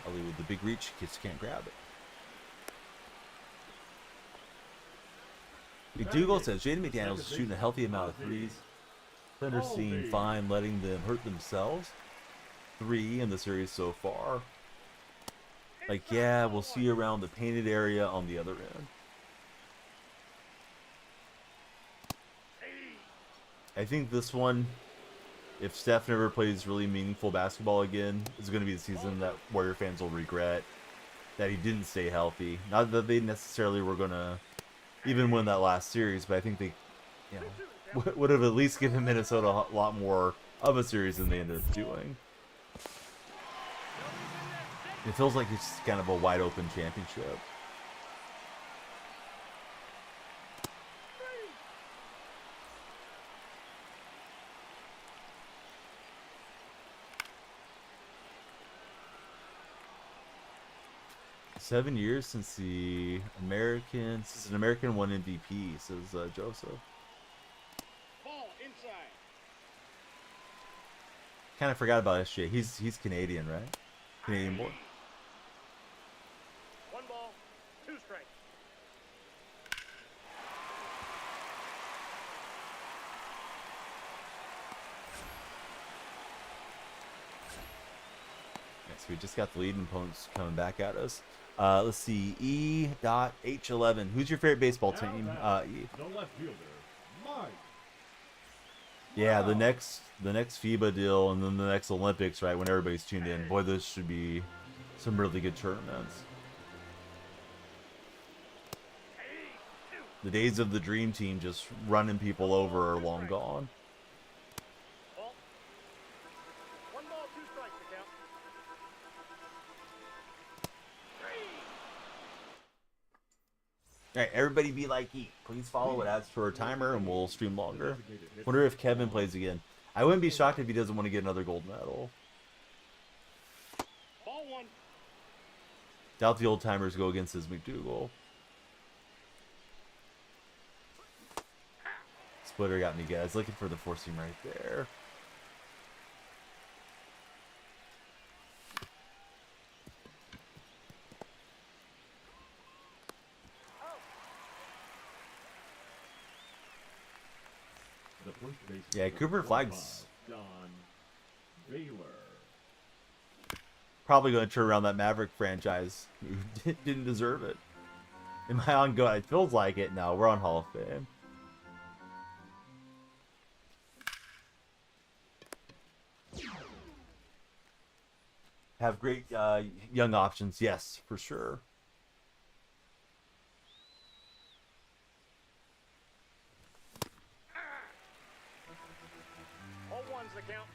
Ali with the big reach, kids can't grab it. McDougal says Jaden McDaniels is shooting a healthy amount of threes. Thunder seem fine letting them hurt themselves. 3 in the series so far. Like, yeah, we'll see you around the painted area on the other end. I think this one, if Steph never plays really meaningful basketball again, is going to be the season that Warrior fans will regret that he didn't stay healthy. Not that they necessarily were going to even win that last series, but I think they, would have at least given Minnesota a lot more of a series than they ended up doing. It feels like it's kind of a wide open championship. 7 years since an American won MVP, says Joseph. Ball inside. Kind of forgot about SJ. He's Canadian, right? Canadian boy. 1 ball, 2 strikes. Next, we just got the leading opponents coming back at us. Let's see, E.H11. Who's your favorite baseball team? E. The left fielder, Mike. Yeah, the next FIBA deal and then the next Olympics, right? When everybody's tuned in. Boy, those should be some really good tournaments. The days of the dream team just running people over are long gone. Ball. 1 ball, 2 strikes to count. 3. All right, everybody be like E. Please follow it adds for a timer and we'll stream longer. Wonder if Kevin plays again. I wouldn't be shocked if he doesn't want to get another gold medal. Ball 1. Doubt the old timers go against his McDougal. Splitter got me, guys. Looking for the 4-seam right there. The first baseman Yeah, for Cooper the Flags Don Baylor. probably going to turn around that Maverick franchise. Who didn't deserve it. Am I on go? It feels like it. No, we're on Hall of Fame. Have great young options, yes, for sure. All 1's the count.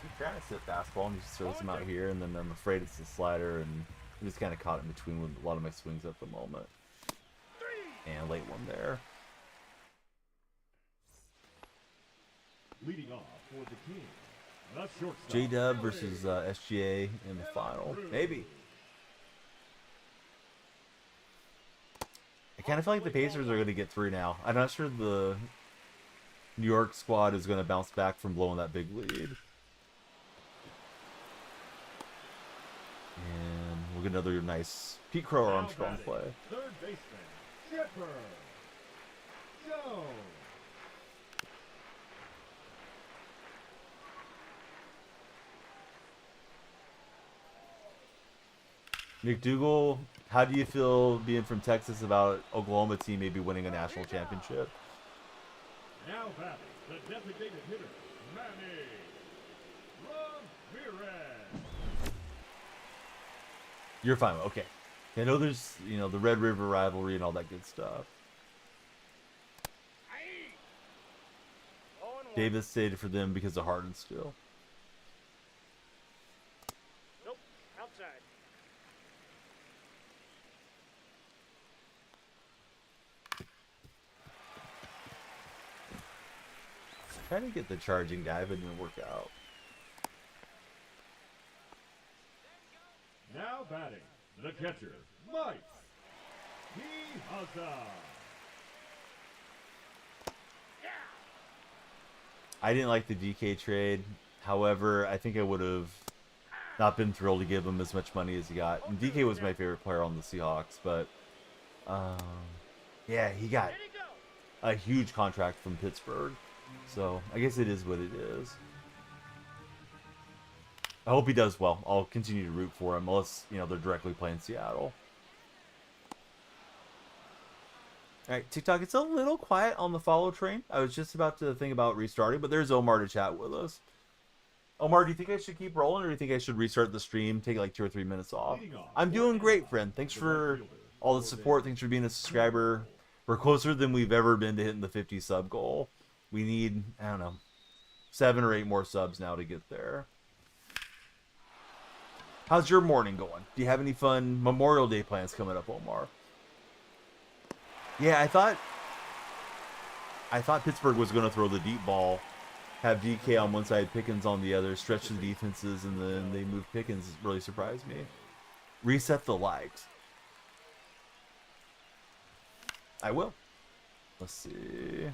He's trying to sit fastball and he just throws him out here, and then I'm afraid it's the slider, and I'm just kind of caught in between with a lot of my swings at the moment. And late one there. Leading off for the King, the shortstop. J-Dub versus SGA in the final. Maybe. I kind of feel like the Pacers are going to get through now. I'm not sure the New York squad is going to bounce back from blowing that big lead. And we'll get another nice Pete Crow Now Armstrong batting, play. Third baseman, Chipper Jones. McDougal, how do you feel being from Texas about Oklahoma team maybe winning a national championship? Now batting, the designated hitter, Manny Ramirez. You're fine. Okay. I know there's, the Red River rivalry and all that good stuff. 0-1. Davis stayed for them because of Harden still. Nope. Outside. Trying to get the charging guy, but it didn't work out. Now batting, the catcher, Mike Piazza. I didn't like the DK trade. However, I think I would have not been thrilled to give him as much money as he got. And DK was my favorite player on the Seahawks, but yeah, he got a huge contract from Pittsburgh. So I guess it is what it is. I hope he does well. I'll continue to root for him unless, they're directly playing Seattle. Alright, TikTok, it's a little quiet on the follow train. I was just about to think about restarting, but there's Omar to chat with us. Omar, do you think I should keep rolling, or do you think I should restart the stream, take like 2 or 3 minutes off? I'm doing great, friend. Thanks for all the support. Thanks for being a subscriber. We're closer than we've ever been to hitting the 50 sub goal. We need, 7 or 8 more subs now to get there. How's your morning going? Do you have any fun Memorial Day plans coming up, Omar? Yeah, I thought Pittsburgh was going to throw the deep ball have DK on one side, Pickens on the other, stretch the defenses, and then they move Pickens. Really surprised me. Reset the likes. I will. Let's see.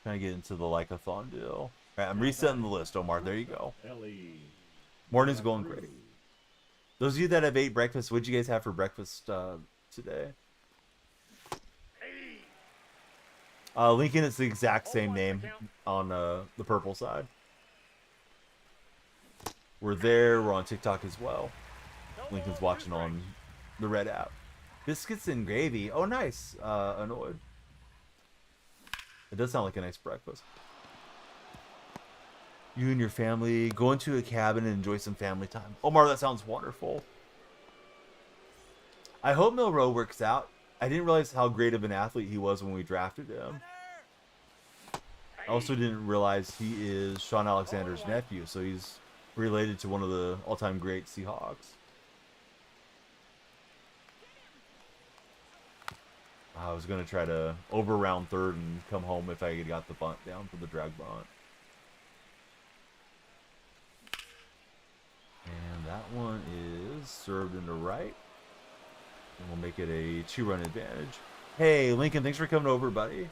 Trying to get into the like-a-thon deal. All right, I'm resetting the list, Omar. There you go. Morning's going great. Those of you that have ate breakfast, what'd you guys have for breakfast today? Lincoln, it's the exact same name on the purple side. We're there. We're on TikTok as well. Lincoln's watching on the red app. Biscuits and gravy. Oh, nice. Annoyed. It does sound like a nice breakfast. You and your family go into a cabin and enjoy some family time. Omar, that sounds wonderful. I hope Milroe works out. I didn't realize how great of an athlete he was when we drafted him. I also didn't realize he is Sean Alexander's nephew, so he's related to one of the all-time great Seahawks. I was going to try to over-round third and come home if I got the bunt down for the drag bunt. And that one is served into right. And we'll make it a 2-run advantage. Hey, Lincoln, thanks for coming over, buddy.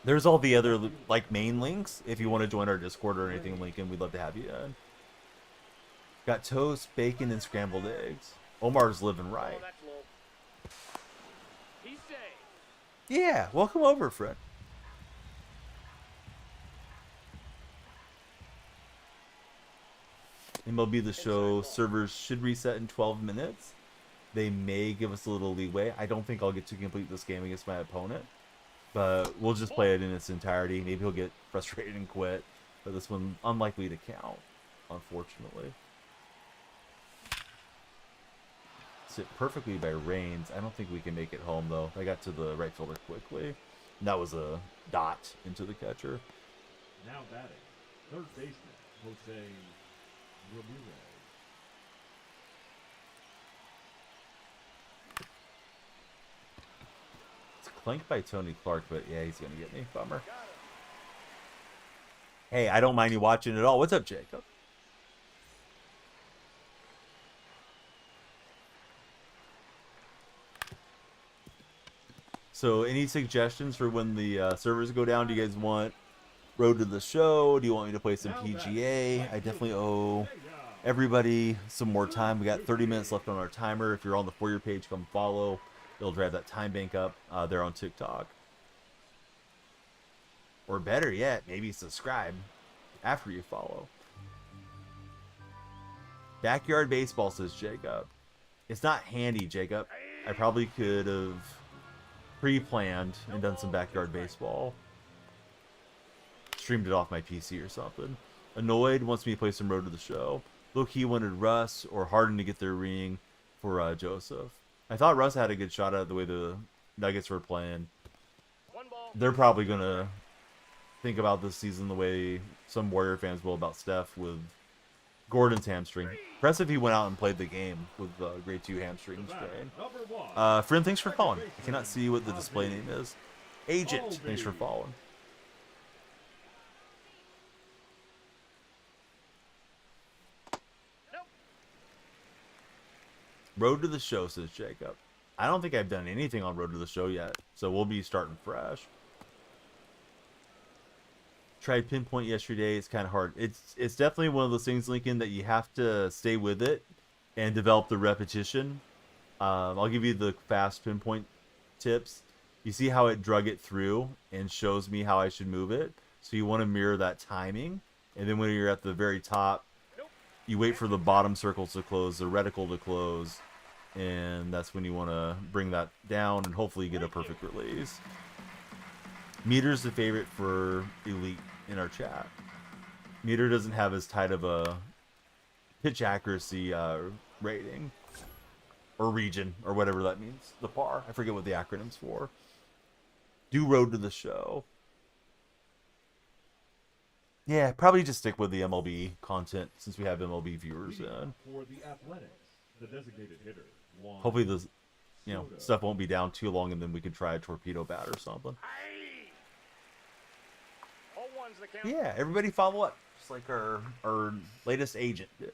There's all the other like main links. If you want to join our Discord or anything, Lincoln, we'd love to have you in. Got toast, bacon, and scrambled eggs. Omar's living right. Yeah, welcome over, friend. MLB The Show servers should reset in 12 minutes. They may give us a little leeway. I don't think I'll get to complete this game against my opponent, but we'll just play it in its entirety. Maybe he'll get frustrated and quit, but this one unlikely to count, unfortunately. Sit perfectly by Reigns. I don't think we can make it home, though. I got to the right fielder quickly. And that was a dot into the catcher. Now batting, third baseman, Jose Ramirez. It's clanked by Tony Clark, but yeah, he's going to get me. Bummer. Hey, I don't mind you watching at all. What's up, Jacob? So any suggestions for when the servers go down? Do you guys want Road to the Show? Do you want me to play some PGA? I definitely owe everybody some more time. We got 30 minutes left on our timer. If you're on the For Your page, come follow. It'll drive that time bank up there on TikTok. Or better yet, maybe subscribe after you follow. Backyard baseball, says Jacob. It's not handy, Jacob. I probably could have pre-planned and done some backyard baseball. Streamed it off my PC or something. Annoyed wants me to play some Road to the Show. Low-key wanted Russ or Harden to get their ring for Joseph. I thought Russ had a good shot at the way the Nuggets were playing. They're probably going to think about this season the way some Warrior fans will about Steph with Gordon's hamstring. Impressive he went out and played the game with grade 2 hamstring strain. Friend, thanks for following. I cannot see what the display name is. Agent, thanks for following. Road to the Show, says Jacob. I don't think I've done anything on Road to the Show yet, so we'll be starting fresh. Tried Pinpoint yesterday. It's kind of hard. It's definitely one of those things, Lincoln, that you have to stay with it and develop the repetition. I'll give you the fast Pinpoint tips. You see how it drug it through and shows me how I should move it. So you want to mirror that timing. And then when you're at the very top, you wait for the bottom circles to close, the reticle to close, and that's when you want to bring that down and hopefully get a perfect release. Meter's the favorite for Elite in our chat. Meter doesn't have as tight of a pitch accuracy rating or region or whatever that means. The par. I forget what the acronym's for. Do Road to the Show. Yeah, probably just stick with the MLB content since we have MLB viewers in. For the Athletics, the designated hitter. Hopefully the you know, stuff won't be down too long, and then we can try a torpedo bat or something. All one's the count. Yeah, everybody follow up, just like our latest agent did.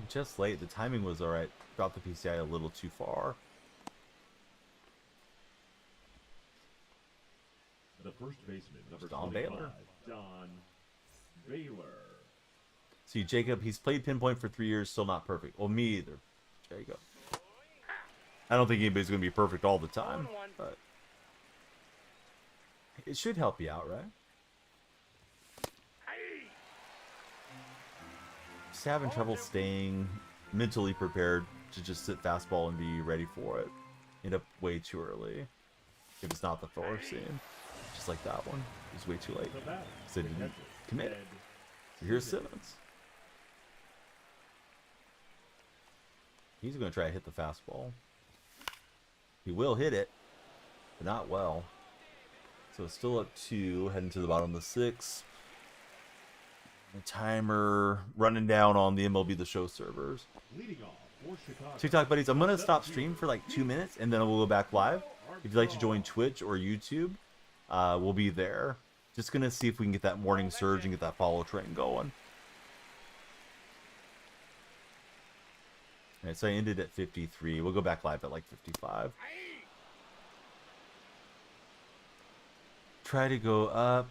Just late. The timing was alright. Dropped the PCI a little too far. The first baseman, number Don 25, Baylor. Don Baylor. See, Jacob, he's played pinpoint for 3 years, still not perfect. Well, me either, Jacob. I don't think anybody's going to be perfect all the time, but it should help you out, right? Just having trouble staying mentally prepared to just sit fastball and be ready for it. End up way too early. If it's not the Thor scene. Just like that one. It was way too late. So didn't commit it. So here's Simmons. He's going to try to hit the fastball. He will hit it, but not well. So it's still up 2, heading to the bottom of the 6th. The timer running down on the MLB The Show servers. Leading off for Chicago. TikTok buddies, I'm going to stop stream for like 2 minutes, and then we'll go back live. If you'd like to join Twitch or YouTube, we'll be there. Just going to see if we can get that morning surge and get that follow train going. Alright, so I ended at 53. We'll go back live at like 55. Try to go up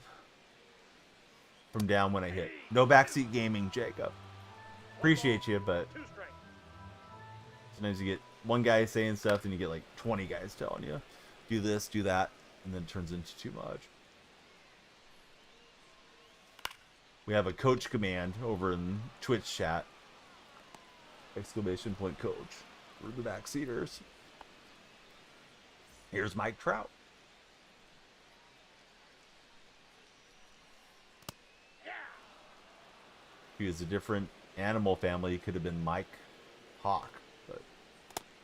from down when I hit. No backseat gaming, Jacob. Appreciate you, but sometimes you get one guy saying stuff and you get like 20 guys telling you, do this, do that, and then it turns into too much. We have a coach command over in Twitch chat. Exclamation point coach. We're the backseaters. Here's Mike Trout. If he was a different animal family, he could have been Mike Hawk, but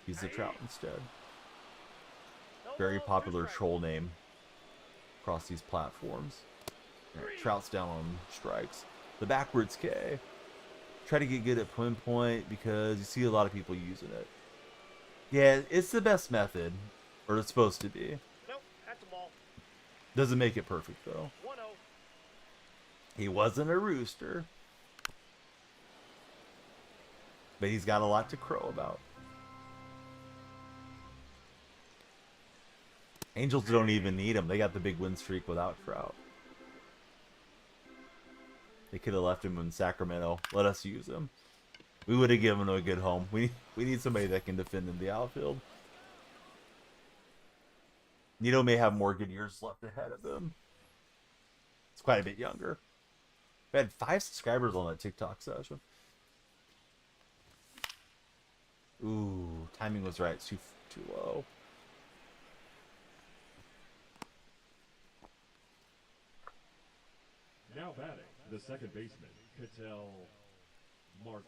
he's the Trout instead. Very popular troll name across these platforms. Right, Trout's down on strikes. The backwards K. Try to get good at pinpoint because you see a lot of people using it. Yeah, it's the best method, or it's supposed to be. Nope, that's a ball. Doesn't make it perfect though. 1-0. He wasn't a rooster, but he's got a lot to crow about. Angels don't even need him. They got the big win streak without Trout. They could have left him in Sacramento. Let us use him. We would have given him a good home. We need somebody that can defend in the outfield. Nito may have more good years left ahead of him. It's quite a bit younger. We had 5 subscribers on that TikTok session. Ooh, timing was right. It's too low. Now batting, the second baseman, Ketel Marte.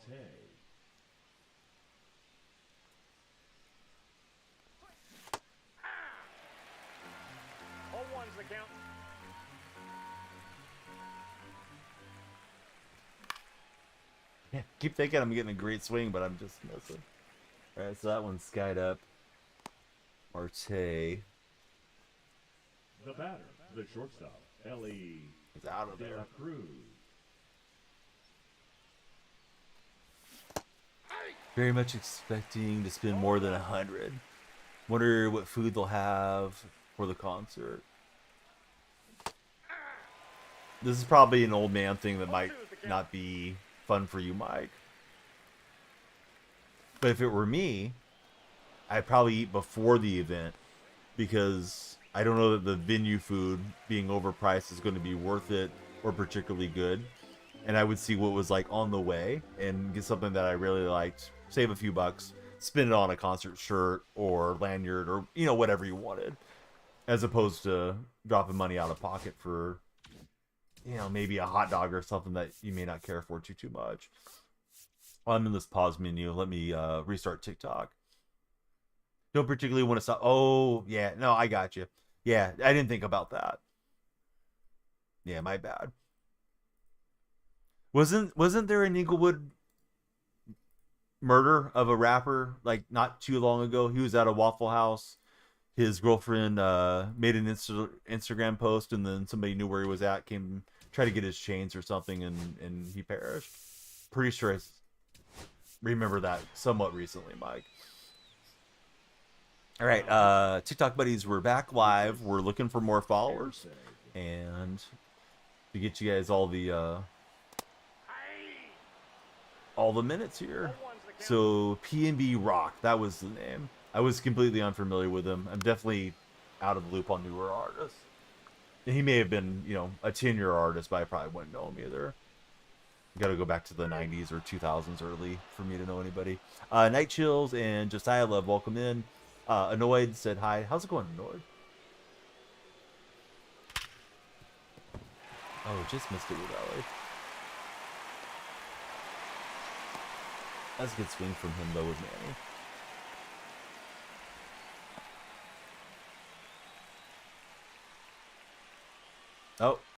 All one's the count. Yeah, keep thinking I'm getting a great swing, but I'm just missing. Alright, so that one's skied up. Marte. The batter, the shortstop, Ellie He's out of De there. La Cruz. Very much expecting to spend more than 100. Wonder what food they'll have for the concert. This is probably an old man thing that might not be fun for you, Mike. But if it were me, I'd probably eat before the event because I don't know that the venue food being overpriced is going to be worth it or particularly good. And I would see what was like on the way and get something that I really liked, save a few bucks, spend it on a concert shirt or lanyard or, you know, whatever you wanted, as opposed to dropping money out of pocket for, you know, maybe a hot dog or something that you may not care for too much. While I'm in this pause menu, let me restart TikTok. Don't particularly want to stop. Oh, yeah. No, I got you. Yeah, I didn't think about that. Yeah, my bad. Wasn't there an Inglewood murder of a rapper like not too long ago? He was at a Waffle House. His girlfriend made an Instagram post, and then somebody knew where he was at, came try to get his chains or something, and he perished. Pretty sure I remember that somewhat recently, Mike. All right, TikTok buddies, we're back live. We're looking for more followers, and to get you guys all the minutes here. So PNB Rock, that was the name. I was completely unfamiliar with him. I'm definitely out of the loop on newer artists. He may have been, you know, a 10-year artist, but I probably wouldn't know him either. Got to go back to the 90s or 2000s early for me to know anybody. Night Chills and Josiah Love, welcome in. Annoyed said hi. How's it going, Annoyed? Oh, just missed it with Ellie. That's a good swing from him, though, with Manny. Oh,